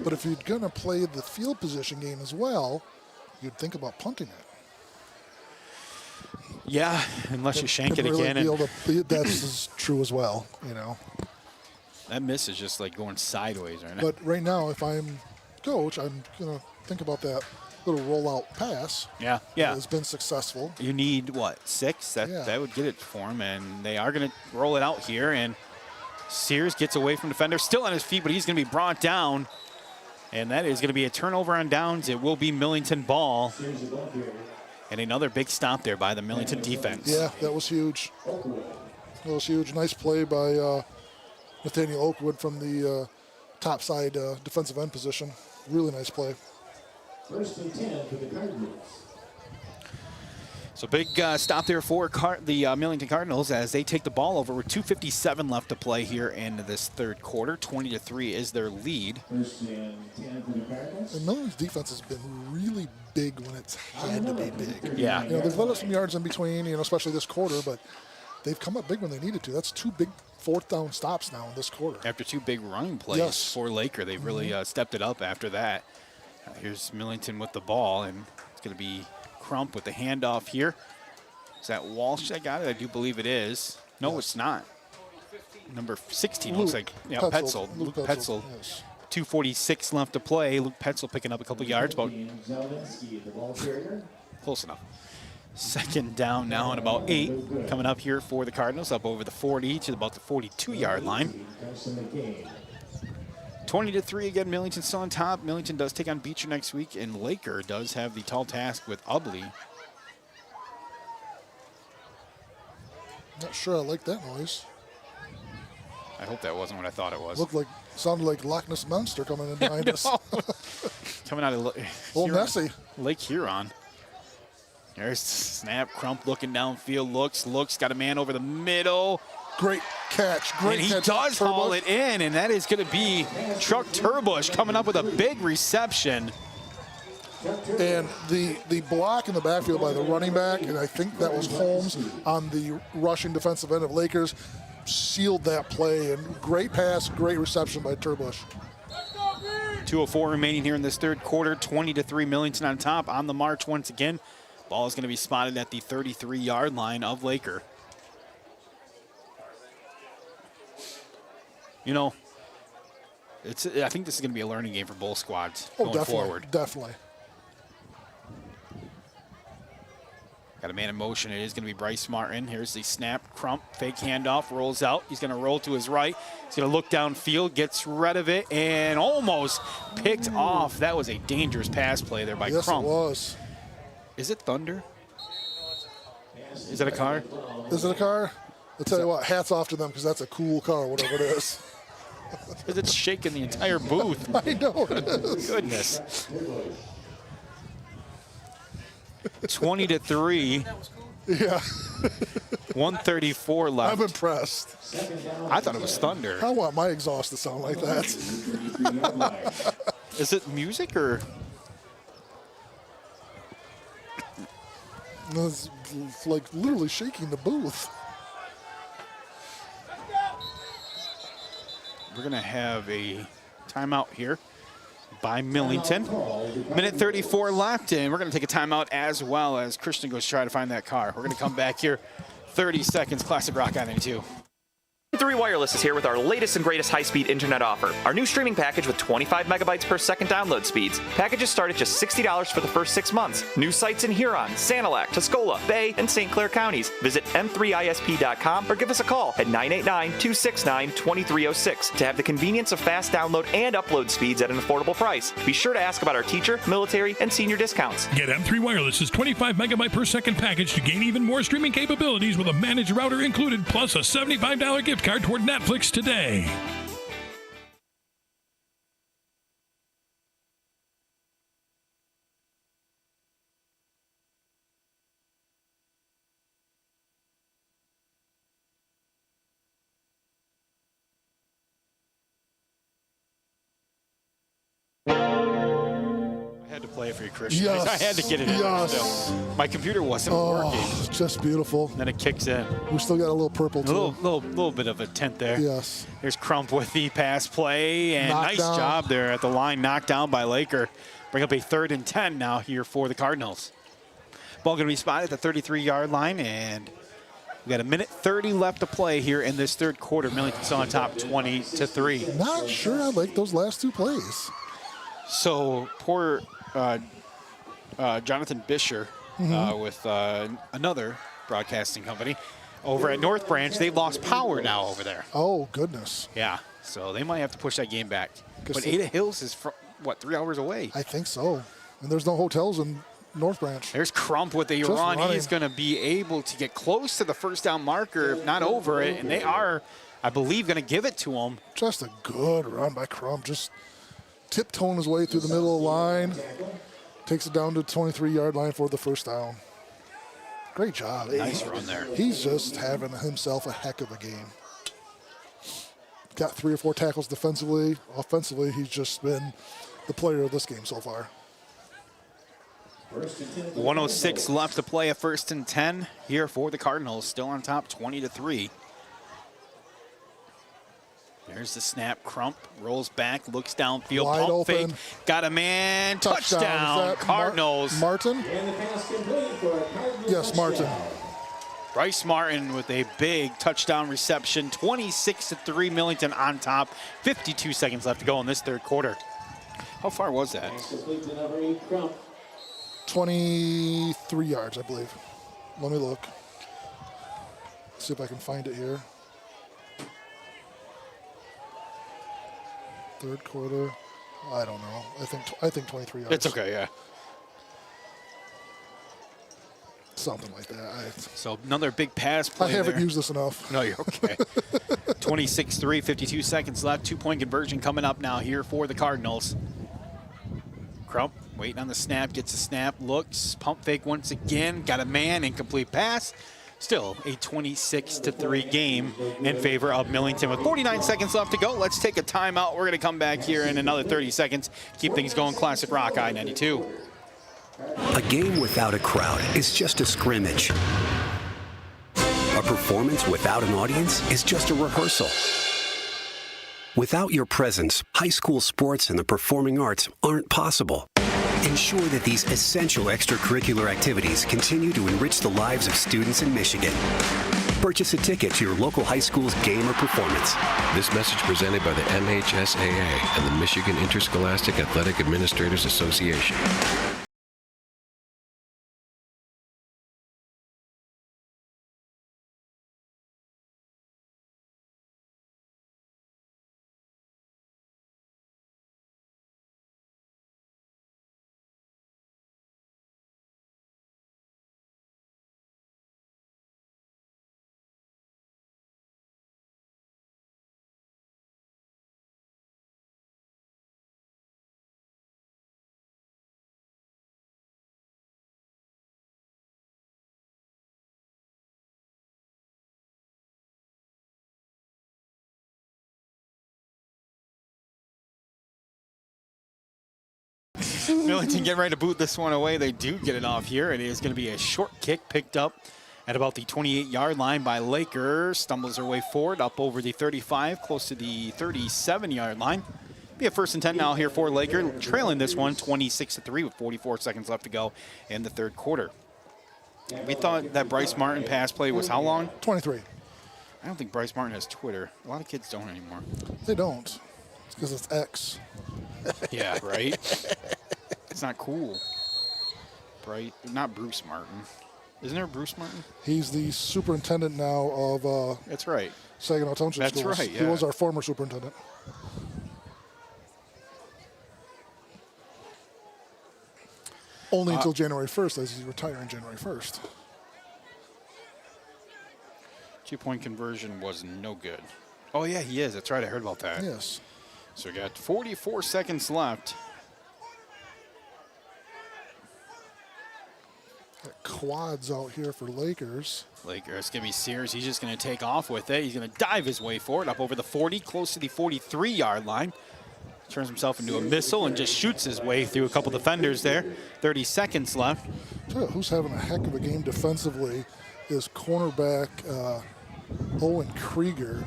but if you're going to play the field position game as well, you'd think about punting it. Yeah, unless you shank it really again. That's true as well, you know. That miss is just like going sideways right now. But right now, if I'm coach, I'm going to think about that little rollout pass. Yeah. That has been successful. You need, what, 6? That would get it for him, and they are going to roll it out here, and Sears gets away from defender, still on his feet, but he's going to be brought down, and that is going to be a turnover on downs. It will be Millington ball. And another big stop there by the Millington defense. Yeah, that was huge. That was huge. Nice play by Nathaniel Oakwood from the top side defensive end position. Really nice play. 1st and 10 for the Cardinals. So big stop there for the Millington Cardinals as they take the ball over with 2:57 left to play here in this 3rd quarter. 20-3 is their lead. 1st and 10 for the Cardinals. And Millington's defense has been really big when it's had to be big. Yeah. You know, they've let us some yards in between, especially this quarter, but they've come up big when they needed to. That's 2 big 4th down stops now in this quarter. After 2 big running plays for Laker, they've really stepped it up after that. Here's Millington with the ball, and it's going to be Crump with the handoff here. Is that Walsh that got it? I do believe it is. No, it's not. Number 16 looks like Petzel. Luke Petzel. Yes. 2:46 left to play. Luke Petzel picking up a couple yards. About close enough. 2nd down now and about 8 coming up here for the Cardinals, up over the 40 to about the 42-yard line. 20-3 again. Millington still on top. Millington does take on Beecher next week, and Laker does have the tall task with Ubley. Not sure I like that noise. I hope that wasn't what I thought it was. Sounded like Loch Ness Monster coming in behind us. Coming out of Old Nessie. Lake Huron. There's snap. Crump looking downfield. Looks. Got a man over the middle. Great catch. Great and catch. He does haul it in, and that is going to be Chuck Turbush coming up with a big reception. And the block in the backfield by the running back, and I think that was Holmes on the rushing defensive end of Lakers, sealed that play. And great pass, great reception by Turbush. 2:04 remaining here in this 3rd quarter. 20-3 Millington on top on the march once again. Ball is going to be spotted at the 33-yard line of Laker. You know, I think this is going to be a learning game for both squads going forward. Definitely. Got a man in motion. It is going to be Bryce Martin. Here's the snap. Crump, fake handoff, rolls out. He's going to roll to his right. He's going to look downfield, gets rid of it, and almost picked off. That was a dangerous pass play there by Crump. Yes, it was. Is it thunder? Is it a car? Is it a car? I'll tell you what, hats off to them because that's a cool car, whatever it is. Because it's shaking the entire booth. I know it is. Goodness. 20-3. Yeah. 1:34 left. I'm impressed. I thought it was thunder. I want my exhaust to sound like that. Is it music or? It's like literally shaking the booth. We're going to have a timeout here by Millington. Minute 34 left, and we're going to take a timeout as well as Christian goes try to find that car. We're going to come back here. 30 seconds, Classic Rock I-92. 3 Wireless is here with our latest and greatest high-speed internet offer. Our new streaming package with 25 megabytes per second download speeds. Packages start at just $60 for the first 6 months. New sites in Huron, Sanilac, Tuscola, Bay, and St. Clair counties. Visit m3isp.com or give us a call at 989-269-2306 to have the convenience of fast download and upload speeds at an affordable price. Be sure to ask about our teacher, military, and senior discounts. Get M3 Wireless's 25 megabyte per second package to gain even more streaming capabilities with a managed router included, plus a $75 gift card toward Netflix today. to play it for you, Christian. Yes. I had to get it in there still. My computer wasn't working. Just beautiful. And then it kicks in. We still got a little purple, too. A little bit of a tint there. Yes. Here's Crump with the pass play, and Knocked nice down. job there at the line. Knocked down by Laker. Bring up a 3rd and 10 now here for the Cardinals. Ball going to be spotted at the 33-yard line, and we got 1:30 left to play here in this 3rd quarter. Millington still on top 20-3. Not sure I like those last 2 plays. So poor Jonathan Bisher with another broadcasting company over at North Branch. They've lost power now over there. Oh, goodness. Yeah, so they might have to push that game back. But so. Ada Hills is, 3 hours away? I think so. And there's no hotels in North Branch. There's Crump with a run. Running. He's going to be able to get close to the first down marker, if not over it. And they are, I believe, going to give it to him. Just a good run by Crump. Just tiptoeing his way through the middle of the line. Takes it down to the 23-yard line for the first down. Great job. Nice run there. He's just having himself a heck of a game. Got 3 or 4 tackles defensively. Offensively, he's just been the player of this game so far. 1:06 left to play, a 1st and 10 here for the Cardinals. Still on top 20-3. There's the snap. Crump rolls back, looks downfield, Wide pump open. fake. Got a man. Touchdown. Cardinals. Martin? Yes, Martin. Bryce Martin with a big touchdown reception. 26-3, Millington on top. 52 seconds left to go in this 3rd quarter. How far was that? 23 yards, I believe. Let me look. See if I can find it here. 3rd quarter. I don't know. I think 23 yards. It's okay, yeah. Something like that. So another big pass play I haven't there. used this enough. No, you're okay. 26-3, 52 seconds left. 2-point conversion coming up now here for the Cardinals. Crump waiting on the snap, gets a snap, looks, pump fake once again, got a man, incomplete pass. Still a 26-3 game in favor of Millington. With 49 seconds left to go, let's take a timeout. We're going to come back here in another 30 seconds. Keep things going. Classic Rock I-92. A game without a crowd is just a scrimmage. A performance without an audience is just a rehearsal. Without your presence, high school sports and the performing arts aren't possible. Ensure that these essential extracurricular activities continue to enrich the lives of students in Michigan. Purchase a ticket to your local high school's game or performance. This message presented by the MHSAA and the Michigan Interscholastic Athletic Administrators Association. Millington getting ready to boot this one away. They do get it off here. It is going to be a short kick picked up at about the 28-yard line by Laker. Stumbles her way forward up over the 35, close to the 37-yard line. Be a 1st and 10 now here for Laker, trailing this one 26-3 with 44 seconds left to go in the 3rd quarter. We thought that Bryce Martin pass play was how long? 23. I don't think Bryce Martin has Twitter. A lot of kids don't anymore. They don't. It's because it's X. Yeah, right? It's not cool. Not Bruce Martin. Isn't there Bruce Martin? He's the superintendent now of That's right. Saginaw Township That's Schools. right, yeah. He was our former superintendent. Only until January 1st, as he's retiring January 1st. 2-point conversion was no good. Oh, yeah, he is. That's right. I heard about that. Yes. So we got 44 seconds left. Got quads out here for Lakers. It's going to be Sears. He's just going to take off with it. He's going to dive his way forward up over the 40, close to the 43-yard line. turns himself into a missile and just shoots his way through a couple defenders there. 30 seconds left. Who's having a heck of a game defensively is cornerback Owen Krieger.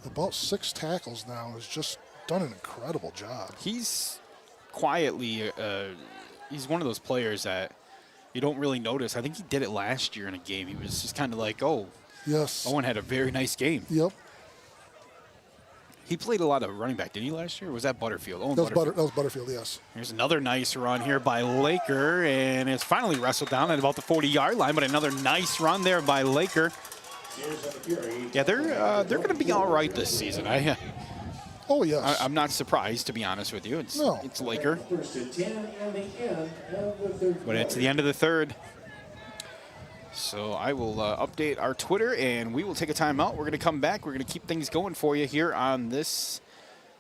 About 6 tackles now. Has just done an incredible job. He's quietly, he's one of those players that you don't really notice. I think he did it last year in a game. He was just kind of like, oh, yes. Owen had a very nice game. Yep. He played a lot of running back, didn't he, last year? Or was that Butterfield? Owen that was Butterfield, yes. Here's another nice run here by Laker, and it's finally wrestled down at about the 40-yard line, but another nice run there by Laker. Yeah, they're going to be all right this season. Oh, yes. I'm not surprised, to be honest with you. It's Laker. But it's the end of the third. So I will update our Twitter, and we will take a timeout. We're going to come back. We're going to keep things going for you here on this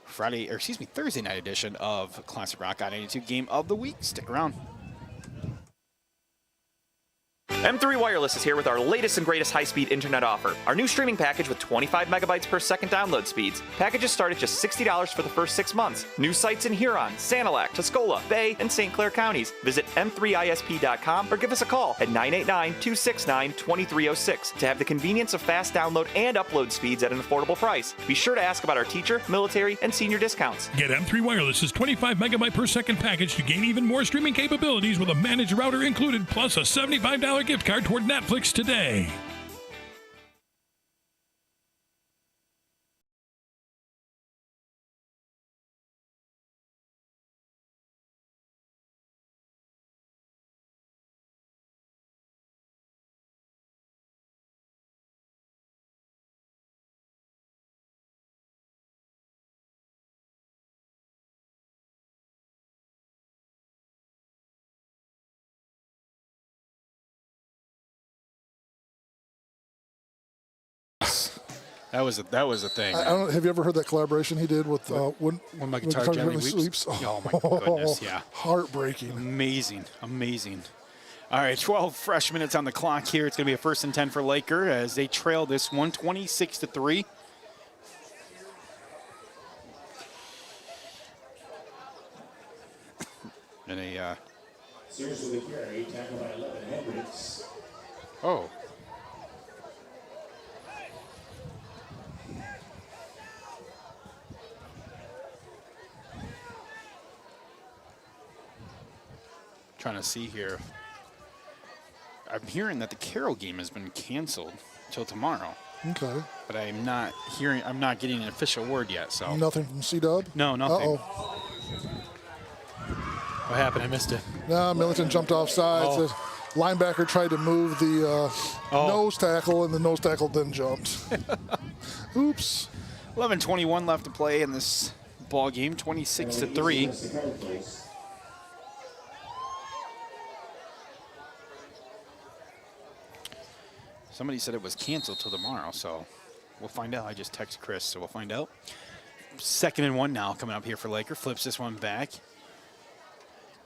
Thursday night edition of Classic Rock I-92 Game of the Week. Stick around. M3 Wireless is here with our latest and greatest high-speed internet offer. Our new streaming package with 25 megabytes per second download speeds. Packages start at just $60 for the first 6 months. New sites in Huron, Sanilac, Tuscola, Bay, and St. Clair counties. Visit m3isp.com or give us a call at 989-269-2306 to have the convenience of fast download and upload speeds at an affordable price. Be sure to ask about our teacher, military, and senior discounts. Get M3 Wireless's 25 megabyte per second package to gain even more streaming capabilities with a managed router included, plus a $75 gift card toward Netflix today. That was a thing. I don't, have you ever heard that collaboration he did with when my guitar gently weeps? Oh my goodness, yeah. Heartbreaking. Amazing. All right, 12 fresh minutes on the clock here. It's going to be a 1st and 10 for Laker as they trail this one 26-3. And a Series with the carry, tackled by 11 Hendricks. Oh. Trying to see here. I'm hearing that the Carroll game has been canceled till tomorrow. Okay. But I'm not getting an official word yet, so. Nothing from C-Dub? No, nothing. Uh-oh. What happened? I missed it. No, Millington jumped off sides. Oh. The linebacker tried to move the nose tackle, and the nose tackle then jumped. Oops. 11:21 left to play in this ball game, 26-3. Somebody said it was canceled till tomorrow, so we'll find out. I just texted Chris, so we'll find out. 2nd and 1 now coming up here for Laker. Flips this one back.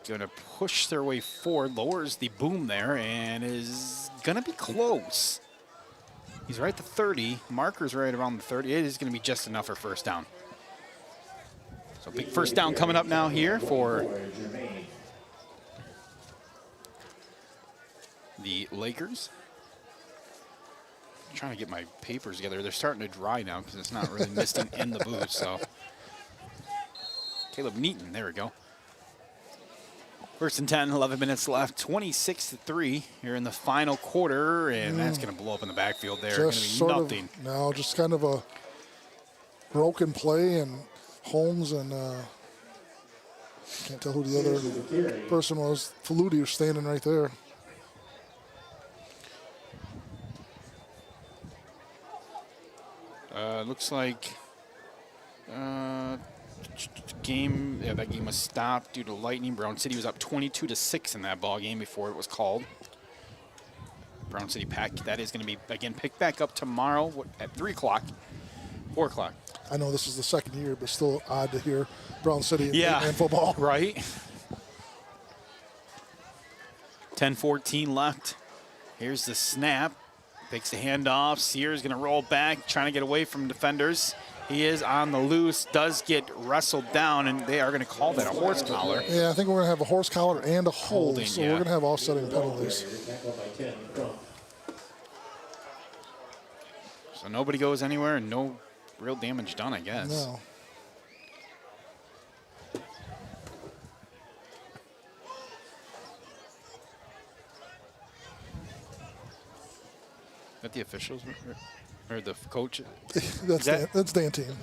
Going to push their way forward, lowers the boom there, and is going to be close. He's right at the 30. Marker's right around the 30. It is going to be just enough for 1st down. So big 1st down coming up now here for the Lakers. I'm trying to get my papers together. They're starting to dry now because it's not really misting in the booth. So Caleb Neaton, there we go. 1st and 10, 11 minutes left, 26-3 here in the final quarter, and that's going to blow up in the backfield there. Just going to be nothing. Just kind of a broken play, and Holmes and can't tell who the other person was. Faludi was standing right there. Looks like that game was stopped due to lightning. Brown City was up 22-6 in that ball game before it was called. Brown City Pack, that is going to be, again, picked back up tomorrow at 3 o'clock, 4 o'clock. I know this is the 2nd year, but still odd to hear Brown City in football. Right. 10-14 left. Here's the snap. Takes the handoff. Sears going to roll back, trying to get away from defenders. He is on the loose, does get wrestled down, and they are going to call that a horse collar. Yeah, I think we're going to have a horse collar and a hold, Holding, so yeah. we're going to have offsetting penalties. So nobody goes anywhere and no real damage done, I guess. No. Is that the officials or the coach? That's Dan team.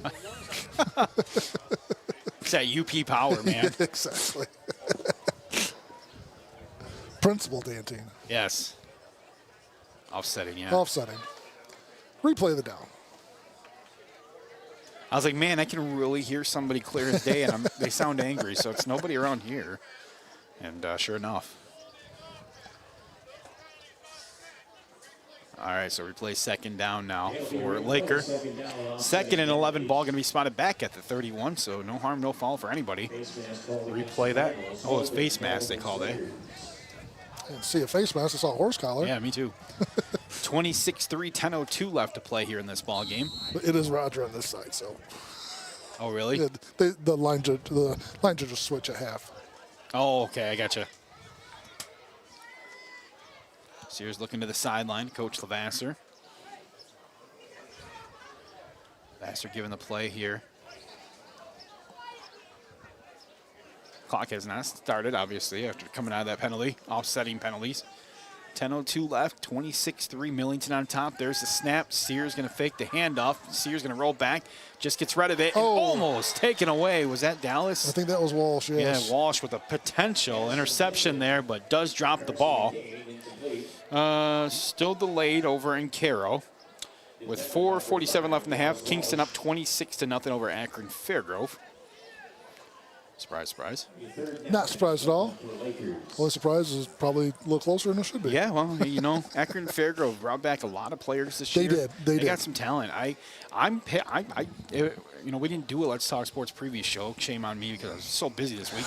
It's that UP power, man. Exactly. Principal Dan team. Yes. Offsetting, yeah. Offsetting. Replay the down. I was like, man, I can really hear somebody clear as day, and they sound angry, so it's nobody around here. And sure enough. All right, so replay second down now for Laker. Second and 11, ball going to be spotted back at the 31, so no harm, no foul for anybody. Replay that. Oh, it's face mask they called it. I didn't see a face mask. I saw a horse collar. Yeah, me too. 26-3, 10:02 left to play here in this ball game. But it is Roger on this side, so. Oh, really? Yeah, the line judges switch at half. Oh, okay, I gotcha. Sears looking to the sideline, Coach Levasseur. Levasseur giving the play here. Clock has not started, obviously, after coming out of that penalty, offsetting penalties. 10:02 left, 26-3, Millington on top. There's the snap. Sears going to fake the handoff. Sears going to roll back, just gets rid of it, and almost taken away. Was that Dallas? I think that was Walsh, yes. Yeah, Walsh with a potential interception there, but does drop the ball. Still delayed over in Caro. With 4:47 left in the half, Kingston up 26-0 over Akron Fairgrove. Surprise, surprise. Not surprised at all. Only surprise is probably a little closer than it should be. Yeah, well, you know, Akron Fairgrove brought back a lot of players this year. They did. Got some talent. You know, we didn't do a Let's Talk Sports previous show. Shame on me because I was so busy this week.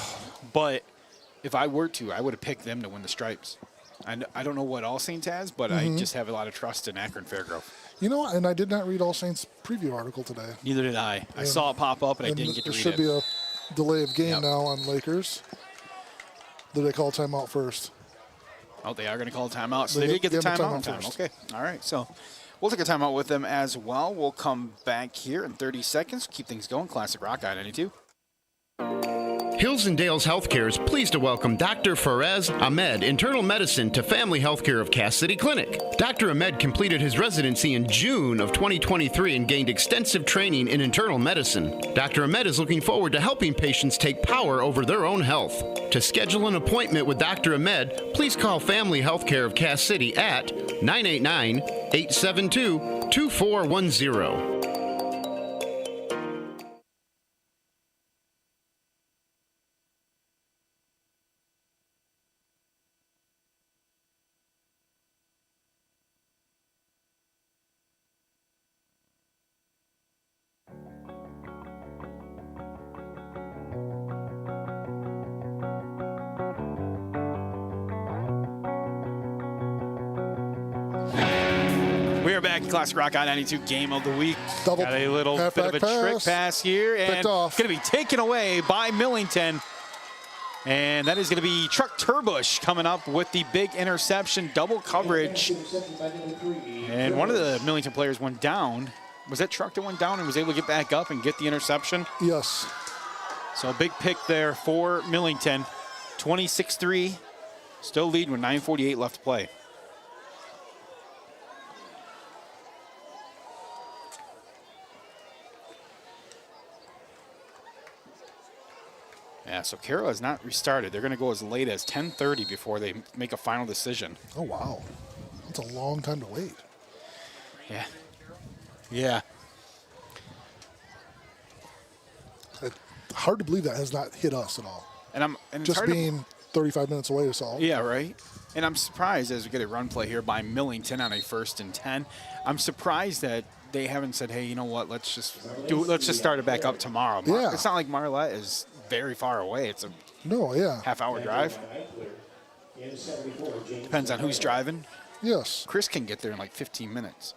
But if I were to, I would have picked them to win the stripes. I don't know what All Saints has, but I just have a lot of trust in Akron Fairgrove. You know, and I did not read All Saints preview article today. Neither did I. I saw it pop up, and I didn't get to read it. There should be a delay of game now on Lakers. Did they call timeout first? Oh, they are going to call a timeout. So they did get the timeout in time. Okay. All right. So we'll take a timeout with them as well. We'll come back here in 30 seconds. Keep things going. Classic Rock I-92. Hills and Dales Healthcare is pleased to welcome Dr. Faraz Ahmed, Internal Medicine, to Family Healthcare of Cass City Clinic. Dr. Ahmed completed his residency in June of 2023 and gained extensive training in internal medicine. Dr. Ahmed is looking forward to helping patients take power over their own health. To schedule an appointment with Dr. Ahmed, please call Family Healthcare of Cass City at 989-872-2410. We are back. Classic Rock I-92 game of the week. Got a little bit of a trick pass here, and going to be taken away by Millington. And that is going to be Truck Turbush coming up with the big interception, double coverage. And one of the Millington players went down. Was that Truck that went down and was able to get back up and get the interception? Yes. So a big pick there for Millington. 26-3, still lead with 9:48 left to play. Yeah, so Carroll has not restarted. They're going to go as late as 10:30 before they make a final decision. Oh, wow. That's a long time to wait. Yeah. Yeah. Hard to believe that has not hit us at all. And just being 35 minutes away or so. Yeah, right. And I'm surprised as we get a run play here by Millington on a 1st and 10. I'm surprised that they haven't said, hey, you know what, let's just start it back up tomorrow. Yeah. It's not like Marlette is very far away. It's a half-hour drive. Depends on who's driving. Yes. Chris can get there in like 15 minutes.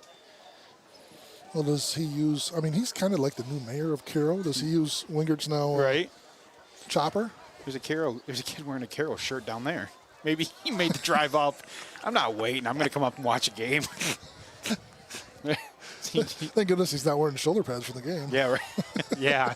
Well, does he use, I mean, he's kind of like the new mayor of Carroll. Does he use Wingert's now right. chopper? There's a kid wearing a Carroll shirt down there. Maybe he made the drive up. I'm not waiting. I'm going to come up and watch a game. Thank goodness he's not wearing shoulder pads for the game. Yeah, right. Yeah.